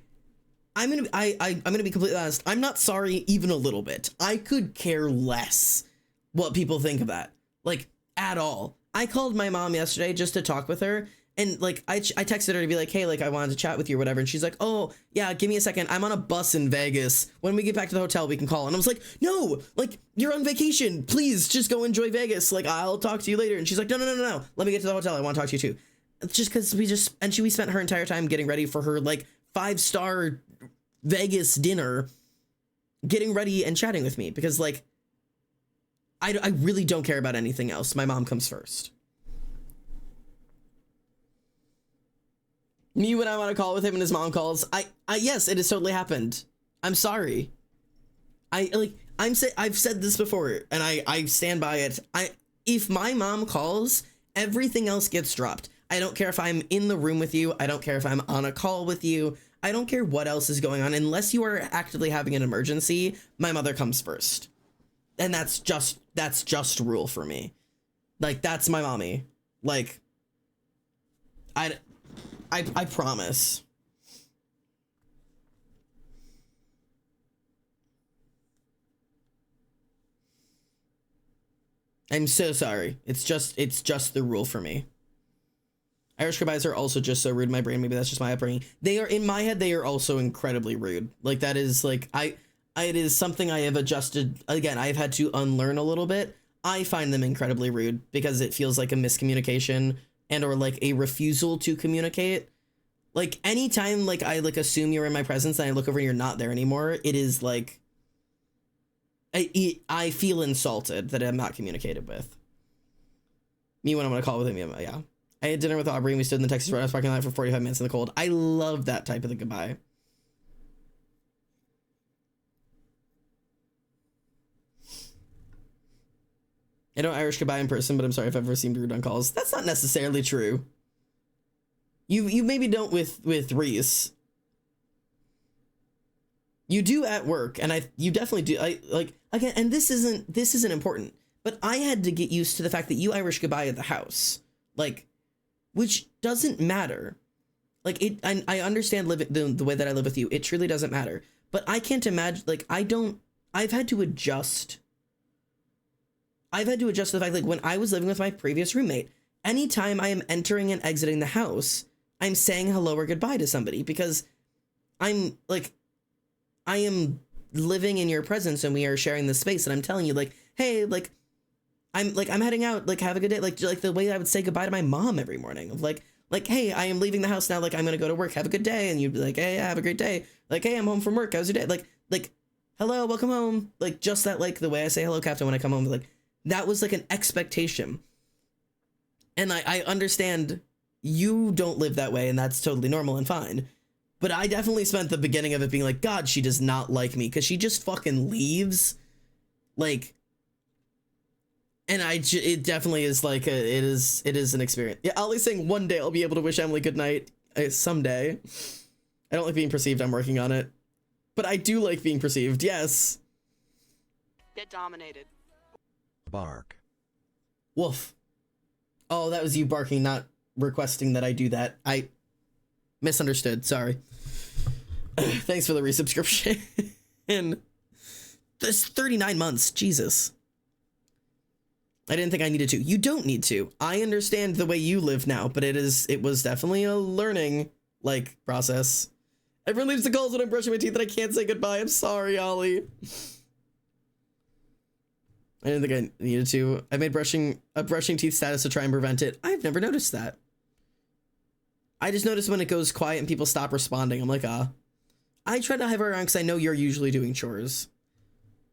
I'm gonna be completely honest. I'm not sorry even a little bit. I could care less what people think of that, like at all. I called my mom yesterday just to talk with her, And like I texted her to be like, hey, like I wanted to chat with you or whatever, and she's like, oh yeah, give me a second, I'm on a bus in Vegas, when we get back to the hotel we can call. And I was like, no, like you're on vacation, please just go enjoy Vegas, like I'll talk to you later. And she's like, no, let me get to the hotel, I want to talk to you too. It's just because we spent her entire time getting ready for her like 5-star Vegas dinner, getting ready and chatting with me, because like I really don't care about anything else. My mom comes first. Me when I'm on a call with him and his mom calls, yes, it has totally happened. I'm sorry. I've said this before and I stand by it. If my mom calls, everything else gets dropped. I don't care if I'm in the room with you. I don't care if I'm on a call with you. I don't care what else is going on. Unless you are actively having an emergency, my mother comes first. And that's just rule for me. Like, that's my mommy. Like, I promise. I'm so sorry. It's just the rule for me. Irish goodbyes are also just so rude in my brain. Maybe that's just my upbringing. They are, in my head, they are also incredibly rude. Like, that is like, it is something I have adjusted. Again, I've had to unlearn a little bit. I find them incredibly rude because it feels like a miscommunication and or like a refusal to communicate. Like anytime like I like assume you're in my presence and I look over and you're not there anymore, it is like I feel insulted that I'm not communicated with. Me when I'm on a call with him, yeah. I had dinner with Aubrey and we stood in the Texas Roadhouse parking lot for 45 minutes in the cold. I love that type of the goodbye. I don't Irish goodbye in person, but I'm sorry if I've ever seemed rude on calls. That's not necessarily true. You maybe don't with Reese. You do at work, and you definitely do. I like again, and this isn't important, but I had to get used to the fact that you Irish goodbye at the house, like, which doesn't matter. Like I understand the way that I live with you. It truly doesn't matter. But I can't imagine. Like I've had to adjust. I've had to adjust to the fact like when I was living with my previous roommate, anytime I am entering and exiting the house, I'm saying hello or goodbye to somebody because I'm like, I am living in your presence and we are sharing this space and I'm telling you like, hey, like, I'm heading out, like, have a good day. Like the way I would say goodbye to my mom every morning of like, hey, I am leaving the house now. Like, I'm going to go to work. Have a good day. And you'd be like, hey, have a great day. Like, hey, I'm home from work. How's your day? Like, hello, welcome home. Like, just that, like the way I say hello, Captain, when I come home, like that was like an expectation. And I understand you don't live that way and that's totally normal and fine. But I definitely spent the beginning of it being like, God, she does not like me because she just fucking leaves. Like, and it definitely is like, it is an experience. Yeah, Ollie's saying one day I'll be able to wish Emily good night. Someday. I don't like being perceived. I'm working on it. But I do like being perceived. Yes. Get dominated. Bark. Woof. Oh, that was you barking, not requesting that I do that. I misunderstood. Sorry. Thanks for the resubscription. And that's 39 months. Jesus. I didn't think I needed to. You don't need to. I understand the way you live now, but it was definitely a learning like process. Everyone leaves the calls when I'm brushing my teeth and I can't say goodbye. I'm sorry, Ollie. I didn't think I needed to. I made brushing teeth status to try and prevent it. I've never noticed that. I just notice when it goes quiet and people stop responding. I'm like, I try to have her around because I know you're usually doing chores.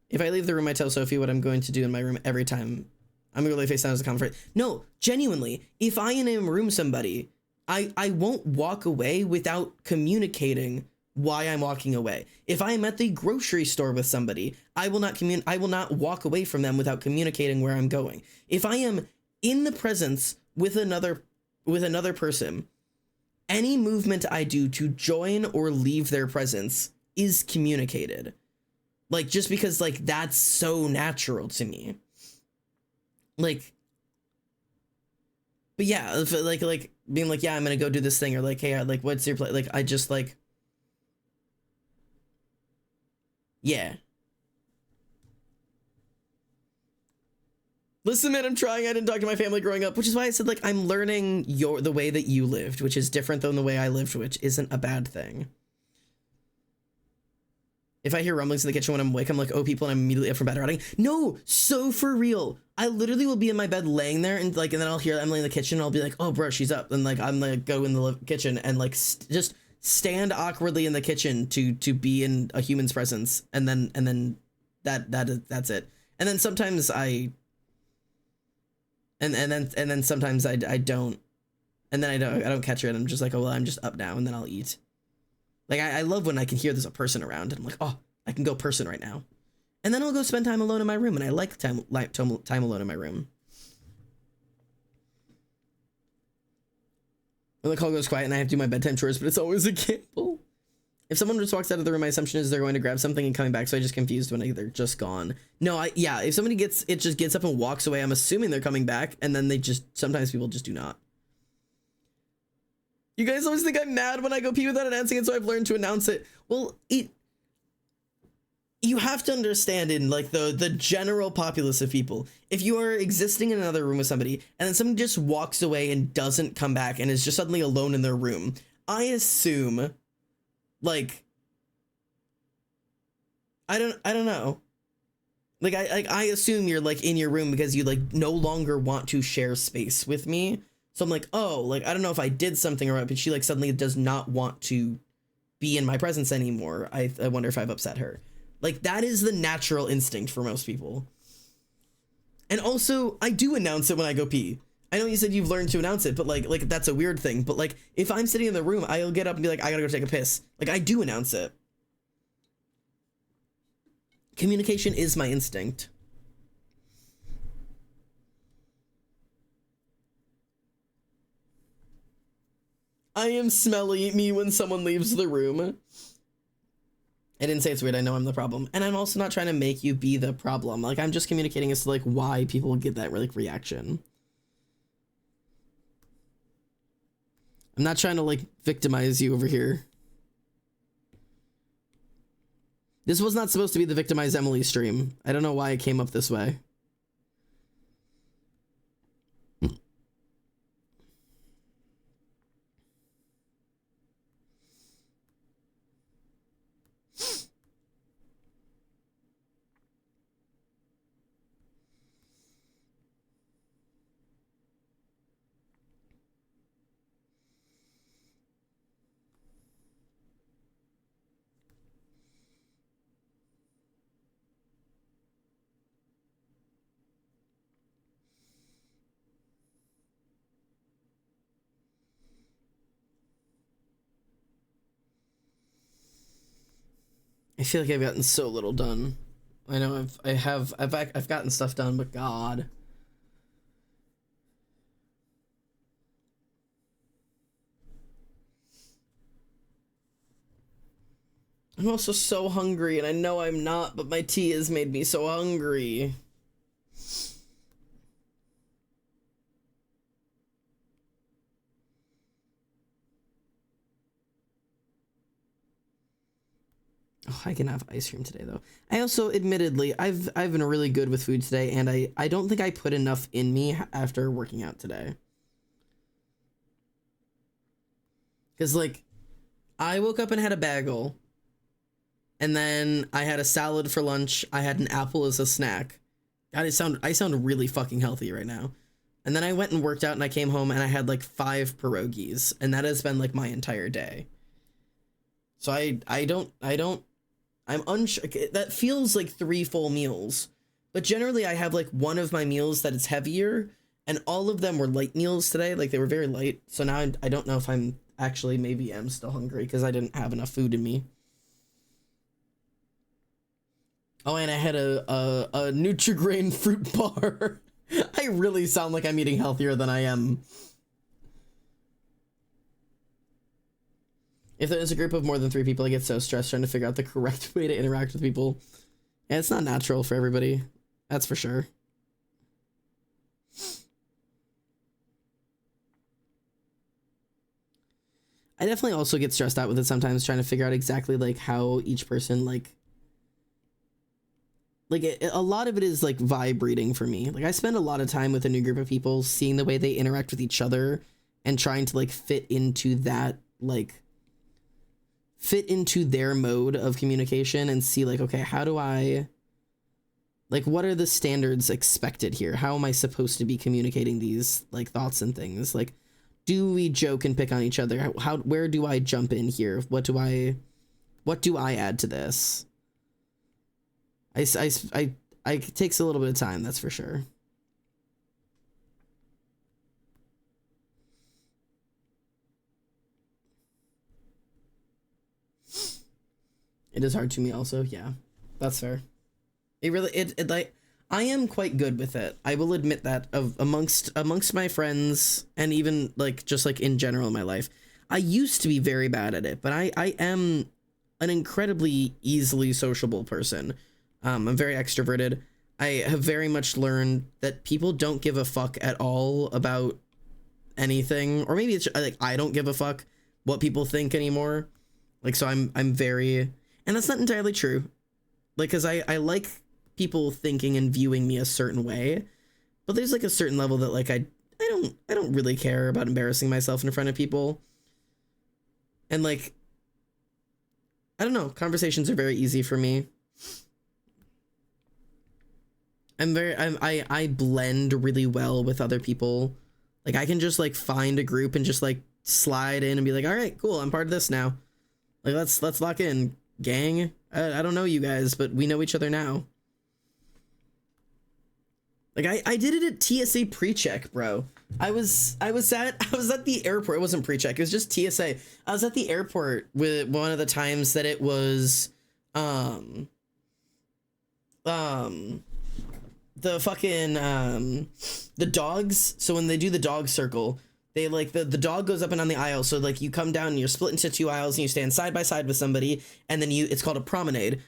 If I leave the room, I tell Sophie what I'm going to do in my room every time. I'm gonna lay face down as a comfort. No, genuinely, if I in a room somebody, I won't walk away without communicating why I'm walking away. If I am at the grocery store with somebody, I will not walk away from them without communicating where I'm going. If I am in the presence with another person, any movement I do to join or leave their presence is communicated. Like, just because like that's so natural to me. Like, but yeah, if, like being like, yeah, I'm gonna go do this thing, or like, hey, like, what's your play? Like, I just like, yeah. Listen, man, I'm trying. I didn't talk to my family growing up, which is why I said, like, I'm learning the way that you lived, which is different than the way I lived, which isn't a bad thing. If I hear rumblings in the kitchen when I'm awake, I'm like, oh, people, and I'm immediately up for bed rotting. No, so for real. I literally will be in my bed laying there and then I'll hear Emily in the kitchen and I'll be like, oh, bro, she's up. And like, I'm like, go in the kitchen and like, just stand awkwardly in the kitchen to be in a human's presence. And then that's it. And then sometimes I sometimes I don't, and then I don't catch her and I'm just like, oh, well, I'm just up now and then I'll eat. Like, I love when I can hear there's a person around and I'm like, oh, I can go person right now. And then I'll go spend time alone in my room, and I like time alone in my room. When the call goes quiet and I have to do my bedtime chores, but it's always a gamble. If someone just walks out of the room, my assumption is they're going to grab something and coming back, so I just confused when they're just gone. No, yeah, if somebody just gets up and walks away, I'm assuming they're coming back, and then sometimes people just do not. You guys always think I'm mad when I go pee without announcing it, so I've learned to announce it. Well, you have to understand in like the general populace of people, if you are existing in another room with somebody and then somebody just walks away and doesn't come back and is just suddenly alone in their room, I assume, like, I don't know. Like I assume you're like in your room because you like no longer want to share space with me. So I'm like, oh, like, I don't know if I did something or what, but she like suddenly does not want to be in my presence anymore. I wonder if I've upset her. Like, that is the natural instinct for most people. And also, I do announce it when I go pee. I know you said you've learned to announce it, but like that's a weird thing. But like, if I'm sitting in the room, I'll get up and be like, I gotta go take a piss. Like, I do announce it. Communication is my instinct. I am smelly me when someone leaves the room. I didn't say it's weird. I know I'm the problem. And I'm also not trying to make you be the problem. Like, I'm just communicating as to like why people get that like reaction. I'm not trying to like victimize you over here. This was not supposed to be the Victimize Emily stream. I don't know why it came up this way. I feel like I've gotten so little done. I know I've gotten stuff done, but God. I'm also so hungry, and I know I'm not, but my tea has made me so hungry. Oh, I can have ice cream today, though. I also, admittedly, I've been really good with food today, and I don't think I put enough in me after working out today. Because, like, I woke up and had a bagel, and then I had a salad for lunch. I had an apple as a snack. God, I sound really fucking healthy right now. And then I went and worked out, and I came home, and I had, like, 5 pierogies, and that has been, like, my entire day. So I'm unsure. That feels like 3 full meals, but generally I have like one of my meals that is heavier, and all of them were light meals today. Like, they were very light. So now I don't know if I'm actually, maybe I'm still hungry because I didn't have enough food in me. Oh, and I had a Nutri-Grain fruit bar. I really sound like I'm eating healthier than I am. If there's a group of more than 3 people, I get so stressed trying to figure out the correct way to interact with people. And it's not natural for everybody. That's for sure. I definitely also get stressed out with it sometimes, trying to figure out exactly like how each person like like a lot of it is like vibe reading for me. Like I spend a lot of time with a new group of people, seeing the way they interact with each other and trying to like fit into that, like fit into their mode of communication and see like, okay, how do I, like, what are the standards expected here? How am I supposed to be communicating these like thoughts and things? Like, do we joke and pick on each other? How where do I jump in here? What do I add to this? It takes a little bit of time, that's for sure. It is hard to me also, yeah. That's fair. It really, it like, I am quite good with it. I will admit that amongst my friends and even like, just like in general in my life, I used to be very bad at it, but I am an incredibly easily sociable person. I'm very extroverted. I have very much learned that people don't give a fuck at all about anything, or maybe it's like I don't give a fuck what people think anymore. Like, so I'm very, and that's not entirely true. Like, cause I like people thinking and viewing me a certain way, but there's like a certain level that like I don't really care about embarrassing myself in front of people. And like, I don't know, conversations are very easy for me. I blend really well with other people. Like I can just like find a group and just like slide in and be like, all right, cool, I'm part of this now. Like let's lock in, gang. I don't know you guys, but we know each other now. Like I did it at TSA pre-check, bro. I was at the airport. It wasn't pre-check, it was just TSA. I was at the airport with one of the times that it was the fucking the dogs. So when they do the dog circle, they like the dog goes up and down the aisle. So like you come down and you're split into two aisles and you stand side by side with somebody, and then it's called a promenade.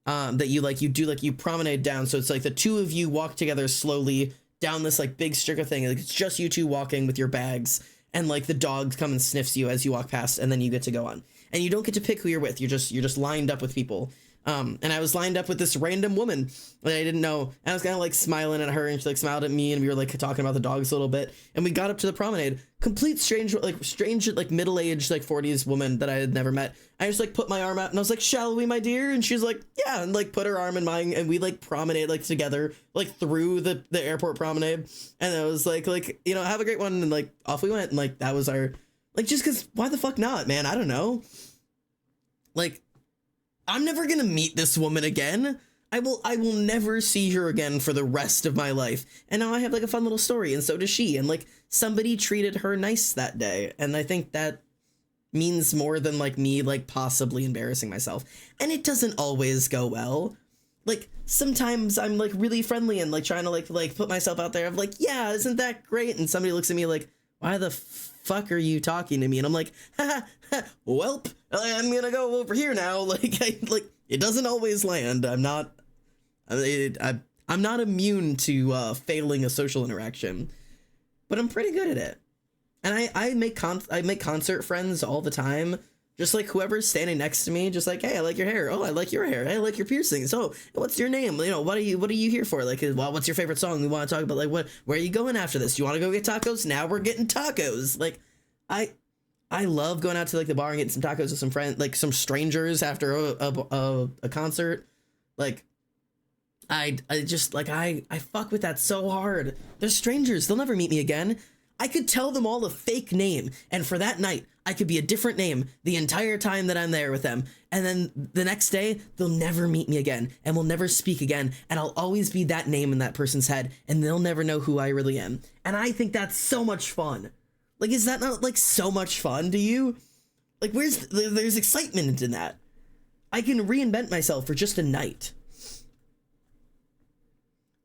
That you promenade down. So it's like the two of you walk together slowly down this like big circle thing. Like it's just you two walking with your bags, and like the dog comes and sniffs you as you walk past, and then you get to go on. And you don't get to pick who you're with. You're just lined up with people. And I was lined up with this random woman that I didn't know. And I was kind of like smiling at her, and she like smiled at me, and we were like talking about the dogs a little bit. And we got up to the promenade. Complete strange like middle-aged like 40s woman that I had never met. I just like put my arm out and I was like, "Shall we, my dear?" And she's like, "Yeah," and like put her arm in mine, and we like promenade like together like through the airport promenade. And it was like you know, have a great one, and like off we went. And like that was our like, just because why the fuck not, man? I don't know. Like, I'm never gonna meet this woman again. I will never see her again for the rest of my life. And now I have like a fun little story, and so does she. And like somebody treated her nice that day. And I think that means more than like me like possibly embarrassing myself. And it doesn't always go well. Like sometimes I'm like really friendly and like trying to like put myself out there of like, yeah, isn't that great? And somebody looks at me like, why the fuck are you talking to me? And I'm like, welp, I'm gonna go over here now. Like it doesn't always land. I'm not immune to failing a social interaction, but I'm pretty good at it. And I make concert friends all the time. Just like whoever's standing next to me, just like, hey, I like your hair. Oh, I like your hair. Hey, I like your piercings. Oh, what's your name? You know, what are you here for? Like, well, what's your favorite song? We want to talk about like where are you going after this? You want to go get tacos? Now we're getting tacos. Like, I love going out to like the bar and getting some tacos with some friends, like some strangers after a concert. Like, I just like I fuck with that so hard. They're strangers. They'll never meet me again. I could tell them all a fake name, and for that night, I could be a different name the entire time that I'm there with them. And then the next day, they'll never meet me again, and we'll never speak again, and I'll always be that name in that person's head, and they'll never know who I really am. And I think that's so much fun. Like, is that not like so much fun to you? Like, there's excitement in that. I can reinvent myself for just a night.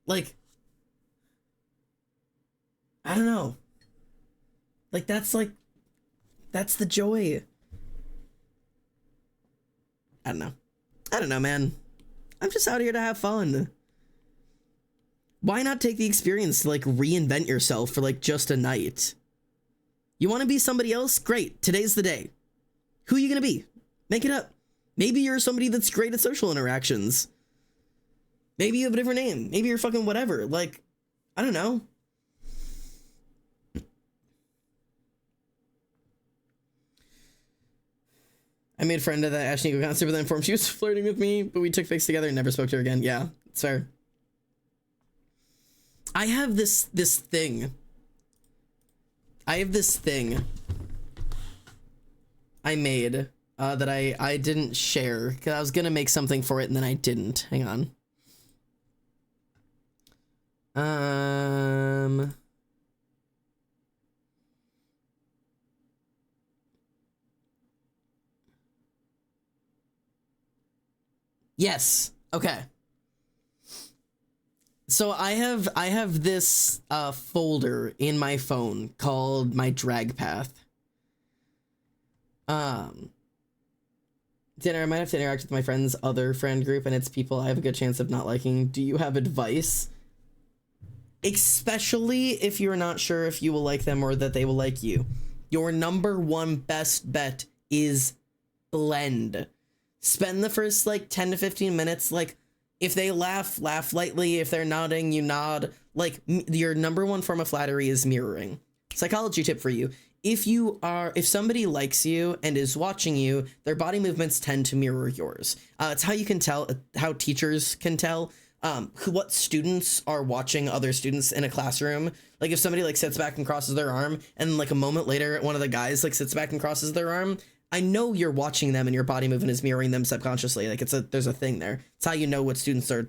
Like, I don't know. Like, that's the joy. I don't know, man. I'm just out here to have fun. Why not take the experience to like reinvent yourself for like just a night? You want to be somebody else? Great. Today's the day. Who are you going to be? Make it up. Maybe you're somebody that's great at social interactions. Maybe you have a different name. Maybe you're fucking whatever. Like, I don't know. I made a friend of that Ashnico concert, but then informed she was flirting with me, but we took pics together and never spoke to her again. Yeah, it's fair. I have this thing. I have this thing I made that I didn't share because I was gonna make something for it and then I didn't. Hang on. Yes. Okay. So I have this folder in my phone called my drag path. Dinner, I might have to interact with my friend's other friend group and it's people I have a good chance of not liking. Do you have advice? Especially if you're not sure if you will like them or that they will like you. Your number one best bet is blend. Spend the first like 10 to 15 minutes, like if they laugh lightly. If they're nodding, you nod. Like your number one form of flattery is mirroring. Psychology tip for you. If somebody likes you and is watching you, their body movements tend to mirror yours. It's how you can tell, how teachers can tell what students are watching other students in a classroom. Like if somebody like sits back and crosses their arm and like a moment later, one of the guys like sits back and crosses their arm, I know you're watching them and your body movement is mirroring them subconsciously. Like there's a thing there. It's how you know what students are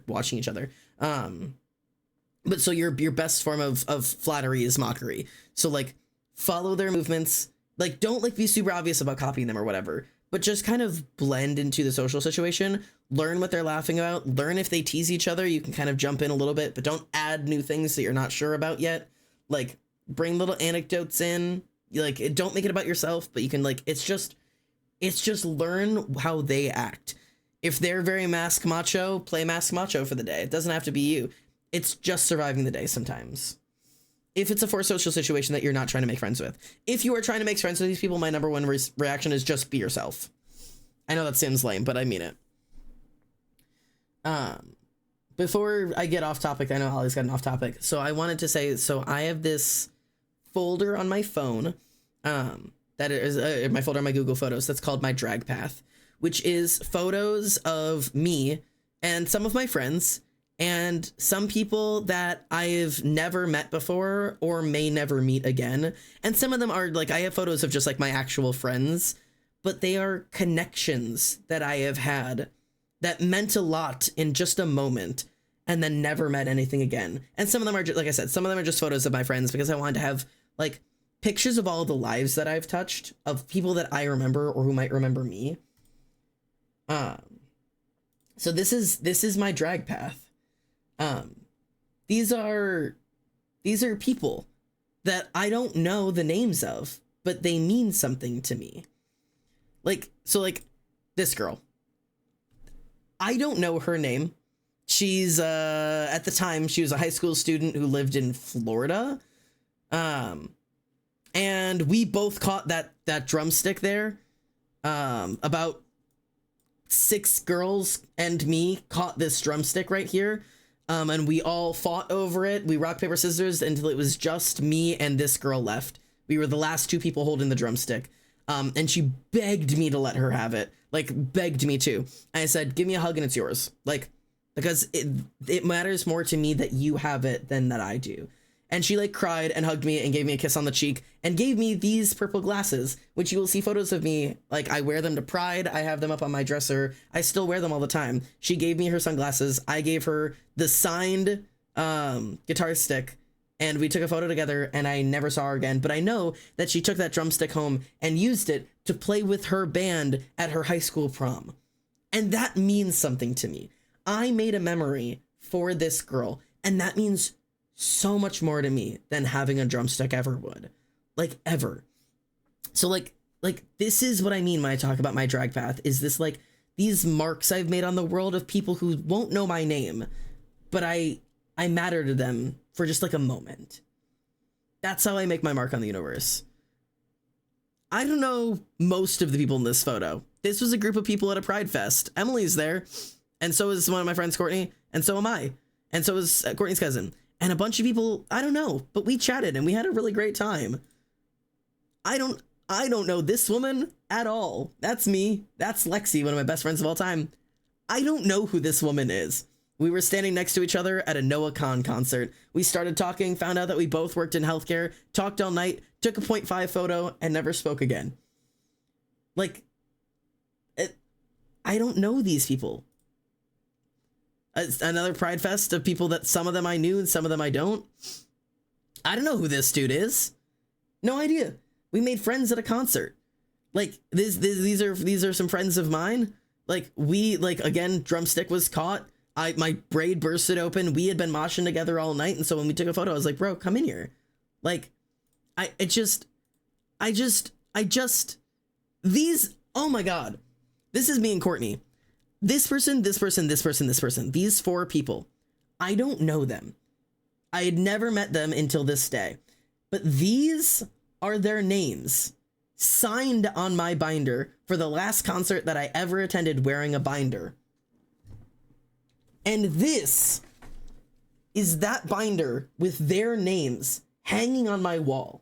watching each other. But so your best form of flattery is mockery. So like follow their movements. Like don't like be super obvious about copying them or whatever, but just kind of blend into the social situation. Learn what they're laughing about. Learn if they tease each other. You can kind of jump in a little bit, but don't add new things that you're not sure about yet. Like bring little anecdotes in. Like don't make it about yourself, but you can like it's just learn how they act. If they're very mask macho, play mask macho for the day. It doesn't have to be you. It's just surviving the day sometimes. If it's a forced social situation that you're not trying to make friends with. If you are trying to make friends with these people, my number one reaction is just be yourself. I know that seems lame, but I mean it. Before I get off topic, I know Holly's gotten off topic. So I wanted to say, so I have this folder on my phone that is my folder on my Google Photos that's called my drag path, which is photos of me and some of my friends and some people that I've never met before or may never meet again. And some of them are like, I have photos of just like my actual friends, but they are connections that I have had that meant a lot in just a moment and then never met anything again. And some of them are just, like I said, some of them are just photos of my friends because I wanted to have like pictures of all the lives that I've touched of people that I remember or who might remember me. So this is my drag path. These are people that I don't know the names of, but they mean something to me. Like, so like this girl, I don't know her name. She's, at the time she was a high school student who lived in Florida. And we both caught that drumstick there. About 6 girls and me caught this drumstick right here. And we all fought over it. We rock, paper, scissors until it was just me and this girl left. We were the last 2 people holding the drumstick. And she begged me to let her have it. Like, begged me to. And I said, give me a hug and it's yours. Like, because it matters more to me that you have it than that I do. And she like cried and hugged me and gave me a kiss on the cheek and gave me these purple glasses, which you will see photos of me. Like I wear them to Pride. I have them up on my dresser. I still wear them all the time. She gave me her sunglasses. I gave her the signed guitar stick and we took a photo together and I never saw her again. But I know that she took that drumstick home and used it to play with her band at her high school prom. And that means something to me. I made a memory for this girl and that means so much more to me than having a drumstick ever would. Like ever. So like this is what I mean when I talk about my drag path, is this like these marks I've made on the world of people who won't know my name, but I matter to them for just like a moment. That's how I make my mark on the universe. I don't know most of the people in this photo. This was a group of people at a Pride Fest. Emily's there. And so is one of my friends, Courtney. And so am I. And so is Courtney's cousin. And a bunch of people, I don't know, but we chatted and we had a really great time. I don't know this woman at all. That's me. That's Lexi, one of my best friends of all time. I don't know who this woman is. We were standing next to each other at a Noah Khan concert. We started talking, found out that we both worked in healthcare, talked all night, took a 0.5 photo, and never spoke again. Like, I don't know these people. Another Pride Fest of people that some of them I knew and some of them I don't. I don't know who this dude is. No idea. We made friends at a concert. Like, these are some friends of mine. Like, again, Drumstick was caught. My braid bursted open. We had been moshing together all night. And so when we took a photo, I was like, bro, come in here. Like, these, oh my God. This is me and Courtney. This person, this person, this person, this person. These 4 people. I don't know them. I had never met them until this day. But these are their names signed on my binder for the last concert that I ever attended wearing a binder. And this is that binder with their names hanging on my wall.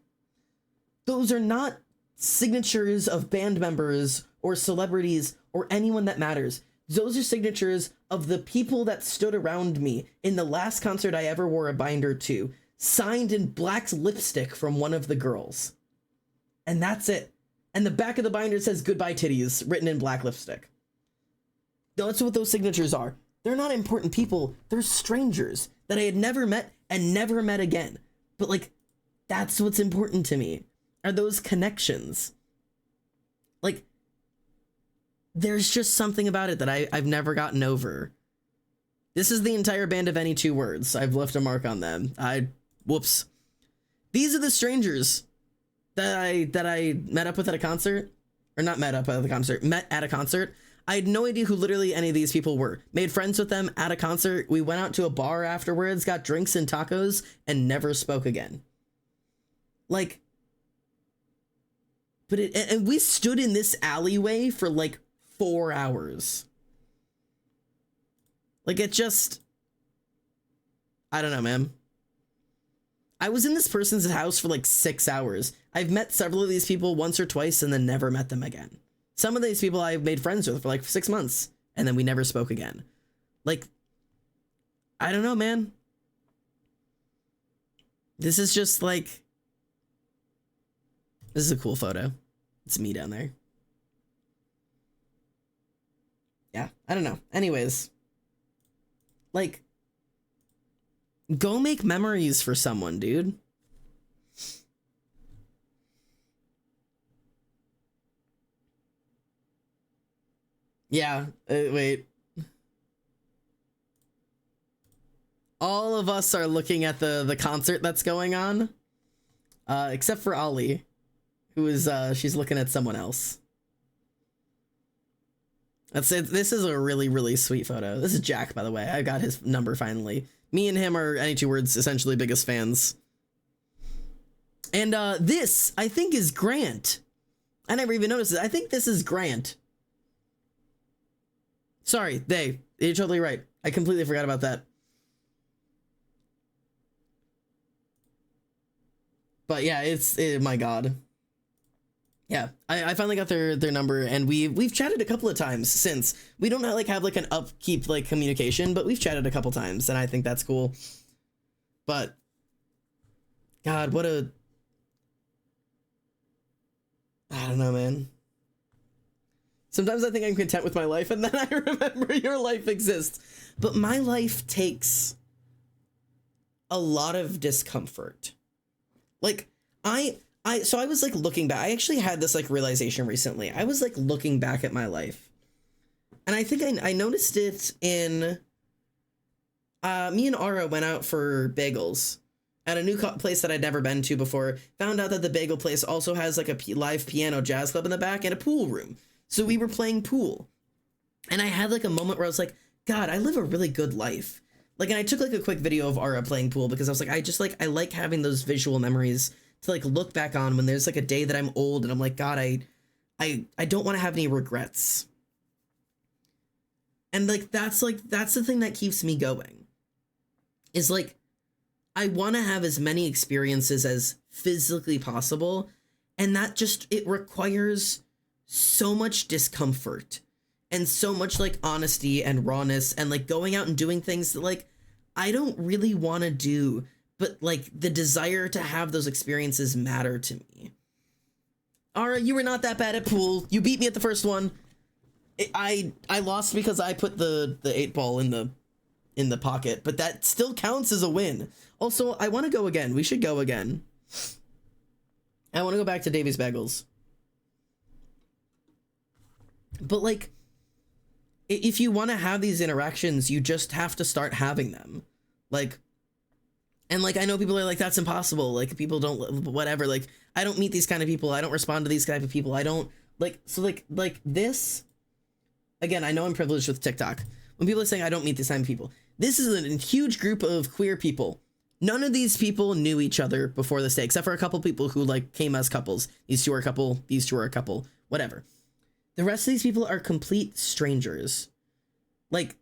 Those are not signatures of band members or celebrities or anyone that matters. Those are signatures of the people that stood around me in the last concert I ever wore a binder to, signed in black lipstick from one of the girls. And that's it. And the back of the binder says goodbye titties written in black lipstick. That's what those signatures are. They're not important people. They're strangers that I had never met and never met again. But like, that's what's important to me, are those connections. Like, there's just something about it that I've never gotten over. This is the entire band of any 2 words. I've left a mark on them. Whoops. These are the strangers that I met up with at a concert. Or not met up at the concert, met at a concert. I had no idea who literally any of these people were. Made friends with them at a concert. We went out to a bar afterwards, got drinks and tacos, and never spoke again. Like, but and we stood in this alleyway for like 4 hours. Like, it just, I don't know, man. I was in this person's house for like 6 hours. I've met several of these people once or twice and then never met them again. Some of these people I've made friends with for like 6 months and then we never spoke again. Like, I don't know, man. This is just like, this is a cool photo. It's me down there. Yeah, I don't know. Anyways, like, go make memories for someone, dude. Yeah, wait. All of us are looking at the concert that's going on, except for Ollie, who is, she's looking at someone else. That's it. This is a really, really sweet photo. This is Jack, by the way. I got his number finally. Me and him are any 2 words essentially biggest fans. And this, I think, is Grant. I never even noticed it. I think this is Grant. Sorry, you're totally right. I completely forgot about that. But yeah, my God. Yeah, I finally got their number, and we've chatted a couple of times since. We don't have like an upkeep like communication, but we've chatted a couple times, and I think that's cool. But God, I don't know, man. Sometimes I think I'm content with my life, and then I remember your life exists. But my life takes a lot of discomfort. Like, so I was like looking back. I actually had this like realization recently. I was like looking back at my life, and I think I noticed it in me and Aura went out for bagels at a new place that I'd never been to before. Found out that the bagel place also has like a live piano jazz club in the back and a pool room. So we were playing pool, and I had like a moment where I was like, God, I live a really good life. Like, and I took like a quick video of Aura playing pool because I was like, I like having those visual memories to like look back on when there's like a day that I'm old and I'm like, God, I don't want to have any regrets. And like that's the thing that keeps me going. Is like I want to have as many experiences as physically possible, and that just it requires so much discomfort and so much like honesty and rawness and like going out and doing things that like I don't really want to do, but like the desire to have those experiences matter to me. Ara, you were not that bad at pool. You beat me at the first one. I lost because I put the 8-ball in the pocket, but that still counts as a win. Also, I want to go again. We should go again. I want to go back to Davy's Bagels. But like, if you want to have these interactions, you just have to start having them. Like, and like, I know people are like, that's impossible. Like, people don't, whatever. Like, I don't meet these kind of people. I don't respond to these type of people. I don't like, so like this, again, I know I'm privileged with TikTok. When people are saying I don't meet these kind of people, this is a huge group of queer people. None of these people knew each other before this day, except for a couple people who like came as couples. These two are a couple, these two are a couple, whatever. The rest of these people are complete strangers. Like,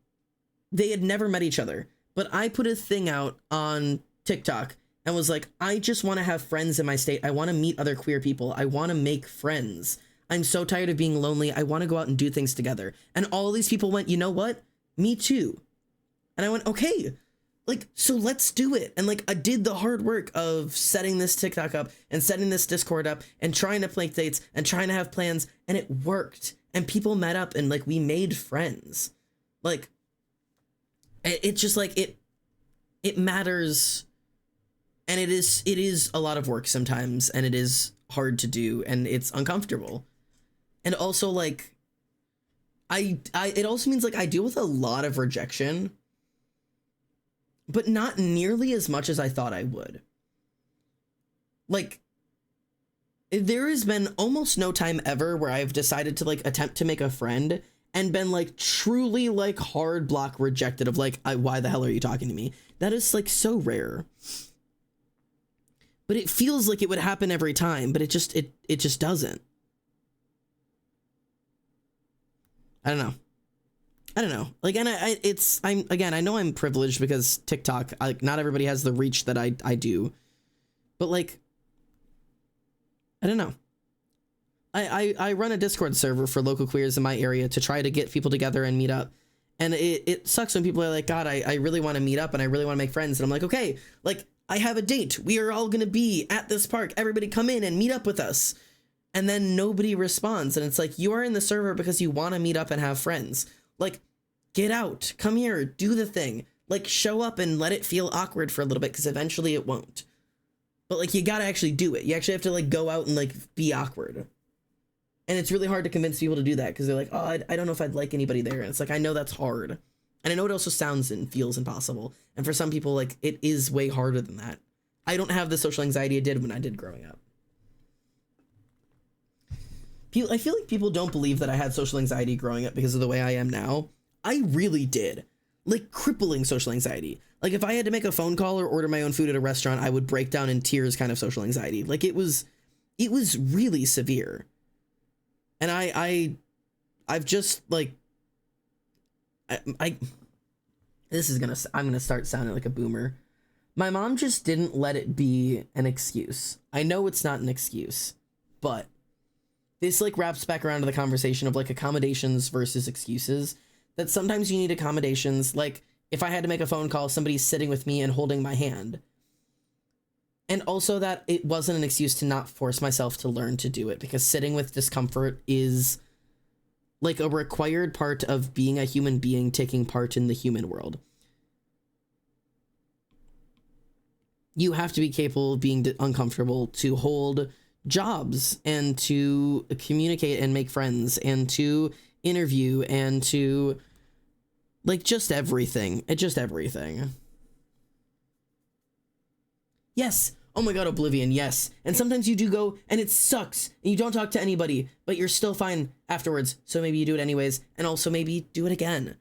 they had never met each other. But I put a thing out on TikTok and was like, I just want to have friends in my state. I want to meet other queer people. I want to make friends. I'm so tired of being lonely. I want to go out and do things together. And all these people went, you know what? Me too. And I went, okay, like, so let's do it. And like, I did the hard work of setting this TikTok up and setting this Discord up and trying to play dates and trying to have plans, and it worked. And people met up and like, we made friends. Like, it's just like, it matters. And it is a lot of work sometimes, and it is hard to do, and it's uncomfortable. And also like, it also means like I deal with a lot of rejection, but not nearly as much as I thought I would. Like, there has been almost no time ever where I've decided to like attempt to make a friend and been like truly like hard block rejected of like, why the hell are you talking to me? That is like so rare. But it feels like it would happen every time, but it just doesn't. I don't know. Like, and I know I'm privileged because TikTok, like, not everybody has the reach that I do, but like, I don't know. I run a Discord server for local queers in my area to try to get people together and meet up. And it sucks when people are like, God, I really want to meet up and I really want to make friends. And I'm like, okay, like, I have a date. We are all going to be at this park. Everybody come in and meet up with us. And then nobody responds. And it's like, you are in the server because you want to meet up and have friends. Like, get out, come here, do the thing. Like, show up and let it feel awkward for a little bit, because eventually it won't. But like, you gotta actually do it. You actually have to like go out and like be awkward. And it's really hard to convince people to do that, because they're like, oh, I don't know if I'd like anybody there. And it's like, I know that's hard. And I know it also sounds and feels impossible. And for some people, like, it is way harder than that. I don't have the social anxiety I did when I did growing up. I feel like people don't believe that I had social anxiety growing up because of the way I am now. I really did. Like, crippling social anxiety. Like, if I had to make a phone call or order my own food at a restaurant, I would break down in tears kind of social anxiety. Like, it was really severe. And I've just, like, I'm gonna start sounding like a boomer. My mom just didn't let it be an excuse. I know it's not an excuse, but this like wraps back around to the conversation of like accommodations versus excuses, that sometimes you need accommodations. Like, if I had to make a phone call, somebody's sitting with me and holding my hand. And also that it wasn't an excuse to not force myself to learn to do it, because sitting with discomfort is like a required part of being a human being taking part in the human world. You have to be capable of being uncomfortable to hold jobs and to communicate and make friends and to interview and to like just everything. Just everything. Yes. Oh my God, Oblivion. Yes. And sometimes you do go and it sucks and you don't talk to anybody, but you're still fine afterwards. So maybe you do it anyways. And also maybe do it again.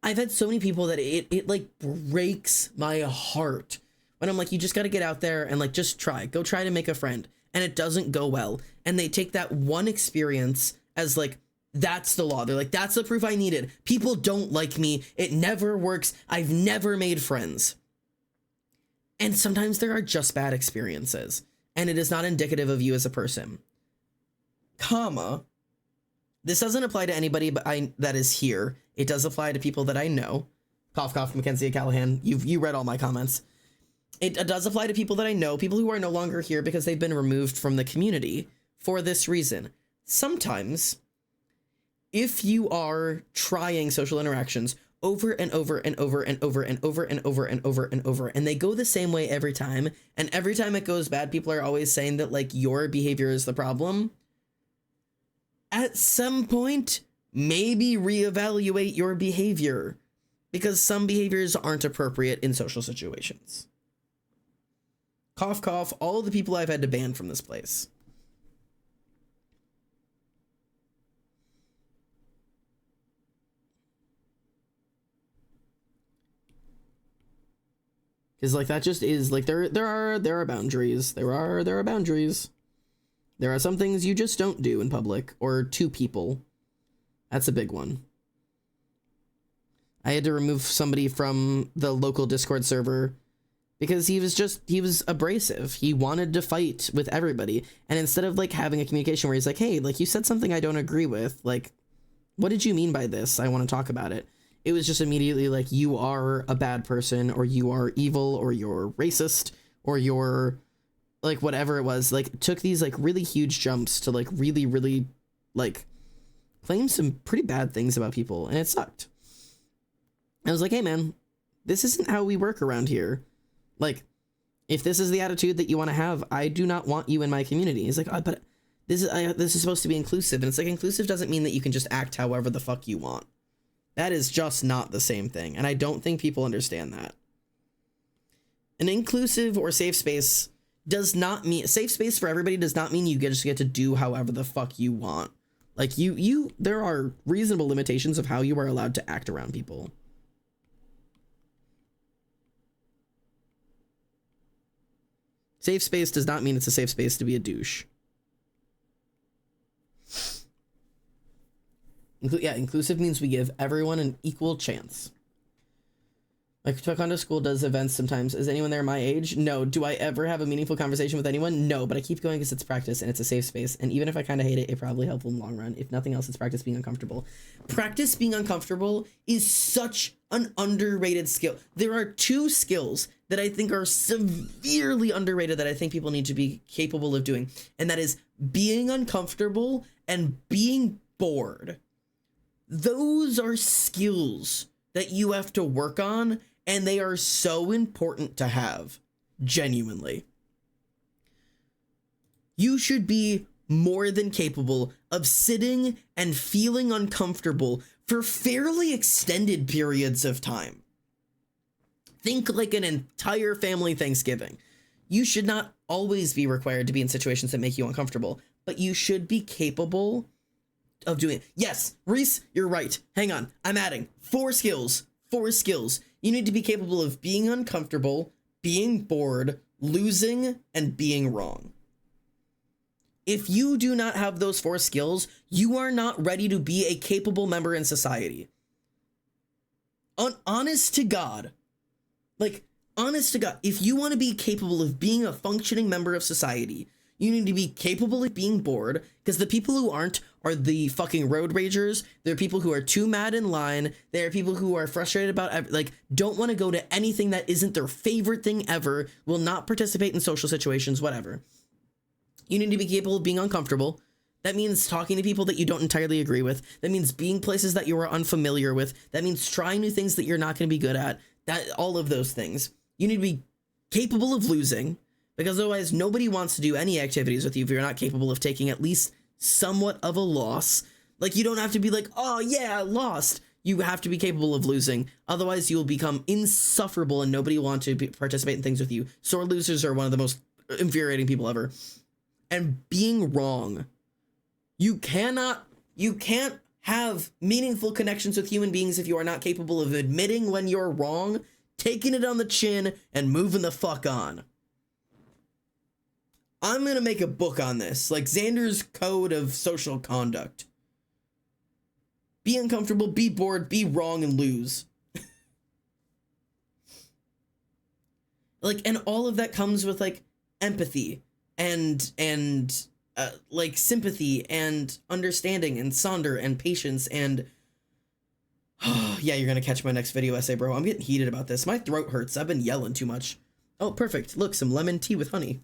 I've had so many people that it like breaks my heart when I'm like, you just got to get out there and like, just go try to make a friend. And it doesn't go well. And they take that one experience as like That's the law. They're like, that's the proof I needed. People don't like me. It never works. I've never made friends. And sometimes there are just bad experiences, and it is not indicative of you as a person. Comma. This doesn't apply to anybody that is here. It does apply to people that I know. Cough, cough, Mackenzie Callahan. You read all my comments. It does apply to people that I know, people who are no longer here because they've been removed from the community for this reason. Sometimes, if you are trying social interactions over and over and over and over and over and over and over and over, and they go the same way every time, and every time it goes bad, people are always saying that, like, your behavior is the problem. At some point, maybe reevaluate your behavior, because some behaviors aren't appropriate in social situations. Cough, cough, all of the people I've had to ban from this place. Because, like, that just is, like, there are boundaries. There are boundaries. There are some things you just don't do in public or to people. That's a big one. I had to remove somebody from the local Discord server because he was abrasive. He wanted to fight with everybody. And instead of, like, having a communication where he's like, hey, like, you said something I don't agree with. Like, what did you mean by this? I want to talk about it. It was just immediately like, you are a bad person, or you are evil, or you're racist, or you're, like, whatever it was. Like, took these, like, really huge jumps to, like, really, really, like, claim some pretty bad things about people, and it sucked. I was like, hey, man, this isn't how we work around here. Like, if this is the attitude that you want to have, I do not want you in my community. He's like, oh, but this is supposed to be inclusive. And it's like, inclusive doesn't mean that you can just act however the fuck you want. That is just not the same thing. And I don't think people understand that. An inclusive or safe space does not mean, safe space for everybody does not mean you just get to do however the fuck you want. Like, there are reasonable limitations of how you are allowed to act around people. Safe space does not mean it's a safe space to be a douche. Inclusive means we give everyone an equal chance. Like, Taekwondo School does events sometimes. Is anyone there my age? No. Do I ever have a meaningful conversation with anyone? No, but I keep going because it's practice and it's a safe space. And even if I kind of hate it, it probably helps in the long run. If nothing else, it's practice being uncomfortable. Practice being uncomfortable is such an underrated skill. There are two skills that I think are severely underrated that I think people need to be capable of doing. And that is being uncomfortable and being bored. Those are skills that you have to work on, and they are so important to have, genuinely. You should be more than capable of sitting and feeling uncomfortable for fairly extended periods of time. Think like an entire family Thanksgiving. You should not always be required to be in situations that make you uncomfortable, but you should be capable of doing it. Yes, Reese, you're right. Hang on. I'm adding 4 skills. 4 skills. You need to be capable of being uncomfortable, being bored, losing, and being wrong. If you do not have those 4 skills, you are not ready to be a capable member in society. Honest to God. Like, honest to God, if you want to be capable of being a functioning member of society, you need to be capable of being bored, because the people who aren't are the fucking road ragers. There are people who are too mad in line. There are people who are frustrated about, like, don't want to go to anything that isn't their favorite thing ever, will not participate in social situations, whatever. You need to be capable of being uncomfortable. That means talking to people that you don't entirely agree with. That means being places that you are unfamiliar with. That means trying new things that you're not going to be good at. That, all of those things. You need to be capable of losing, because otherwise nobody wants to do any activities with you if you're not capable of taking at least somewhat of a loss. Like, you don't have to be like, oh yeah, I lost. You have to be capable of losing. Otherwise you'll become insufferable and nobody will want to participate in things with you. Sore losers are one of the most infuriating people ever. And being wrong. You can't have meaningful connections with human beings if you are not capable of admitting when you're wrong, taking it on the chin, and moving the fuck on. I'm gonna make a book on this, like Xander's Code of Social Conduct. Be uncomfortable, be bored, be wrong, and lose. Like, and all of that comes with like empathy and like sympathy and understanding and sonder and patience and yeah, you're gonna catch my next video essay, bro. I'm getting heated about this. My throat hurts. I've been yelling too much. Oh, perfect. Look, some lemon tea with honey.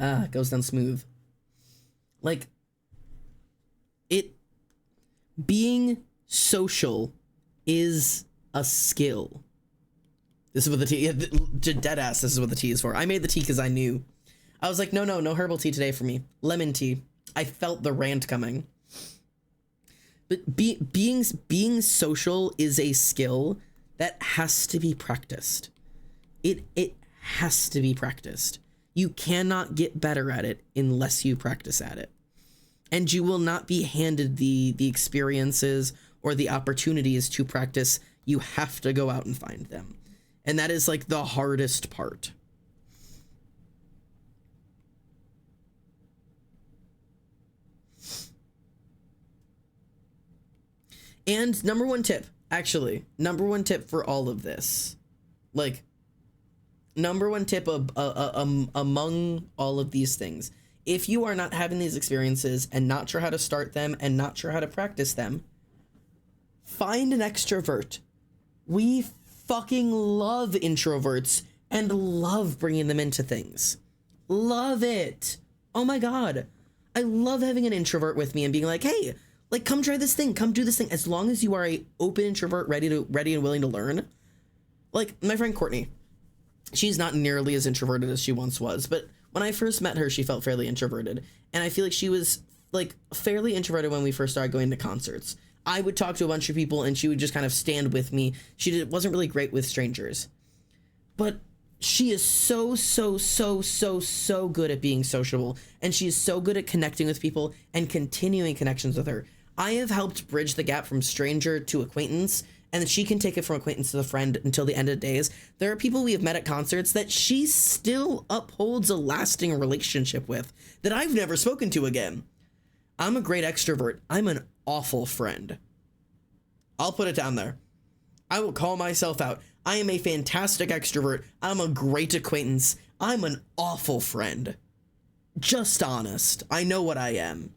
Ah, it goes down smooth. Like, being social is a skill. This is what the tea, yeah, dead ass, this is what the tea is for. I made the tea because I knew. I was like, no herbal tea today for me. Lemon tea. I felt the rant coming. But being social is a skill that has to be practiced. It has to be practiced. You cannot get better at it unless you practice at it. And you will not be handed the experiences or the opportunities to practice. You have to go out and find them. And that is like the hardest part. And number one tip for all of this, like number one tip among all of these things, if you are not having these experiences and not sure how to start them and not sure how to practice them, find an extrovert. We fucking love introverts and love bringing them into things. Love it. Oh my God. I love having an introvert with me and being like, hey, like, come try this thing, come do this thing. As long as you are a open introvert, ready and willing to learn. Like my friend Courtney, she's not nearly as introverted as she once was, but when I first met her, she felt fairly introverted. And I feel like she was like fairly introverted when we first started going to concerts. I would talk to a bunch of people and she would just kind of stand with me. She wasn't really great with strangers, but she is so good at being sociable. And she is so good at connecting with people and continuing connections with her. I have helped bridge the gap from stranger to acquaintance, and she can take it from acquaintance to the friend until the end of the days. There are people we have met at concerts that she still upholds a lasting relationship with that I've never spoken to again. I'm a great extrovert. I'm an awful friend. I'll put it down there. I will call myself out. I am a fantastic extrovert. I'm a great acquaintance. I'm an awful friend. Just honest. I know what I am.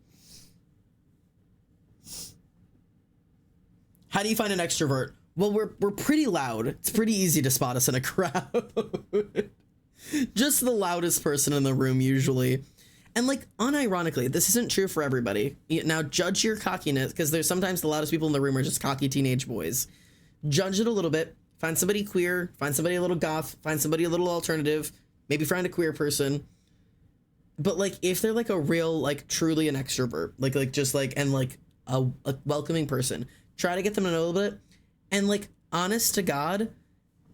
How do you find an extrovert? Well, we're pretty loud. It's pretty easy to spot us in a crowd. Just the loudest person in the room usually. And like, unironically, this isn't true for everybody. Now judge your cockiness, because there's sometimes the loudest people in the room are just cocky teenage boys. Judge it a little bit. Find somebody queer, find somebody a little goth, find somebody a little alternative, maybe find a queer person. But like, if they're like a real, like truly an extrovert, like just like, and like a welcoming person, try to get them to know a little bit. And like, honest to God,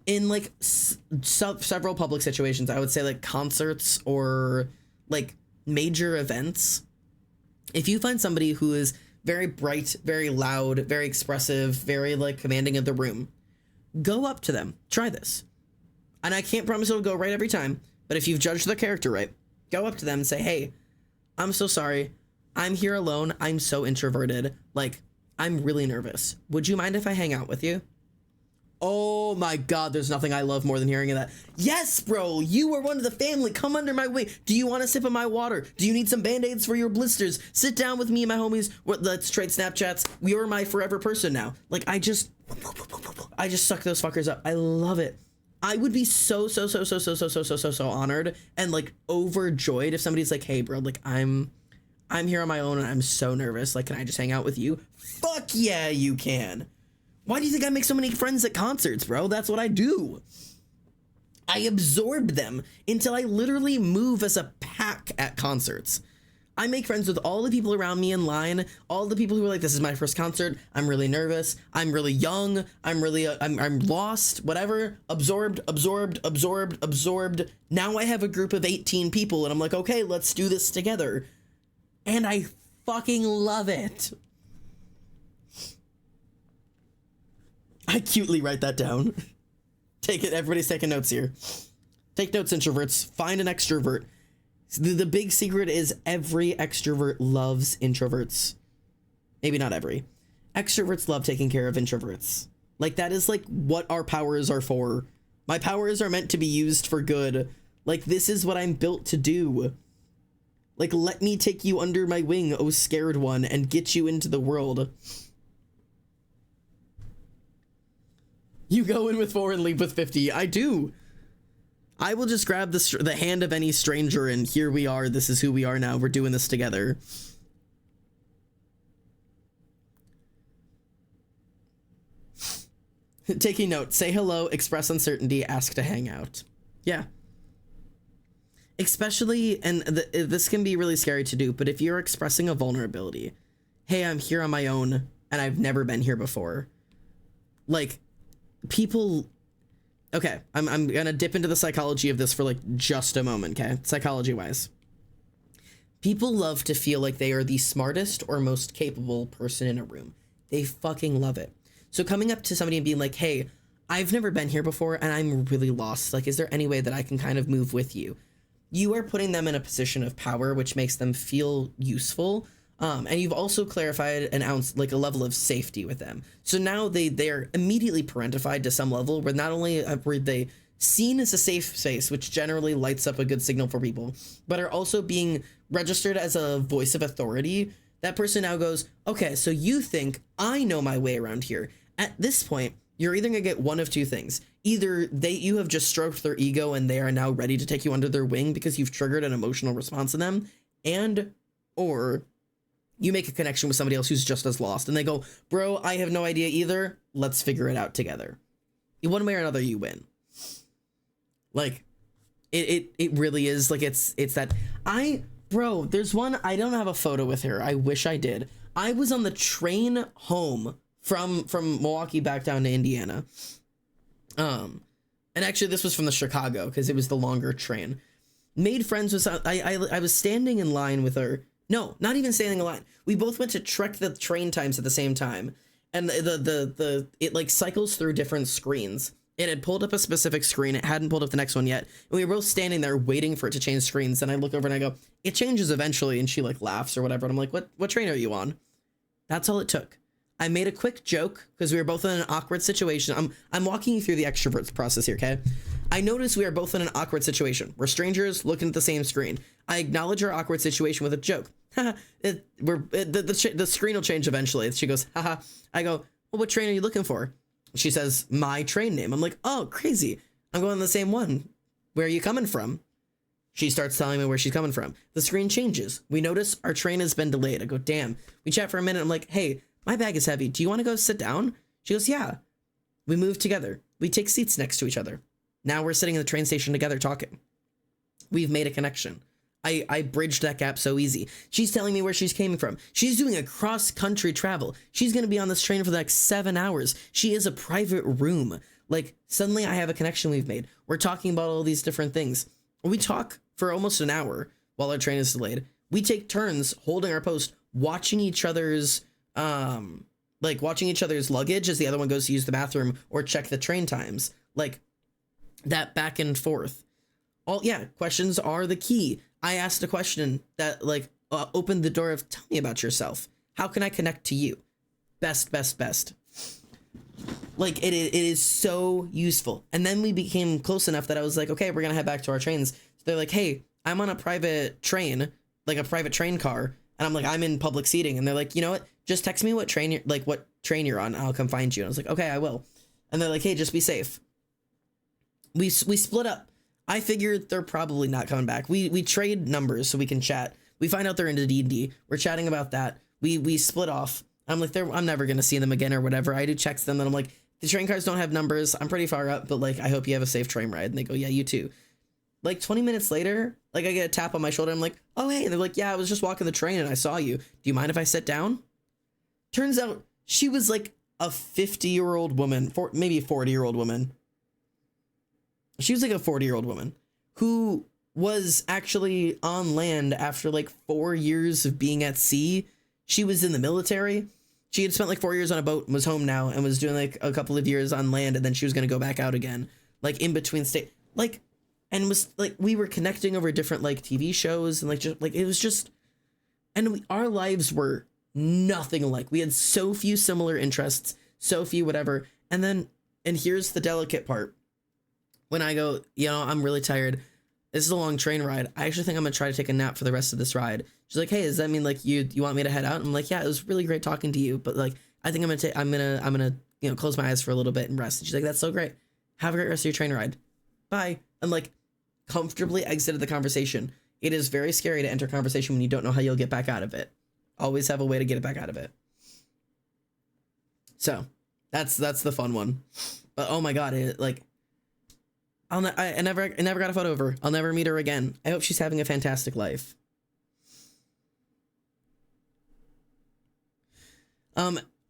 in like several public situations, I would say like concerts or like major events, if you find somebody who is very bright, very loud, very expressive, very like commanding of the room, go up to them. Try this. And I can't promise it'll go right every time, but if you've judged their character right, go up to them and say, hey, I'm so sorry. I'm here alone. I'm so introverted. Like, I'm really nervous. Would you mind if I hang out with you? Oh my God, there's nothing I love more than hearing that. Yes, bro, you are one of the family. Come under my wing. Do you want a sip of my water? Do you need some band-aids for your blisters? Sit down with me and my homies. Let's trade Snapchats. We are my forever person now. Like, I just suck those fuckers up. I love it. I would be so honored and like overjoyed if somebody's like, hey bro, like I'm here on my own and I'm so nervous. Like, can I just hang out with you? Fuck yeah, you can. Why do you think I make so many friends at concerts, bro? That's what I do. I absorb them until I literally move as a pack at concerts. I make friends with all the people around me in line, all the people who are like, this is my first concert, I'm really nervous, I'm really young, I'm lost, whatever. Absorbed. Now I have a group of 18 people and I'm like, okay, let's do this together. And I fucking love it. I cutely write that down. Take it, everybody's taking notes here. Take notes, introverts. Find an extrovert. The big secret is every extrovert loves introverts. Maybe not every. Extroverts love taking care of introverts. Like, that is like what our powers are for. My powers are meant to be used for good. Like, this is what I'm built to do. Like, let me take you under my wing, oh scared one, and get you into the world. You go in with 4 and leave with 50. I do. I will just grab the hand of any stranger, and here we are. This is who we are now. We're doing this together. Taking note. Say hello, express uncertainty, ask to hang out. Yeah. Especially, and this can be really scary to do, but if you're expressing a vulnerability, hey, I'm here on my own, and I've never been here before. Like, people... Okay, I'm gonna dip into the psychology of this for like just a moment, okay? Psychology-wise. People love to feel like they are the smartest or most capable person in a room. They fucking love it. So coming up to somebody and being like, hey, I've never been here before and I'm really lost. Like, is there any way that I can kind of move with you? You are putting them in a position of power, which makes them feel useful. And you've also clarified an ounce, like a level of safety with them. So now they're immediately parentified to some level where not only were they seen as a safe space, which generally lights up a good signal for people, but are also being registered as a voice of authority. That person now goes, okay, so you think I know my way around here. At this point, you're either gonna get one of two things. Either you have just stroked their ego and they are now ready to take you under their wing because you've triggered an emotional response in them, or you make a connection with somebody else who's just as lost and they go, bro, I have no idea either. Let's figure it out together. One way or another, you win. Like, it really is like, it's that bro, there's one, I don't have a photo with her. I wish I did. I was on the train home from Milwaukee back down to Indiana. And actually this was from the Chicago because it was the longer train. Made friends with, I was standing in line with her. No, not even standing in line. We both went to track the train times at the same time. And it like cycles through different screens. It had pulled up a specific screen. It hadn't pulled up the next one yet. And we were both standing there waiting for it to change screens. And I look over and I go, it changes eventually. And she like laughs or whatever. And I'm like, what train are you on? That's all it took. I made a quick joke because we were both in an awkward situation. I'm walking you through the extroverts process here, okay? I noticed we are both in an awkward situation. We're strangers looking at the same screen. I acknowledge our awkward situation with a joke. The screen will change eventually. She goes, haha. I go, well, what train are you looking for? She says, my train name. I'm like, oh, crazy. I'm going on the same one. Where are you coming from? She starts telling me where she's coming from. The screen changes. We notice our train has been delayed. I go, damn. We chat for a minute. I'm like, hey, my bag is heavy. Do you want to go sit down? She goes, yeah. We move together. We take seats next to each other. Now we're sitting in the train station together talking. We've made a connection. I bridged that gap so easy. She's telling me where she's came from. She's doing a cross-country travel. She's going to be on this train for the next 7 hours. She is a private room. Like, suddenly I have a connection we've made. We're talking about all these different things. We talk for almost an hour while our train is delayed. We take turns holding our post, watching each other's, watching each other's luggage as the other one goes to use the bathroom or check the train times. Like, that back and forth. Questions are the key. I asked a question that opened the door of, tell me about yourself. How can I connect to you? Best. Like, it is so useful. And then we became close enough that I was like, okay, we're gonna head back to our trains. So they're like, hey, I'm on a private train, like a private train car. And I'm like, I'm in public seating. And they're like, you know what? Just text me what train you're on. And I'll come find you. And I was like, okay, I will. And they're like, hey, just be safe. We split up. I figured they're probably not coming back. We trade numbers so we can chat. We find out they're into D&D. We're chatting about that. We split off. I'm like, I'm never going to see them again or whatever. I do checks them and I'm like, the train cars don't have numbers. I'm pretty far up, but like, I hope you have a safe train ride. And they go, yeah, you too. Like 20 minutes later, like I get a tap on my shoulder. I'm like, oh, hey. And they're like, yeah, I was just walking the train and I saw you. Do you mind if I sit down? Turns out she was like a 50-year-old woman, maybe 40-year-old woman. She was like a 40-year-old woman who was actually on land after like 4 years of being at sea. She was in the military. She had spent like 4 years on a boat and was home now and was doing like a couple of years on land. And then she was going to go back out again, like in between state. Like, and was like, we were connecting over different like TV shows and like just like it was just, and our lives were nothing alike. We had so few similar interests, so few whatever. And then, and here's the delicate part. When I go, you know, I'm really tired. This is a long train ride. I actually think I'm gonna try to take a nap for the rest of this ride. She's like, hey, does that mean like you want me to head out? I'm like, yeah, it was really great talking to you, but like, I think I'm gonna, you know, close my eyes for a little bit and rest. And she's like, that's so great. Have a great rest of your train ride. Bye. And like, comfortably exited the conversation. It is very scary to enter conversation when you don't know how you'll get back out of it. Always have a way to get it back out of it. So that's the fun one. But oh my God, it like, I never got a photo of her. I'll never meet her again. I hope she's having a fantastic life.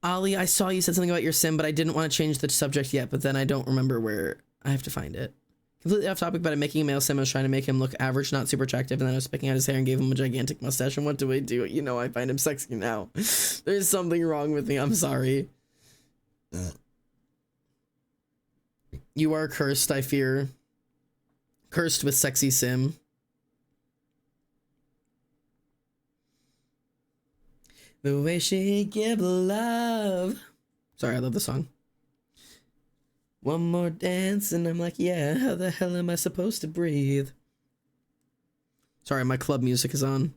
Ollie, I saw you said something about your sim, but I didn't want to change the subject yet, but then I don't remember where. I have to find it. Completely off topic, but I'm making a male sim. I was trying to make him look average, not super attractive, and then I was picking out his hair and gave him a gigantic mustache, and what do I do? You know, I find him sexy now. There's something wrong with me. I'm sorry. You are cursed, I fear. Cursed with sexy sim. The way she give love. Sorry, I love the song. One more dance and I'm like, yeah, how the hell am I supposed to breathe? Sorry, my club music is on.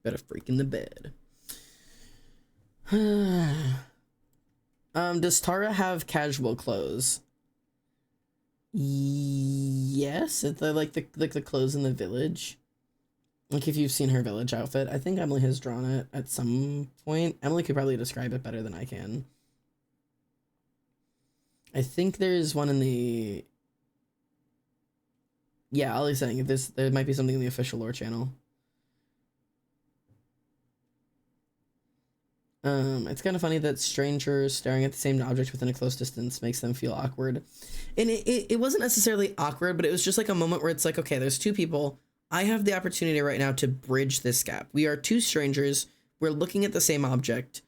Better freak in the bed. Does Tara have casual clothes? Yes, it's the clothes in the village. Like if you've seen her village outfit, I think Emily has drawn it at some point. Emily could probably describe it better than I can. I think there's one in the. Yeah, Ollie's saying there might be something in the official lore channel. It's kind of funny that strangers staring at the same object within a close distance makes them feel awkward. And it wasn't necessarily awkward, but it was just like a moment where it's like, okay, there's two people. I have the opportunity right now to bridge this gap. We are two strangers. We're looking at the same object.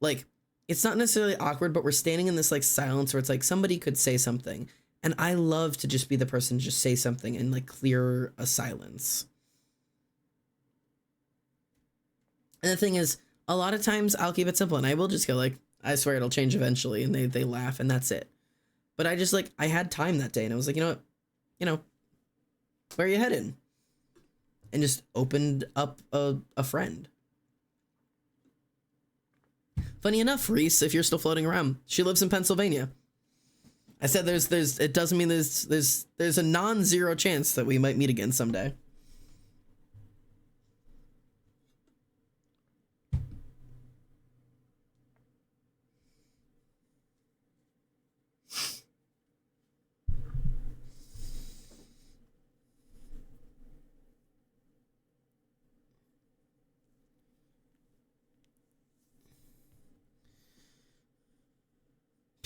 Like, it's not necessarily awkward, but we're standing in this like silence where it's like somebody could say something. And I love to just be the person to just say something and like clear a silence. And the thing is, a lot of times I'll keep it simple and I will just go like, I swear it'll change eventually. And they laugh and that's it. But I just like, I had time that day and I was like, you know what, where are you headed? And just opened up a friend. Funny enough, Reese, if you're still floating around, she lives in Pennsylvania. I said it doesn't mean there's a non-zero chance that we might meet again someday.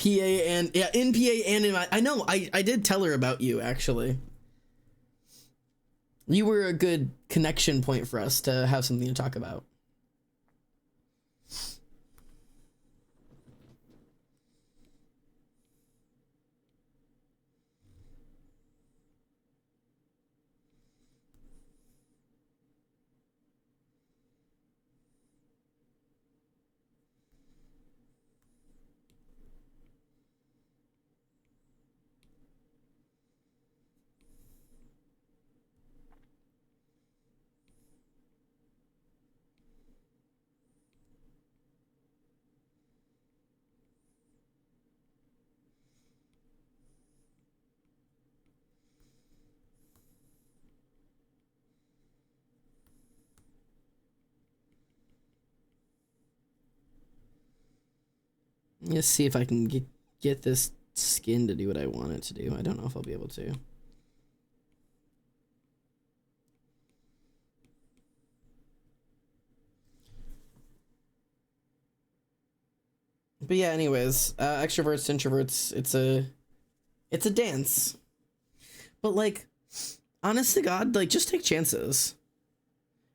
PA and yeah, in PA and in my, I know I did tell her about you actually. You were a good connection point for us to have something to talk about. Let's see if I can get this skin to do what I want it to do. I don't know if I'll be able to. But yeah, anyways, extroverts, introverts, it's a dance. But like, honest to God, like, just take chances.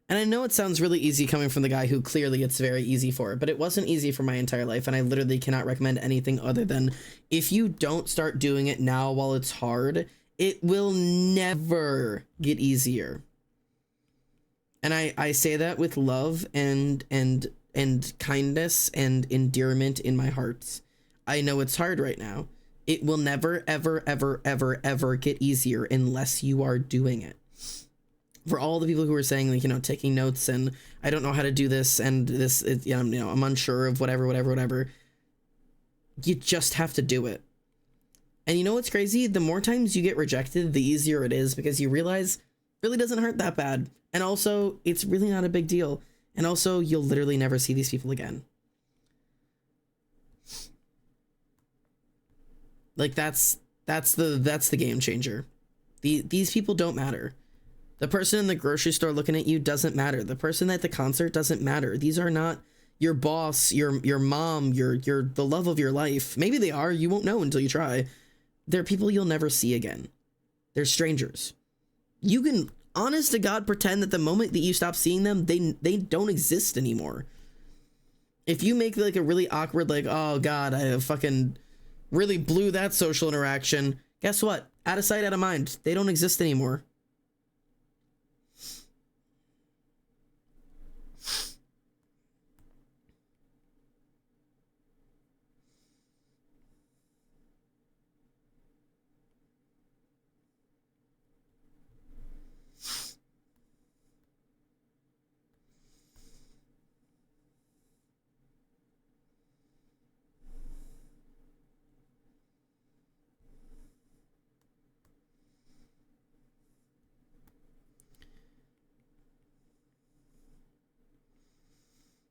And I know it sounds really easy coming from the guy who clearly it's very easy for, but it wasn't easy for my entire life, and I literally cannot recommend anything other than if you don't start doing it now while it's hard, it will never get easier. And I say that with love and kindness and endearment in my heart. I know it's hard right now. It will never, ever, ever, ever, ever get easier unless you are doing it. For all the people who are saying, like, you know, taking notes and I don't know how to do this and this, you know, I'm unsure of whatever. You just have to do it. And you know what's crazy? The more times you get rejected, the easier it is, because you realize it really doesn't hurt that bad. And also, it's really not a big deal. And also, you'll literally never see these people again. Like, that's the game changer. These people don't matter. The person in the grocery store looking at you doesn't matter. The person at the concert doesn't matter. These are not your boss, your mom, your the love of your life. Maybe they are. You won't know until you try. They're people you'll never see again. They're strangers. You can, honest to God, pretend that the moment that you stop seeing them, they don't exist anymore. If you make like a really awkward, like, oh God, I fucking really blew that social interaction. Guess what? Out of sight, out of mind. They don't exist anymore.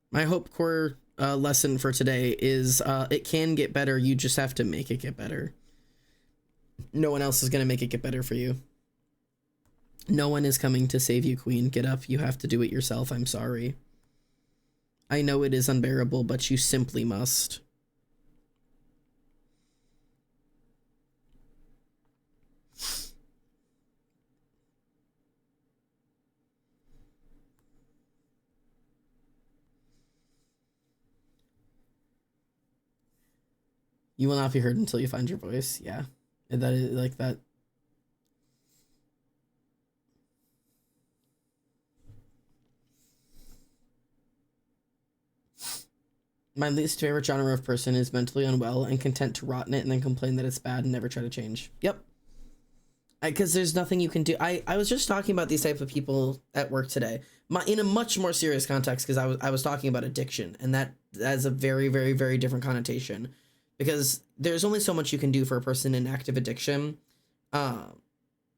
My hope core lesson for today is it can get better. You just have to make it get better. No one else is going to make it get better for you. No one is coming to save you, Queen. Get up. You have to do it yourself. I'm sorry. I know it is unbearable, but you simply must. You will not be heard until you find your voice. Yeah. That is like that. My least favorite genre of person is mentally unwell and content to rot in it and then complain that it's bad and never try to change. Yep. Because there's nothing you can do. I was just talking about these type of people at work today, in a much more serious context, because I was talking about addiction, and that has a very, very, very different connotation. Because there's only so much you can do for a person in active addiction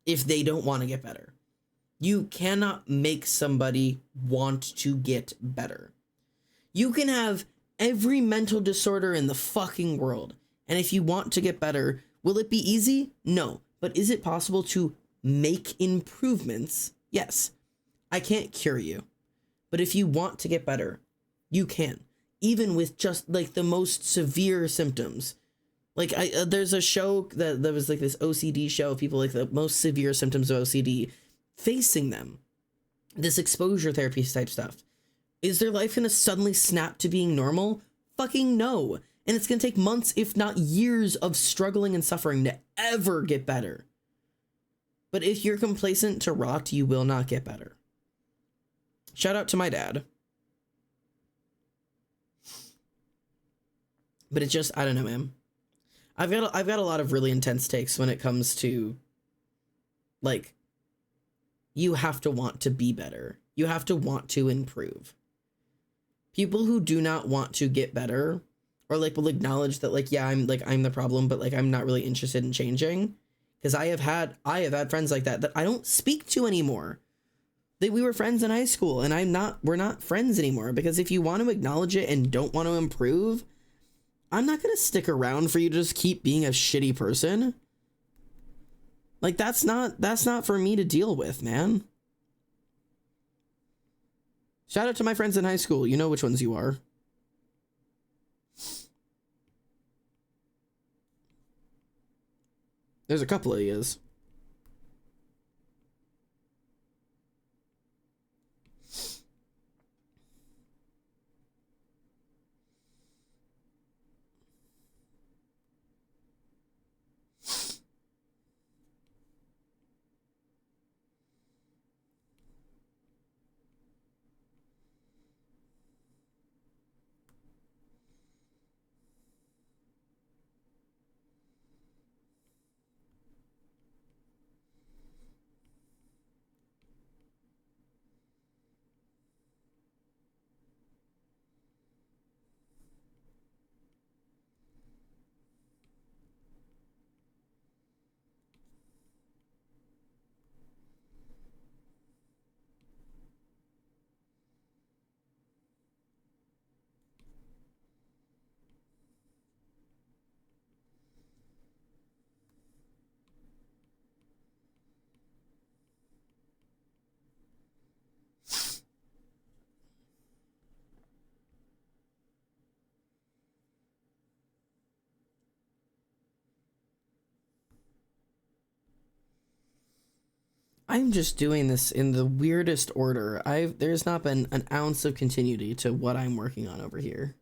if they don't want to get better. You cannot make somebody want to get better. You can have every mental disorder in the fucking world, and if you want to get better, will it be easy? No. But is it possible to make improvements? Yes. I can't cure you. But if you want to get better, you can. Even with just like the most severe symptoms. Like there's a show that was like this OCD show of people like the most severe symptoms of OCD facing them. This exposure therapy type stuff. Is their life going to suddenly snap to being normal? Fucking no. And it's going to take months, if not years, of struggling and suffering to ever get better. But if you're complacent to rot, you will not get better. Shout out to my dad. But it's just, I don't know, man. I've got a lot of really intense takes when it comes to, like, you have to want to be better. You have to want to improve. People who do not want to get better, or like will acknowledge that, like, yeah, I'm the problem, but like I'm not really interested in changing. Because I have had friends like that I don't speak to anymore. We were friends in high school, and we're not friends anymore. Because if you want to acknowledge it and don't want to improve, I'm not gonna stick around for you to just keep being a shitty person. Like, that's not for me to deal with, man. Shout out to my friends in high school. You know which ones you are. There's a couple of yous. I'm just doing this in the weirdest order. There's not been an ounce of continuity to what I'm working on over here.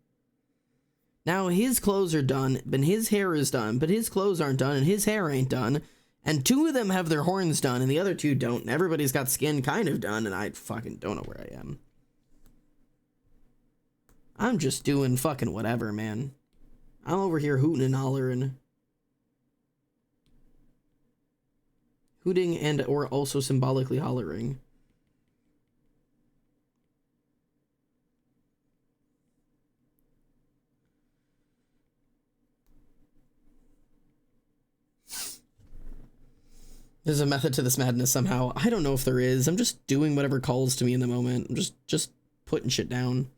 Now his clothes are done, but his hair is done, but his clothes aren't done, and his hair ain't done. And two of them have their horns done, and the other two don't. And everybody's got skin kind of done, and I fucking don't know where I am. I'm just doing fucking whatever, man. I'm over here hooting and hollering. Hooting and or also symbolically hollering. There's a method to this madness somehow. I don't know if there is. I'm just doing whatever calls to me in the moment. I'm just putting shit down.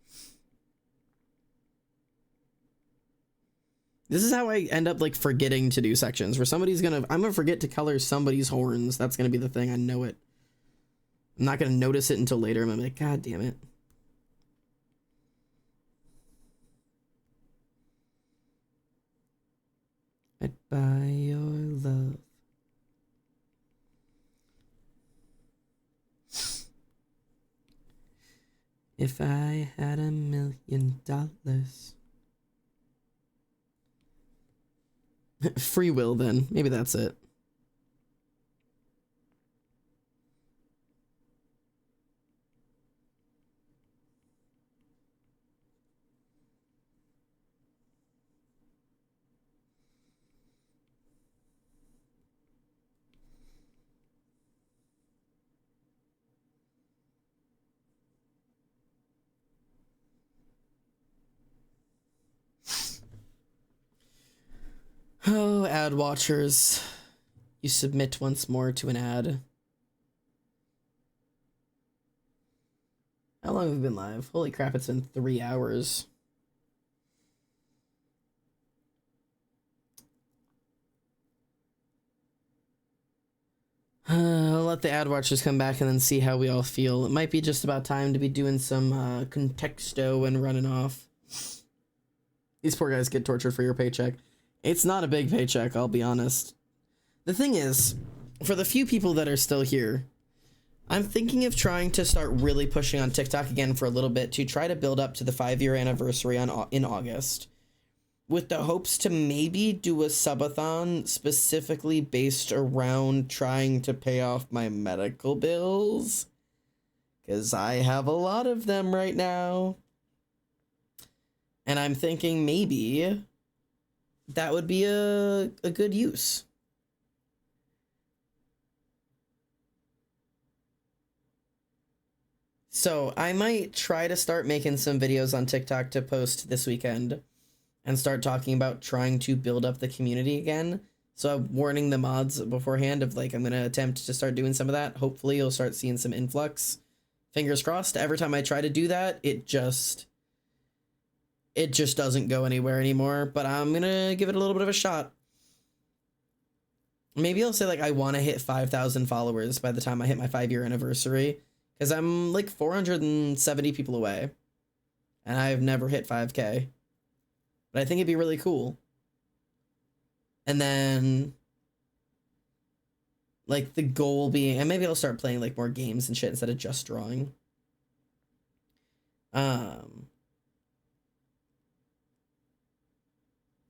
This is how I end up like forgetting to do sections where I'm gonna forget to color somebody's horns. That's gonna be the thing. I know it. I'm not gonna notice it until later. I'm gonna be like, God damn it. I'd buy your love. If I had $1 million. Free will, then. Maybe that's it. Oh, ad watchers. You submit once more to an ad. How long have we been live? Holy crap, it's been 3 hours. I'll let the ad watchers come back and then see how we all feel. It might be just about time to be doing some contexto and running off. These poor guys get tortured for your paycheck. It's not a big paycheck, I'll be honest. The thing is, for the few people that are still here, I'm thinking of trying to start really pushing on TikTok again for a little bit to try to build up to the 5-year anniversary in August, with the hopes to maybe do a subathon specifically based around trying to pay off my medical bills, because I have a lot of them right now. And I'm thinking maybe that would be a good use. So I might try to start making some videos on TikTok to post this weekend and start talking about trying to build up the community again. So I'm warning the mods beforehand of like, I'm going to attempt to start doing some of that. Hopefully you'll start seeing some influx. Fingers crossed. Every time I try to do that, it just it just doesn't go anywhere anymore, but I'm gonna give it a little bit of a shot. Maybe I'll say like I want to hit 5,000 followers by the time I hit my 5-year anniversary, because I'm like 470 people away, and I've never hit 5K. But I think it'd be really cool. And then, like, the goal being, and maybe I'll start playing like more games and shit instead of just drawing. But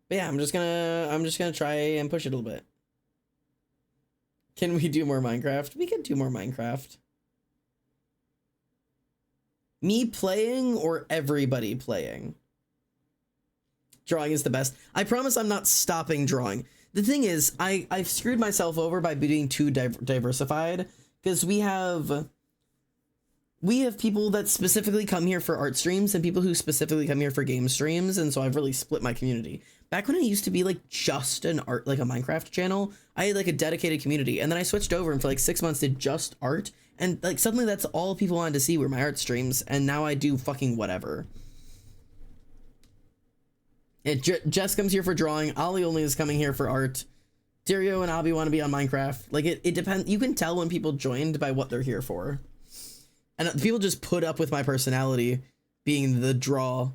yeah, I'm just gonna try and push it a little bit. Can we do more Minecraft? We could do more Minecraft. Me playing or everybody playing? Drawing is the best. I promise I'm not stopping drawing. The thing is, I've screwed myself over by being too diversified, because we have people that specifically come here for art streams and people who specifically come here for game streams, and so I've really split my community. Back when I used to be like just an art, like a Minecraft channel, I had like a dedicated community, and then I switched over and for like 6 months did just art, and like suddenly that's all people wanted to see were my art streams, and now I do fucking whatever. Jess comes here for drawing, Ollie only is coming here for art, Dario and Abby want to be on Minecraft. Like it depends. You can tell when people joined by what they're here for. And people just put up with my personality being the draw.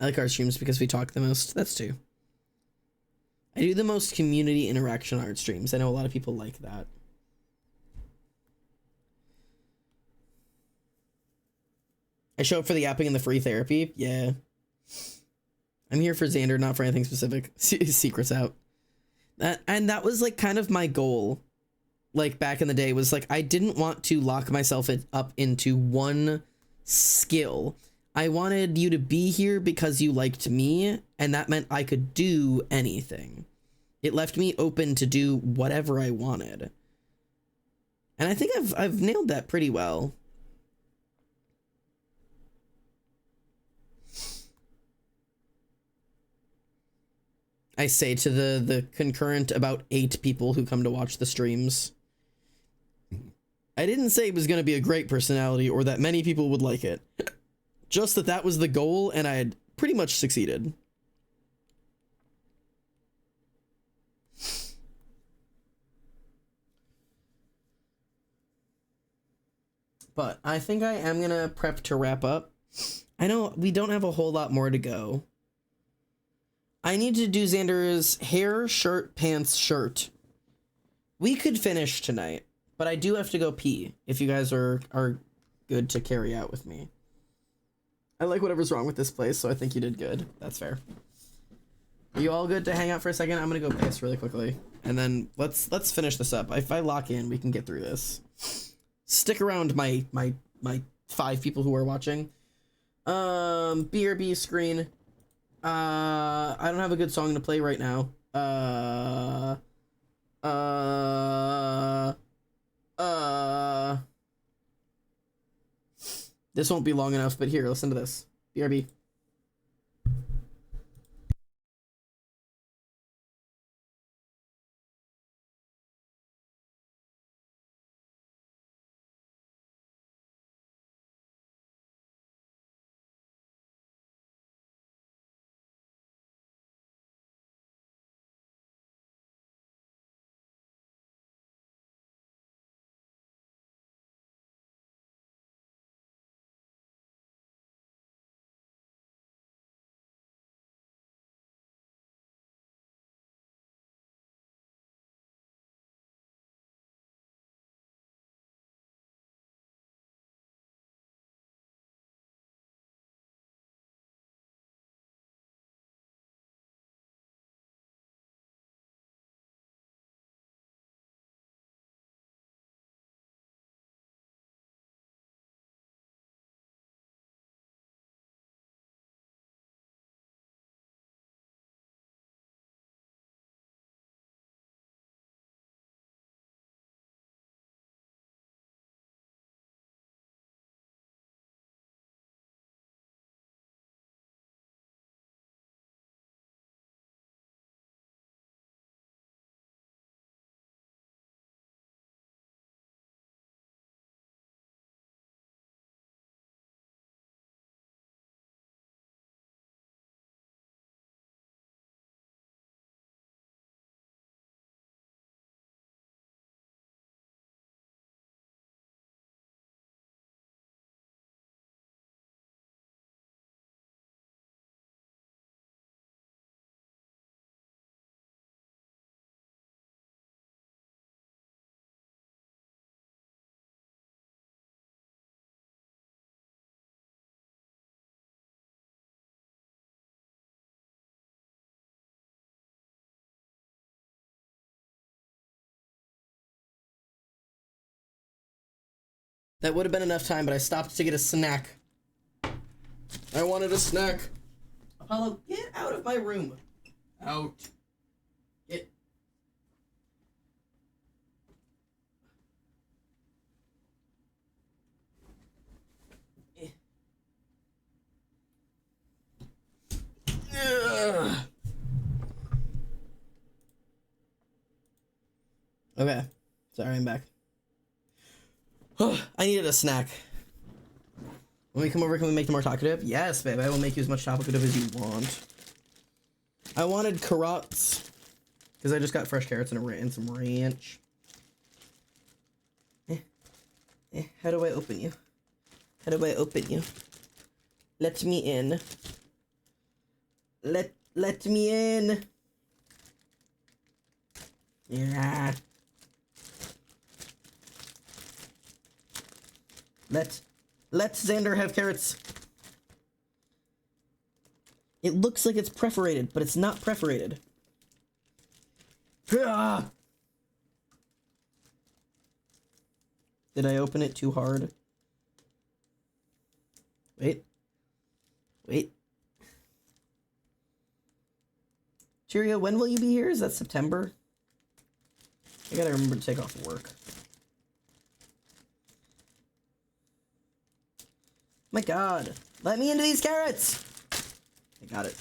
I like our streams because we talk the most. That's true. I do the most community interaction art streams. I know a lot of people like that. I show up for the yapping and the free therapy. Yeah. I'm here for Xander, not for anything specific. Secrets out. And that was like kind of my goal. Like back in the day was like, I didn't want to lock myself up into one skill. I wanted you to be here because you liked me, and that meant I could do anything. It left me open to do whatever I wanted. And I think I've nailed that pretty well. I say to the concurrent about 8 people who come to watch the streams. I didn't say it was going to be a great personality or that many people would like it. Just that that was the goal, and I had pretty much succeeded. But I think I am going to prep to wrap up. I know we don't have a whole lot more to go. I need to do Xander's hair, shirt, pants, shirt. We could finish tonight, but I do have to go pee if you guys are good to carry out with me. I like whatever's wrong with this place, so I think you did good. That's fair. Are you all good to hang out for a second? I'm gonna go piss really quickly, and then let's finish this up. If I lock in, we can get through this. Stick around, my 5 people who are watching. BRB screen. I don't have a good song to play right now. This won't be long enough, but here, listen to this. BRB. That would have been enough time, but I stopped to get a snack. I wanted a snack. Apollo, get out of my room. Out. Get. Ugh. Okay. Sorry, I'm back. I needed a snack. When we come over, can we make the more taco dip? Yes, babe. I will make you as much taco dip as you want. I wanted carrots because I just got fresh carrots and some ranch. How do I open you? How do I open you? Let me in. Let me in. Yeah. Let Xander have carrots. It looks like it's perforated, but it's not perforated. Ah! Did I open it too hard? Wait. Wait. Cheerio, when will you be here? Is that September? I gotta remember to take off work. My god. Let me into these carrots! I got it.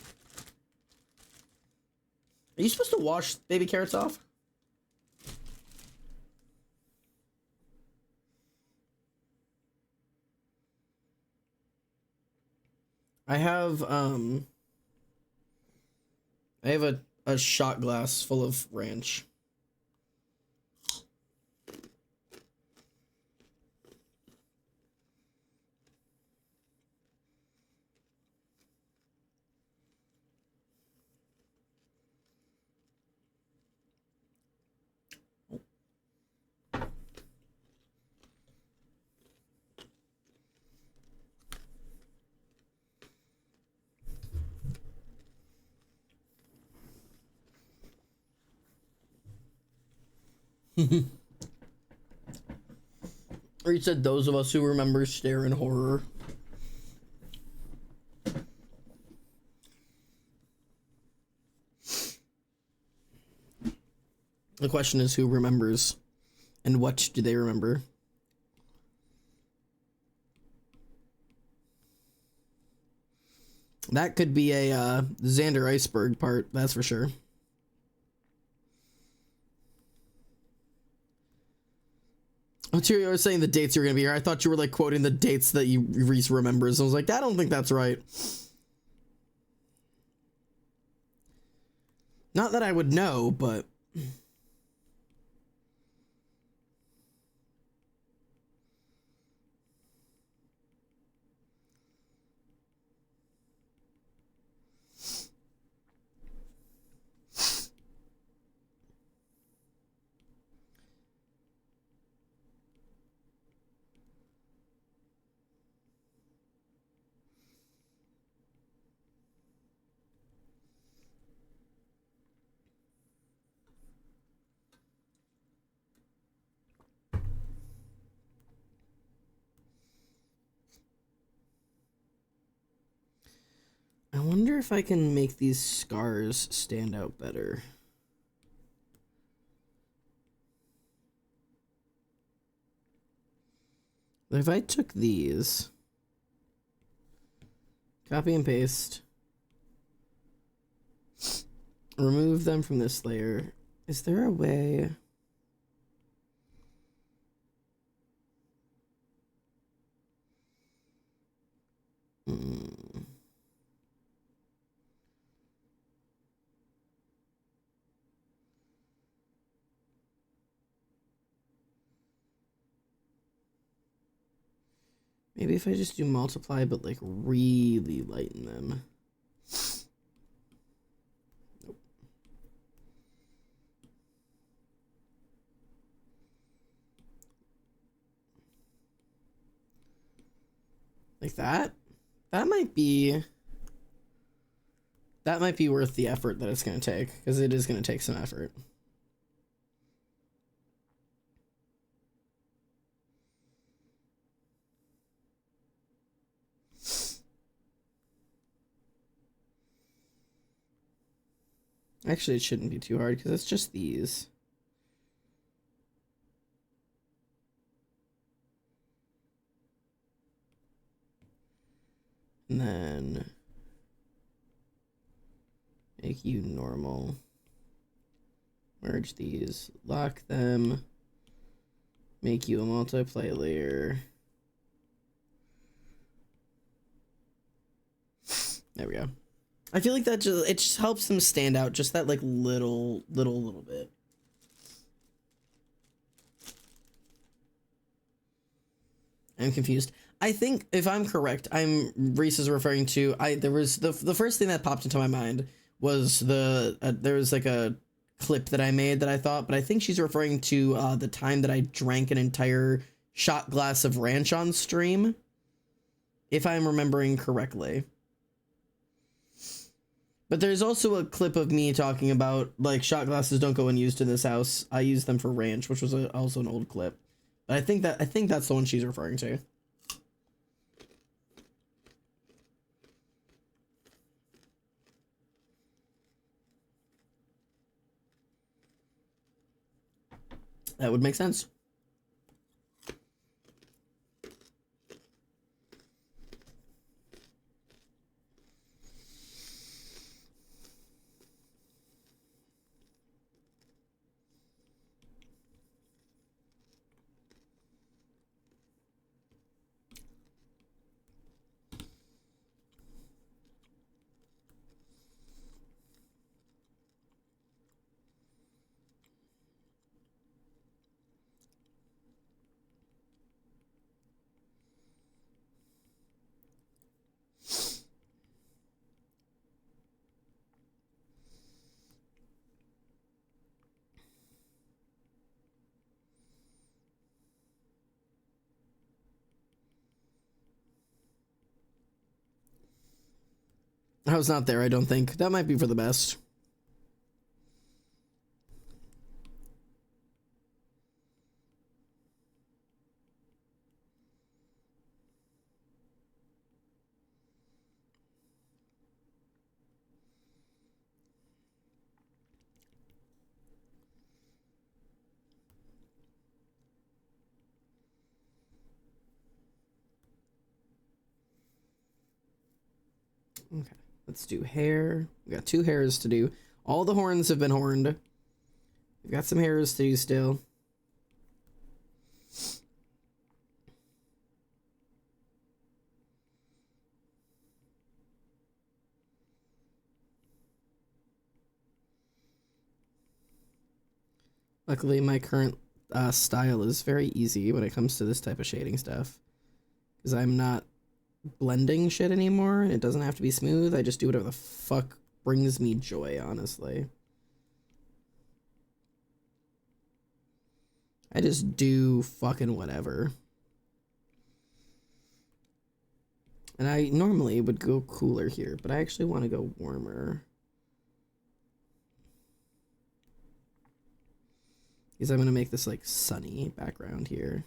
Are you supposed to wash baby carrots off? I have a shot glass full of ranch. Or you said those of us who remember stare in horror. The question is who remembers and what do they remember? That could be a Xander iceberg part, that's for sure. Oh, Tyrio was saying the dates you were gonna be here. I thought you were like quoting the dates that Reese remembers. I was like, I don't think that's right. Not that I would know, but I wonder if I can make these scars stand out better. If I took these, copy and paste, remove them from this layer, is there a way? Maybe if I just do multiply, but like really lighten them. Nope. Like that? That might be worth the effort that it's going to take, because it is going to take some effort. Actually, it shouldn't be too hard because it's just these. And then make you normal. Merge these, lock them, make you a multiply layer. There we go. I feel like that it just helps them stand out just that like little bit. I'm confused. I think if I'm correct, Reese is referring to there was the first thing that popped into my mind was there was like a clip that I made that I thought, but I think she's referring to the time that I drank an entire shot glass of ranch on stream, if I'm remembering correctly. But there's also a clip of me talking about like shot glasses don't go unused in this house. I use them for ranch, which was also an old clip. But I think that's the one she's referring to. That would make sense. I was not there, I don't think. That might be for the best. Okay, let's do hair. We got 2 hairs to do. All the horns have been horned. We've got some hairs to do still. Luckily, my current style is very easy when it comes to this type of shading stuff. Because I'm not blending shit anymore, and it doesn't have to be smooth. I just do whatever the fuck brings me joy, honestly. I just do fucking whatever. And I normally would go cooler here, but I actually want to go warmer. Because I'm going to make this like sunny background here.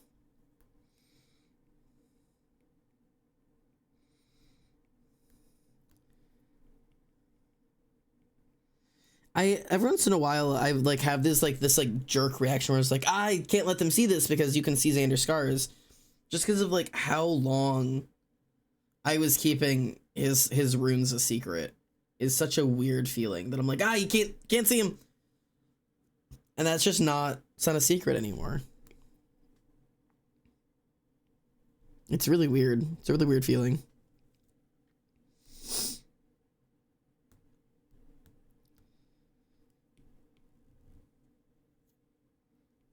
Every once in a while I like have this jerk reaction where it's like, I can't let them see this because you can see Xander's scars, just because of like how long I was keeping his runes a secret. Is such a weird feeling that I'm like, you can't see him, and that's just not, it's not a secret anymore. It's really weird. It's a really weird feeling.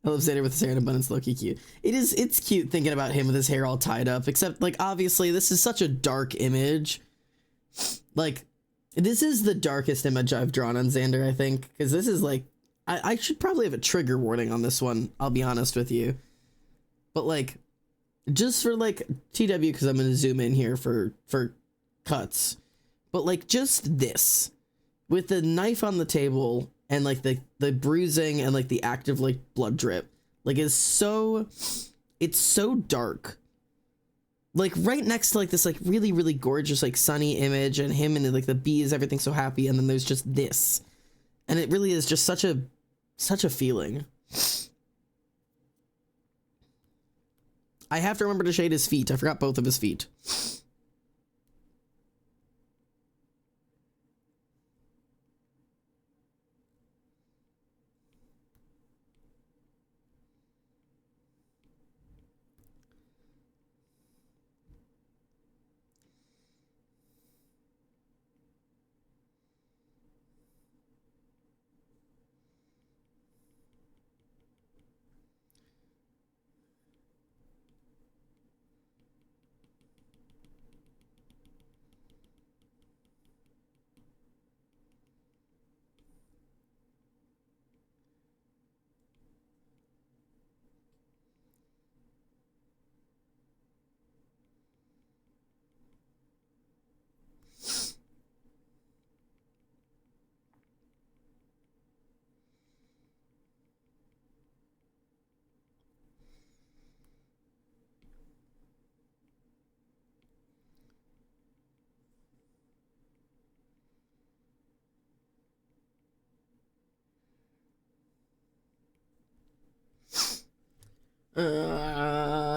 I love Xander with his hair in abundance, low-key cute. It's cute thinking about him with his hair all tied up, except, like, obviously, this is such a dark image. Like, this is the darkest image I've drawn on Xander, I think, because this is, like, I should probably have a trigger warning on this one, I'll be honest with you. But, like, just for, like, TW, because I'm going to zoom in here for cuts. But, like, just this. With the knife on the table and like the bruising and like the active like blood drip, like it's so dark, like right next to like this like really gorgeous like sunny image and him and like the bees, everything's so happy, and then there's just this, And it really is just such a feeling. I have to remember to shade his feet. I forgot both of his feet.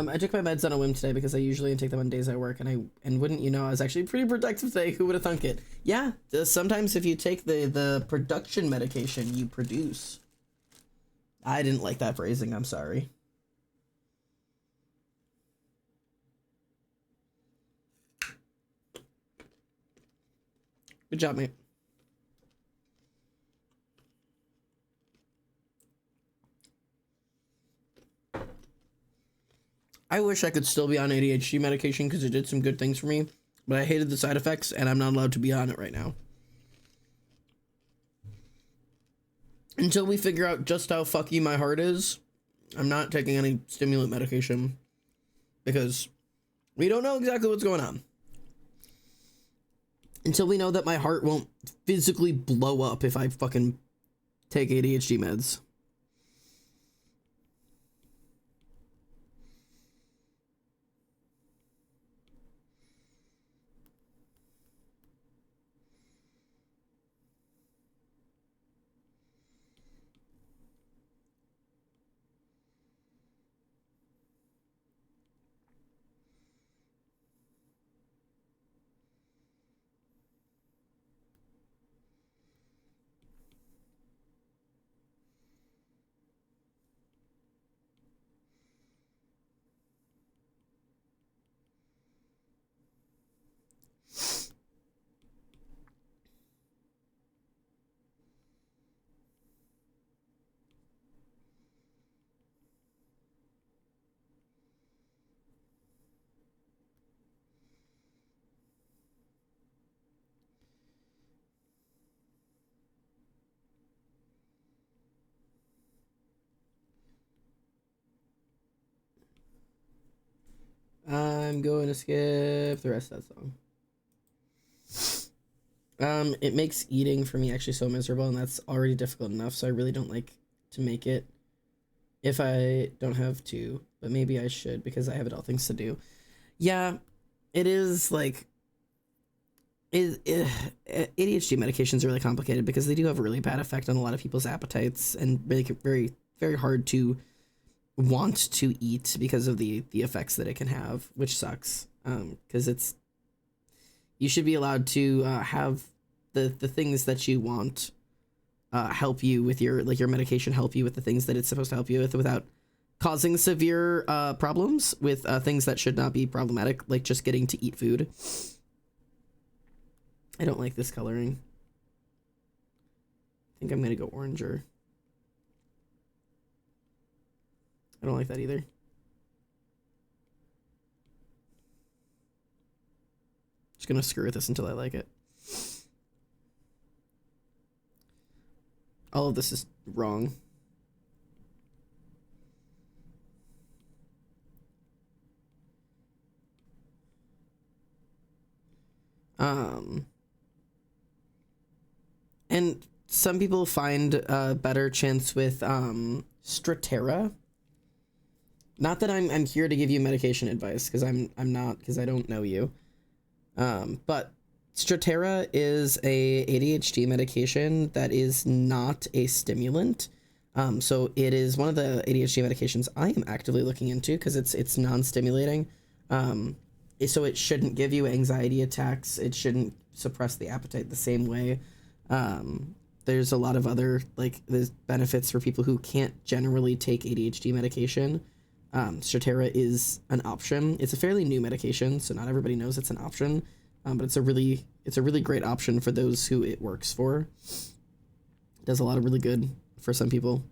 I took my meds on a whim today because I usually take them on days I work, and wouldn't you know, I was actually pretty productive today. Who would have thunk it? Yeah, sometimes if you take the production medication, you produce. I didn't like that phrasing. I'm sorry. Good job, mate. I wish I could still be on ADHD medication because it did some good things for me, but I hated the side effects and I'm not allowed to be on it right now. Until we figure out just how fucky my heart is, I'm not taking any stimulant medication because we don't know exactly what's going on. Until we know that my heart won't physically blow up if I fucking take ADHD meds. I'm going to skip the rest of that song. It makes eating for me actually so miserable, and that's already difficult enough, so I really don't like to make it if I don't have to, but maybe I should because I have adult things to do. Yeah, it is like ADHD medications are really complicated because they do have a really bad effect on a lot of people's appetites and make it very, very hard to want to eat because of the effects that it can have, which sucks. Because you should be allowed to have the things that you want help you with your medication, help you with the things that it's supposed to help you with without causing severe problems with things that should not be problematic, like just getting to eat food. I don't like this coloring. I think I'm gonna go oranger. I don't like that either. Just gonna screw with this until I like it. All of this is wrong. And some people find a better chance with Strattera. Not that I'm here to give you medication advice, because I'm not, because I don't know you. But Strattera is a ADHD medication that is not a stimulant. So it is one of the ADHD medications I am actively looking into because it's non-stimulating. So it shouldn't give you anxiety attacks. It shouldn't suppress the appetite the same way. There's a lot of other there's benefits for people who can't generally take ADHD medication. Strattera is an option. It's a fairly new medication, so not everybody knows it's an option. But it's a really great option for those who it works for. It does a lot of really good for some people.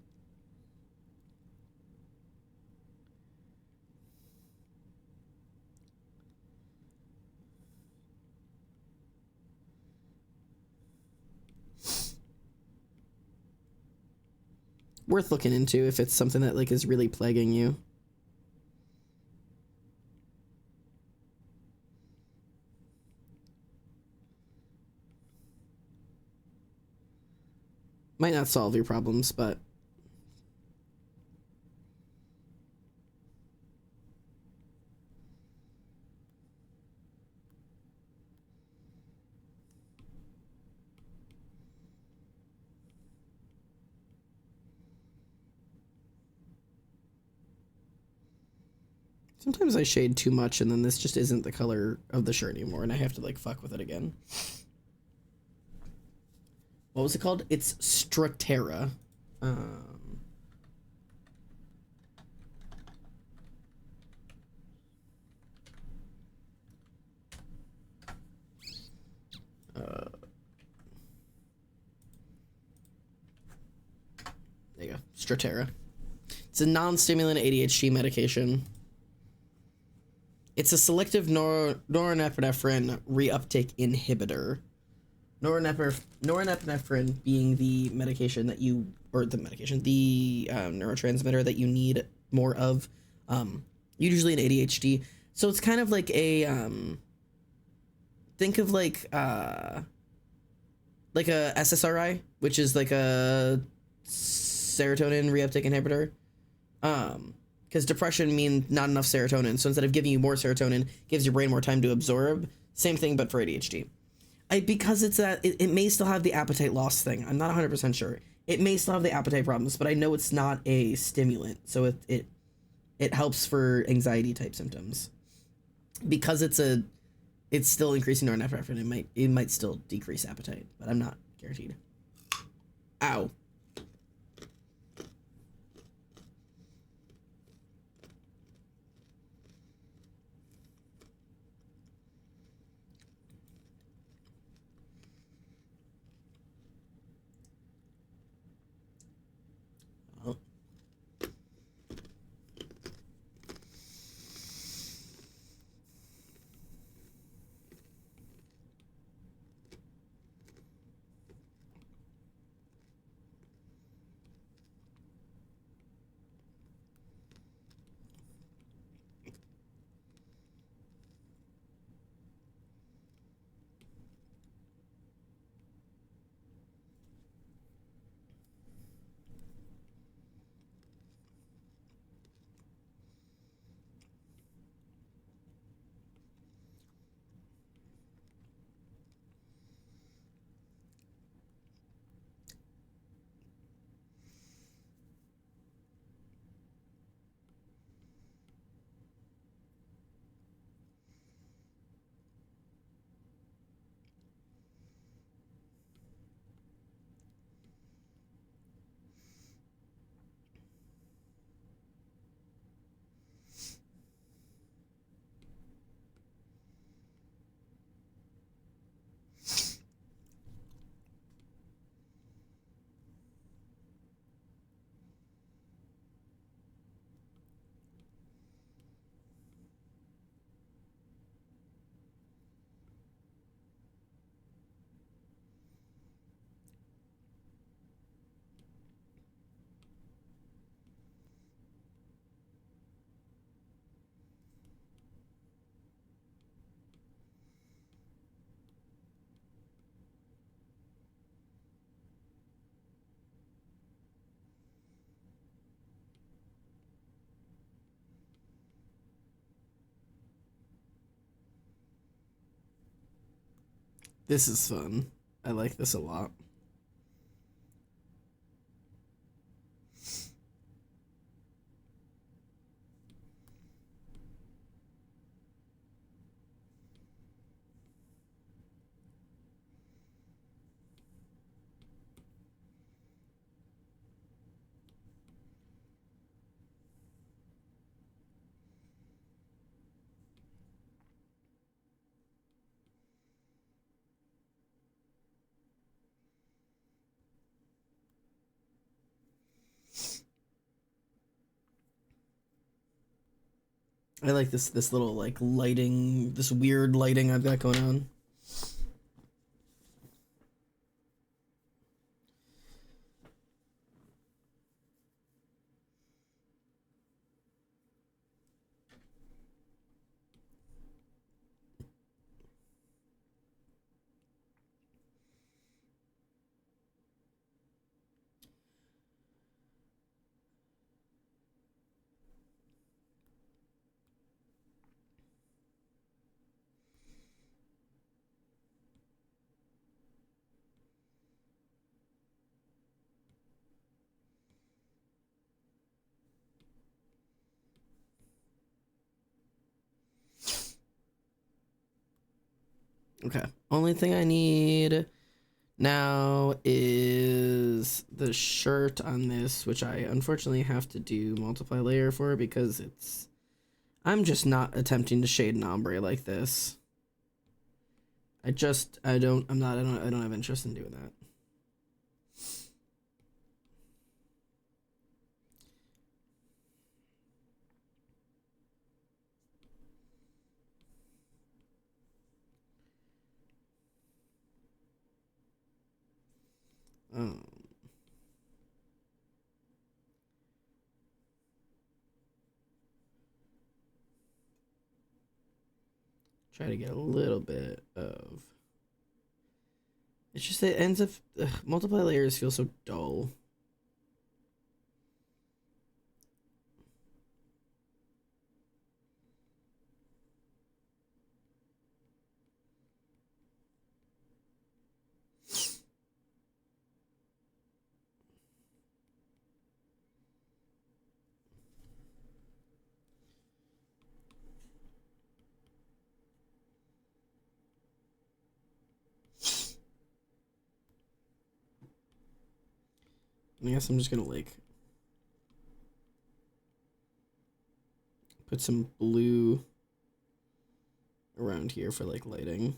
Worth looking into if it's something that is really plaguing you. Might not solve your problems, but sometimes I shade too much and then this just isn't the color of the shirt anymore and I have to fuck with it again. What was it called? It's Strattera. There you go. Strattera. It's a non-stimulant ADHD medication. It's a selective norepinephrine reuptake inhibitor. Norepinephrine being the medication that the neurotransmitter that you need more of, usually in ADHD. So it's kind of like a, think of like a SSRI, which is like a serotonin reuptake inhibitor. Because depression means not enough serotonin. So instead of giving you more serotonin, gives your brain more time to absorb. Same thing, but for ADHD. Because it may still have the appetite loss thing. I'm not 100% sure. It may still have the appetite problems, but I know it's not a stimulant. So it helps for anxiety type symptoms. Because it's still increasing norepinephrine, it might still decrease appetite, but I'm not guaranteed. Ow. This is fun. I like this a lot. I like this little like lighting, this weird lighting I've got going on. Okay. Only thing I need now is the shirt on this, which I unfortunately have to do multiply layer for because I'm just not attempting to shade an ombre like this. I don't have interest in doing that. Try to get a little bit of. It's just it ends up multiply layers feel so dull. I guess I'm just gonna like put some blue around here for like lighting.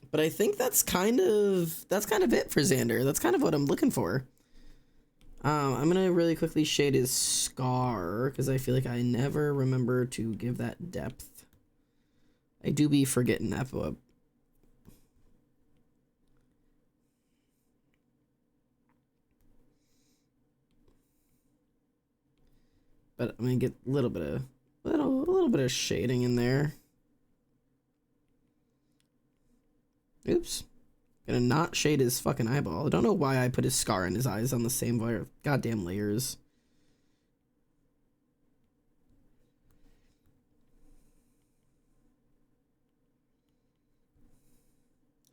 But I think that's kind of it for Xander. That's kind of what I'm looking for. I'm gonna really quickly shade his scar because I feel like I never remember to give that depth. I do be forgetting that, but I'm gonna get a little bit of shading in there. Oops. Gonna not shade his fucking eyeball. I don't know why I put his scar and his eyes on the same goddamn layers.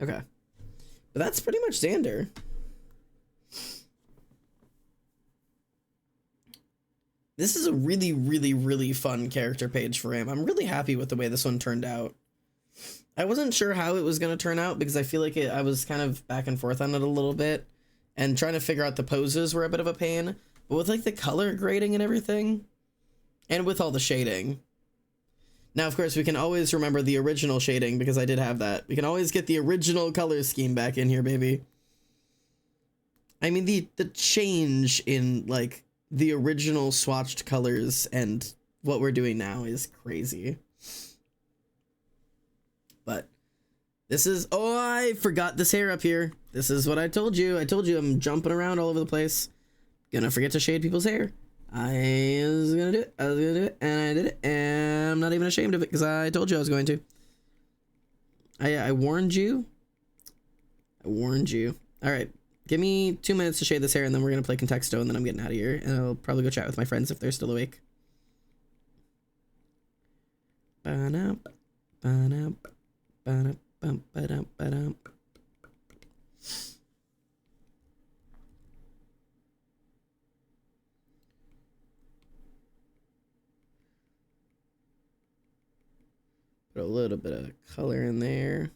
Okay. But that's pretty much Xander. This is a really, really, really fun character page for him. I'm really happy with the way this one turned out. I wasn't sure how it was going to turn out because I feel like I was kind of back and forth on it a little bit. And trying to figure out the poses were a bit of a pain. But with like the color grading and everything. And with all the shading. Now, of course, we can always remember the original shading because I did have that. We can always get the original color scheme back in here, baby. I mean, the change in like the original swatched colors and what we're doing now is crazy. But this is, oh, I forgot this hair up here. This is what I told you. I told you I'm jumping around all over the place. Gonna forget to shade people's hair. I was gonna do it. And I did it. And I'm not even ashamed of it because I told you I was going to. I warned you. I warned you. All right. Give me 2 minutes to shade this hair, and then we're going to play Contexto, and then I'm getting out of here, and I'll probably go chat with my friends if they're still awake. Ba-na, ba-na, Ba-da-bum-ba-dum-ba-dum. Put a little bit of color in there.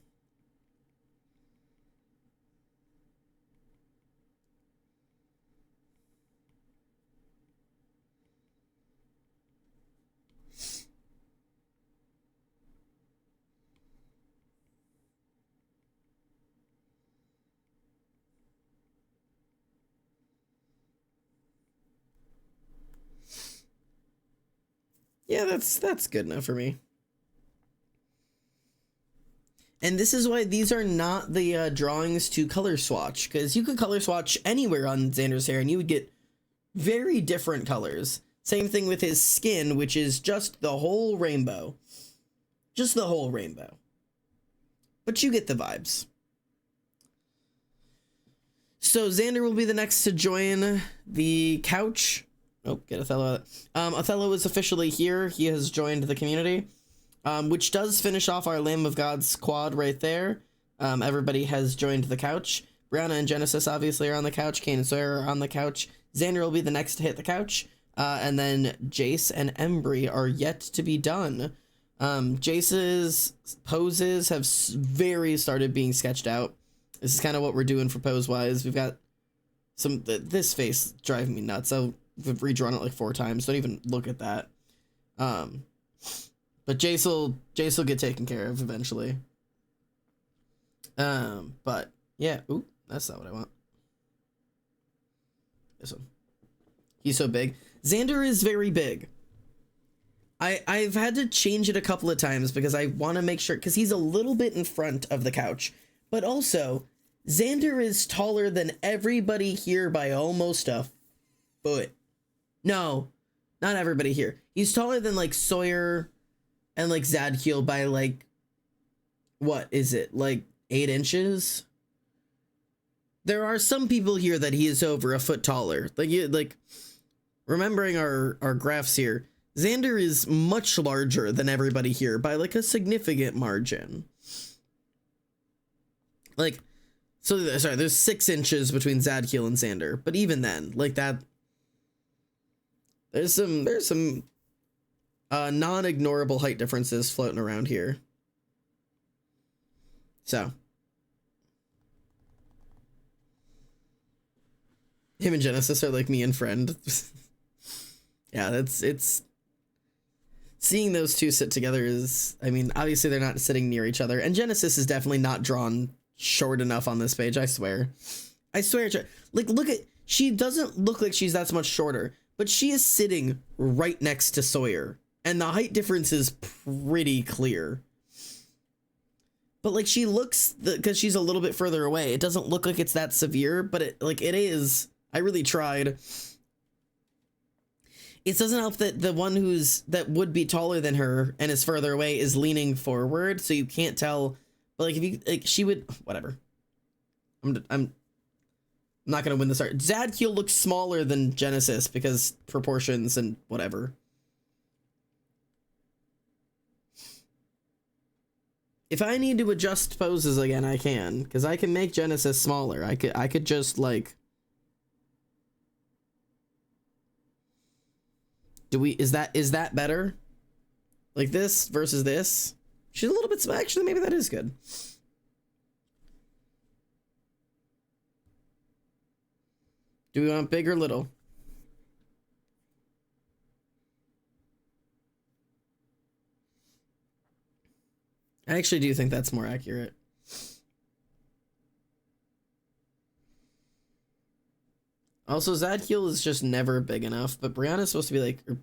Yeah, that's good enough for me. And this is why these are not the drawings to color swatch, because you could color swatch anywhere on Xander's hair and you would get very different colors. Same thing with his skin, which is just the whole rainbow. Just the whole rainbow. But you get the vibes. So Xander will be the next to join the couch. Oh, get Othello out. Othello is officially here. He has joined the community, which does finish off our Lamb of God squad right there. Everybody has joined the couch. Brianna and Genesis obviously are on the couch. Kane and Sawyer are on the couch. Xander will be the next to hit the couch. And then Jace and Embry are yet to be done. Jace's poses have very started being sketched out. This is kind of what we're doing for pose-wise. We've got some... This face driving me nuts. I've redrawn it like 4 times. Don't even look at that. But Jace will get taken care of eventually. But yeah. Ooh, that's not what I want. This one. He's so big. Xander is very big. I've had to change it a couple of times because I want to make sure, because he's a little bit in front of the couch, but also Xander is taller than everybody here by almost a foot. No, not everybody here. He's taller than like Sawyer and like Zadkiel by like, what is it? Like 8 inches? There are some people here that he is over a foot taller. Like remembering our graphs here, Xander is much larger than everybody here by like a significant margin. Like, so sorry, there's 6 inches between Zadkiel and Xander, but even then, like that, there's some non-ignorable height differences floating around here. So him and Genesis are like me and friend. Yeah, it's seeing those two sit together is, I mean, obviously they're not sitting near each other, and Genesis is definitely not drawn short enough on this page. I swear. Like, look at, she doesn't look like she's that much shorter, but she is sitting right next to Sawyer, and the height difference is pretty clear. But like, she looks, because she's a little bit further away, it doesn't look like it's that severe, but it is. I really tried. It doesn't help that the one that would be taller than her and is further away is leaning forward, so you can't tell. But like, if you, like, she would, whatever. I'm not gonna win this art. Zadkiel looks smaller than Genesis because proportions and whatever. If I need to adjust poses again, I can, because I can make Genesis smaller. I could just like. Is that better? Like this versus this? She's a little bit, actually, maybe that is good. Do we want big or little? I actually do think that's more accurate. Also, Zadkiel is just never big enough, but Brianna's supposed to be like, or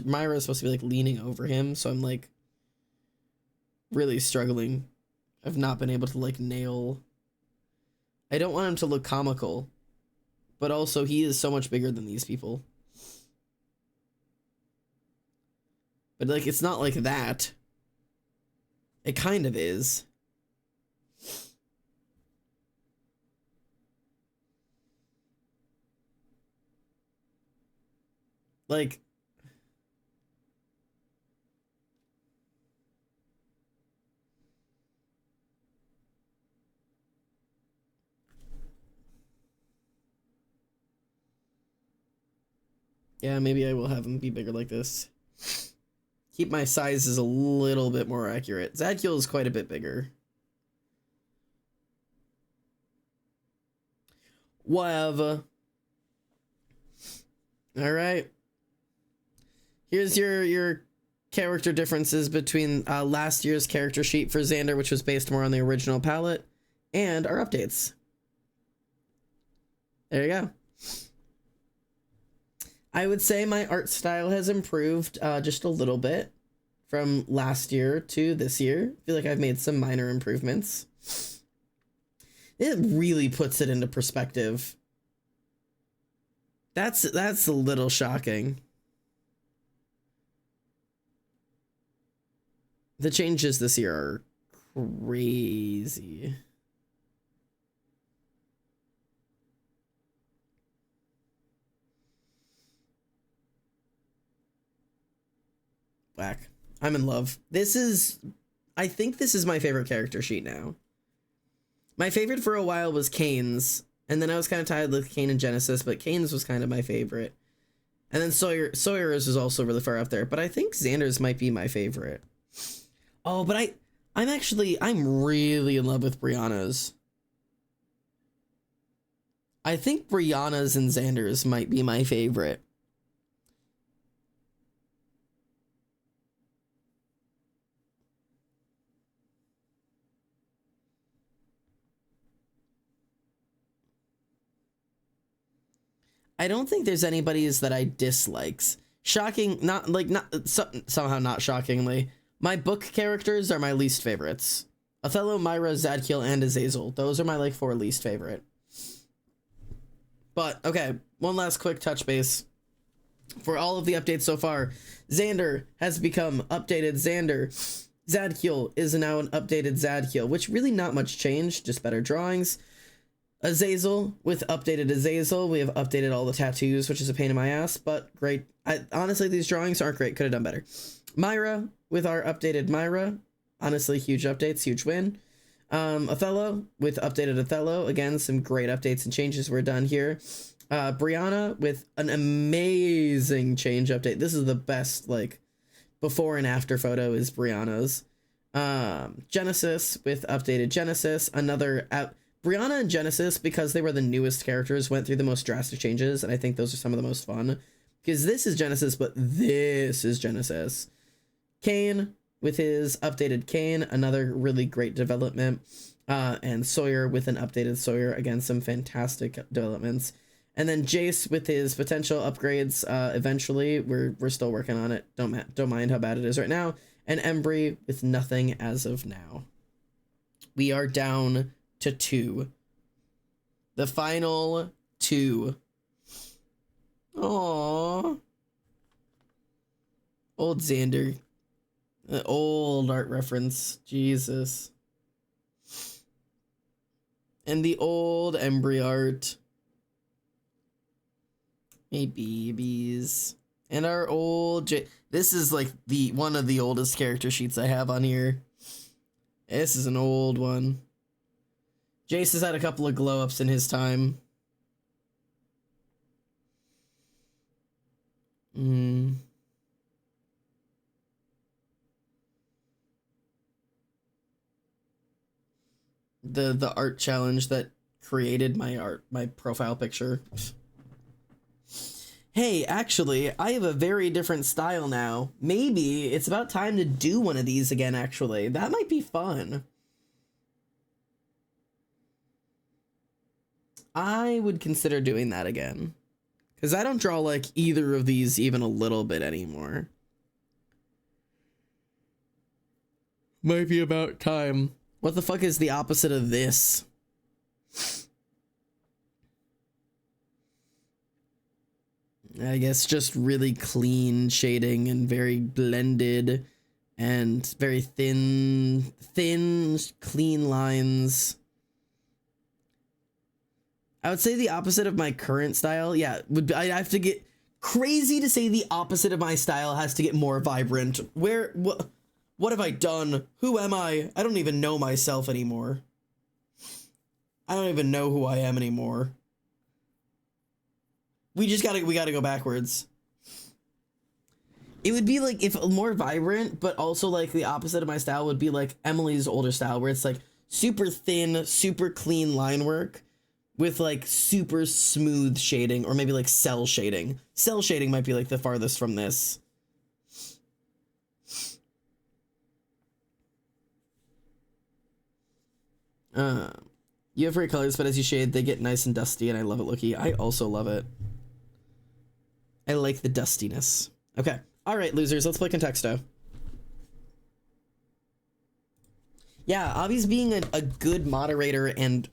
Myra is supposed to be like leaning over him, so I'm like really struggling. I've not been able to like nail. I don't want him to look comical, but also he is so much bigger than these people. But like, it's not like that. It kind of is. Like, Yeah, maybe I will have him be bigger like this. Keep my sizes a little bit more accurate. Zadkiel is quite a bit bigger. Whatever. Alright. Here's your character differences between last year's character sheet for Xander, which was based more on the original palette, and our updates. There you go. I would say my art style has improved just a little bit from last year to this year. I feel like I've made some minor improvements. It really puts it into perspective. That's a little shocking. The changes this year are crazy. Whack. I'm in love. I think this is my favorite character sheet now. My favorite for a while was Kane's, and then I was kind of tired with Kane and Genesis, but Kane's was kind of my favorite. And then Sawyer's is also really far up there, but I think Xander's might be my favorite. Oh, but I'm really in love with Brianna's. I think Brianna's and Xander's might be my favorite. I don't think there's anybody's that I dislikes. Somehow not shockingly. My book characters are my least favorites. Othello, Myra, Zadkiel, and Azazel. Those are my 4 least favorite. But okay, one last quick touch base. For all of the updates so far, Xander has become updated Xander. Zadkiel is now an updated Zadkiel, which really not much changed, just better drawings. Azazel with updated Azazel. We have updated all the tattoos, which is a pain in my ass, but great. Honestly, these drawings aren't great. Could have done better. Myra with our updated Myra. Honestly, huge updates, huge win. Othello with updated Othello. Again, some great updates and changes were done here. Brianna with an amazing change update. This is the best, before and after photo is Brianna's. Genesis with updated Genesis. Brianna and Genesis, because they were the newest characters, went through the most drastic changes, and I think those are some of the most fun. Because this is Genesis, but this is Genesis. Kane, with his updated Kane, another really great development. And Sawyer with an updated Sawyer, again, some fantastic developments. And then Jace with his potential upgrades, eventually. We're still working on it. Don't mind how bad it is right now. And Embry with nothing as of now. We are down to 2. The final 2. Aww. Old Xander. Old art reference. Jesus. And the old Embry art. Hey, babies. And our old this is one of the oldest character sheets I have on here. This is an old one. Jace has had a couple of glow-ups in his time. The art challenge that created my profile picture. Hey, actually, I have a very different style now. Maybe it's about time to do one of these again, actually. That might be fun. I would consider doing that again. Because I don't draw either of these even a little bit anymore. Might be about time. What the fuck is the opposite of this? I guess just really clean shading and very blended and very thin, clean lines. I would say the opposite of my current style. Yeah, I have to get crazy to say the opposite of my style has to get more vibrant. What have I done? Who am I? I don't even know myself anymore. I don't even know who I am anymore. We gotta go backwards. It would be like if more vibrant, but also like the opposite of my style would be like Emily's older style, where it's like super thin, super clean line work with like super smooth shading, or maybe like cell shading. Cell shading might be like the farthest from this. You have great colors, but as you shade, they get nice and dusty, and I love it, Lookie. I also love it. I like the dustiness. Okay. All right, losers, let's play Contexto. Yeah, Avi's being a good moderator and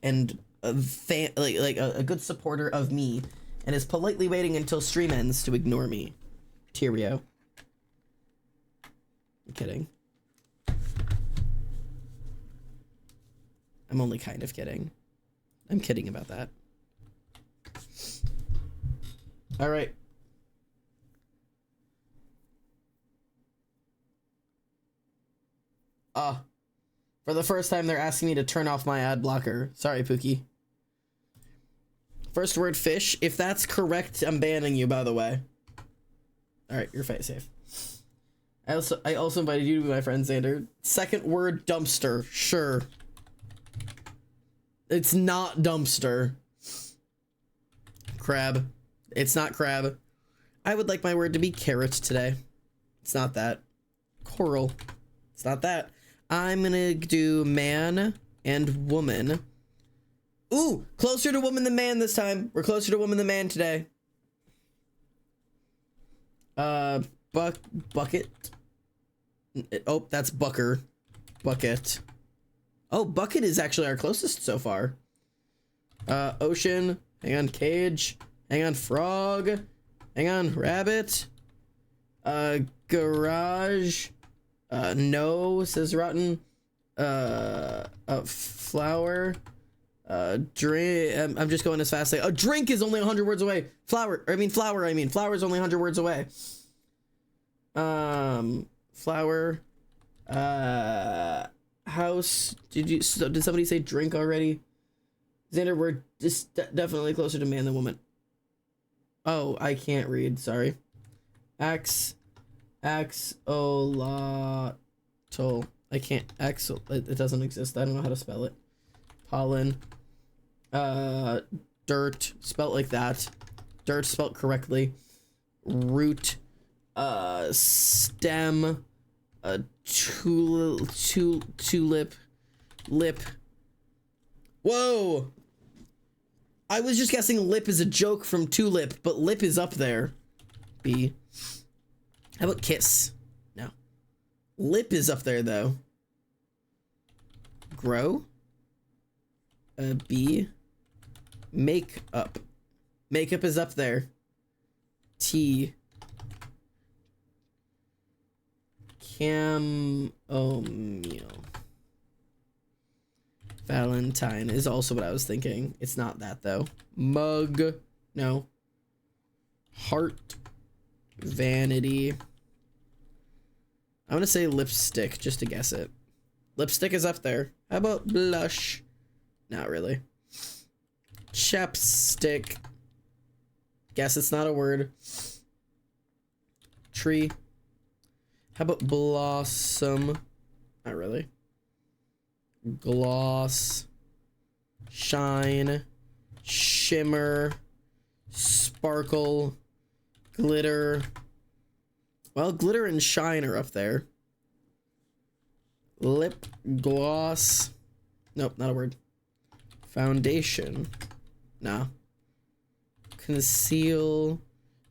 a fan, like a good supporter of me, and is politely waiting until stream ends to ignore me. Tyrio. I'm kidding. I'm only kind of kidding. I'm kidding about that. All right. For the first time, they're asking me to turn off my ad blocker. Sorry, Pookie. First word, fish. If that's correct, I'm banning you, by the way. All right, you're safe. I also invited you to be my friend, Xander. Second word, dumpster. Sure. It's not dumpster. Crab. It's not crab. I would like my word to be carrot today. It's not that. Coral. It's not that. I'm gonna do man and woman. Ooh, closer to woman than man this time. We're closer to woman than man today. Bucket. Oh, that's bucker. Bucket. Oh, bucket is actually our closest so far. Ocean. Hang on, cage. Hang on, frog. Hang on, rabbit. Garage. No, says Rotten. Flower. Drink. I'm just going as fast as a drink is only 100 words away. Flower is only 100 words away. Flower. House. Did somebody say drink already? Xander, we're just definitely closer to man than woman. Oh, I can't read. Sorry. Axolotl. I can't. It doesn't exist. I don't know how to spell it. Pollen. Dirt. Spelt like that. Dirt spelt correctly. Root. Stem. Tulip. Lip. Whoa! I was just guessing lip is a joke from tulip, but lip is up there. B. How about kiss? No. Lip is up there, though. Grow? B. Makeup. Makeup is up there. T. Chamomile. Valentine is also what I was thinking. It's not that, though. Mug. No. Heart. Vanity. I'm gonna say lipstick just to guess it. Lipstick is up there. How about blush? Not really. Chapstick. Guess it's not a word. Tree. How about blossom? Not really. Gloss. Shine. Shimmer. Sparkle. Glitter. Well, glitter and shine are up there. Lip gloss. Nope, not a word. Foundation. No. Conceal.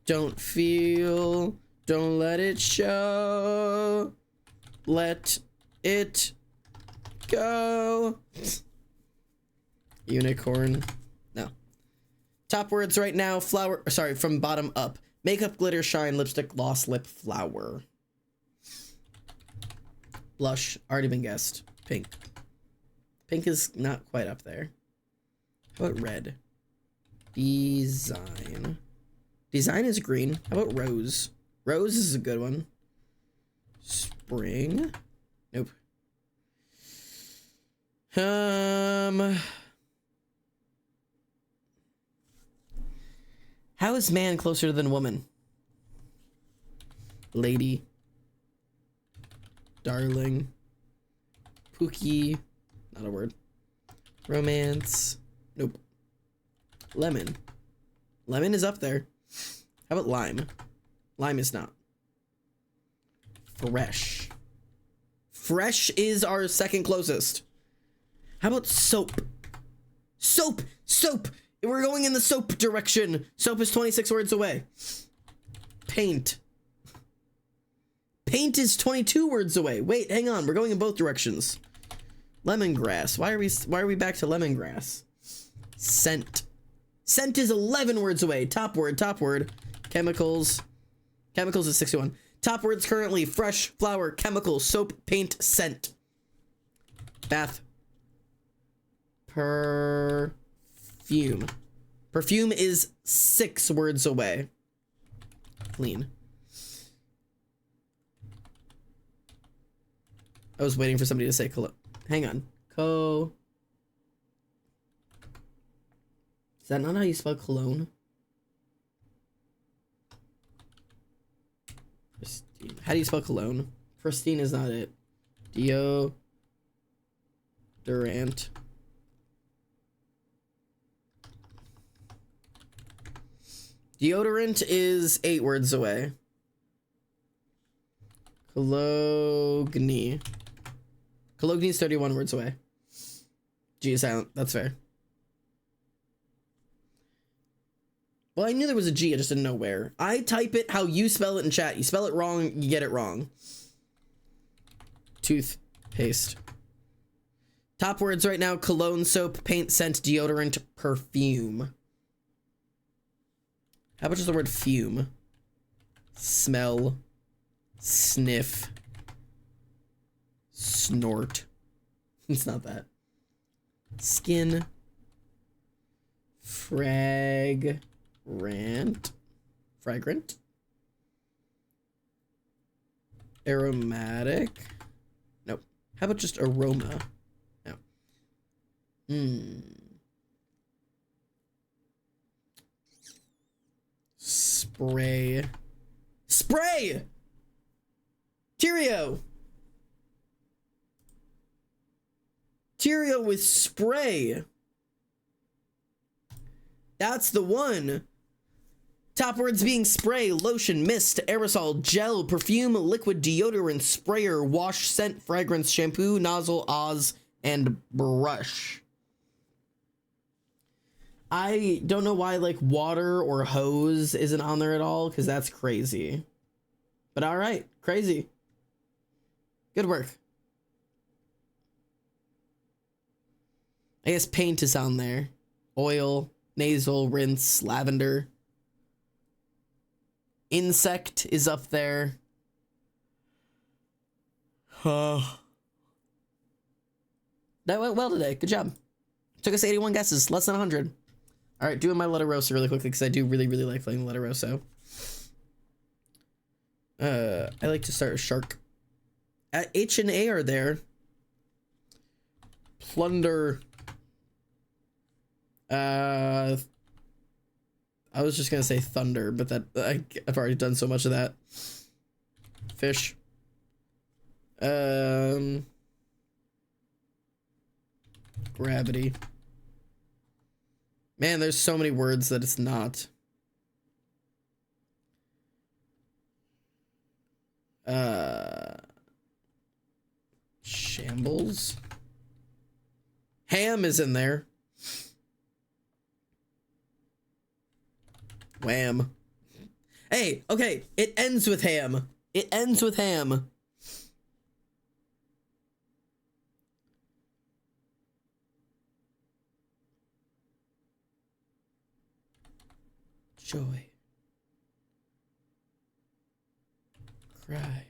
Don't feel. Don't let it show. Let it go. Unicorn. No. Top words right now. Flower. Sorry, from bottom up. Makeup, glitter, shine, lipstick, gloss, lip, flower. Blush. Already been guessed. Pink. Pink is not quite up there. How about red? Design. Design is green. How about rose? Rose is a good one. Spring. Nope. How is man closer than woman? Lady. Darling. Pookie. Not a word. Romance. Nope. Lemon. Lemon is up there. How about lime? Lime is not. Fresh. Fresh is our second closest. How about soap? Soap! Soap! We're going in the soap direction. Soap is 26 words away. Paint. Paint is 22 words away. Wait, hang on. We're going in both directions. Lemongrass. Why are we back to lemongrass? Scent. Scent is 11 words away. Top word, top word. Chemicals. Chemicals is 61. Top words currently: fresh, flower, chemical, soap, paint, scent. Bath. Perfume. Perfume is 6 words away. Clean. I was waiting for somebody to say cologne. Hang on. Is that not how you spell cologne? Pristine. How do you spell cologne? Pristine is not it. Deodorant. Deodorant is 8 words away. Cologne. Cologne is 31 words away. G is silent. That's fair. Well, I knew there was a G. I just didn't know where. I type it how you spell it in chat. You spell it wrong, you get it wrong. Toothpaste. Top words right now: cologne, soap, paint, scent, deodorant, perfume. How about just the word fume? Smell. Sniff. Snort. It's not that. Skin. Fragrant. Fragrant. Aromatic. Nope. How about just aroma? No. Spray. Spray! Cheerio! Cheerio with spray. That's the one. Top words being spray, lotion, mist, aerosol, gel, perfume, liquid, deodorant, sprayer, wash, scent, fragrance, shampoo, nozzle, Oz, and brush. I don't know why like water or hose isn't on there at all, because that's crazy. But all right, crazy. Good work. I guess paint is on there. Oil, nasal, rinse, lavender. Insect is up there. That went well today. Good job. Took us 81 guesses, less than 100. All right, doing my Letter Rosso really quickly because I do really like playing Letter Rosso. I like to start with shark. H and A are there. Plunder. I was just gonna say thunder, but that I've already done so much of that. Fish. Gravity. Man, there's so many words that it's not. Shambles. Ham is in there. Wham. Hey, okay, it ends with ham. It ends with ham. Joy. Cry.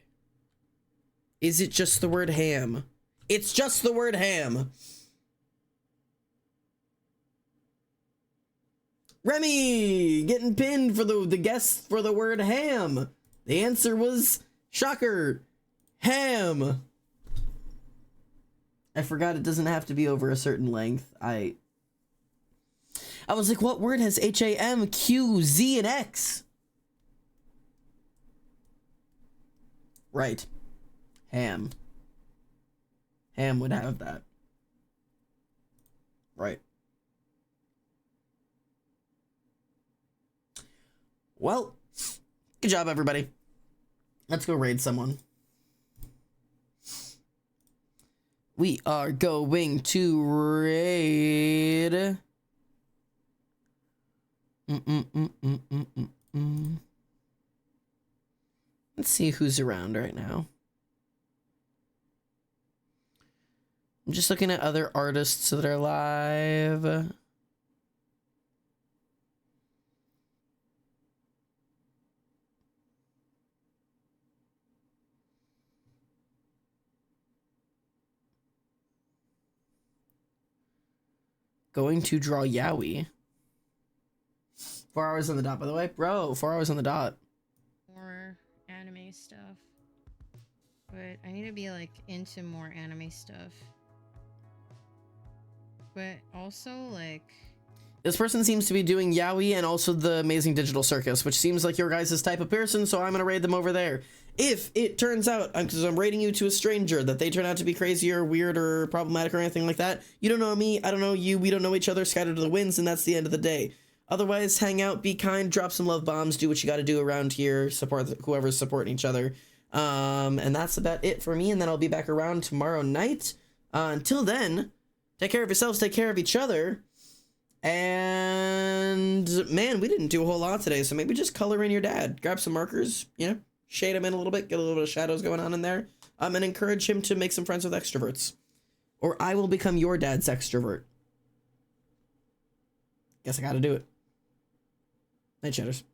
Is it just the word ham? It's just the word ham. Remy getting pinned for the guess for the word ham. The answer was, shocker, ham. I forgot it doesn't have to be over a certain length. I was like, what word has H-A-M, Q, Z, and X? Right. Ham. Ham would have that. Right. Well, good job, everybody. Let's go raid someone. We are going to raid. Let's see who's around right now. I'm just looking at other artists that are live. Going to draw Yowie. 4 hours on the dot, by the way. Bro, 4 hours on the dot. More anime stuff. But I need to be like into more anime stuff. But also like... This person seems to be doing Yowie and also the Amazing Digital Circus, which seems like your guys' type of person, so I'm going to raid them over there. If it turns out, because I'm raiding you to a stranger, that they turn out to be crazy or weird or problematic or anything like that, you don't know me, I don't know you, we don't know each other, scattered to the winds, and that's the end of the day. Otherwise, hang out, be kind, drop some love bombs, do what you got to do around here, support whoever's supporting each other. And that's about it for me, and then I'll be back around tomorrow night. Until then, take care of yourselves, take care of each other. And man, we didn't do a whole lot today, so maybe just color in your dad. Grab some markers, you know, shade him in a little bit, get a little bit of shadows going on in there, and encourage him to make some friends with extroverts. Or I will become your dad's extrovert. Guess I gotta do it. Night, chatters.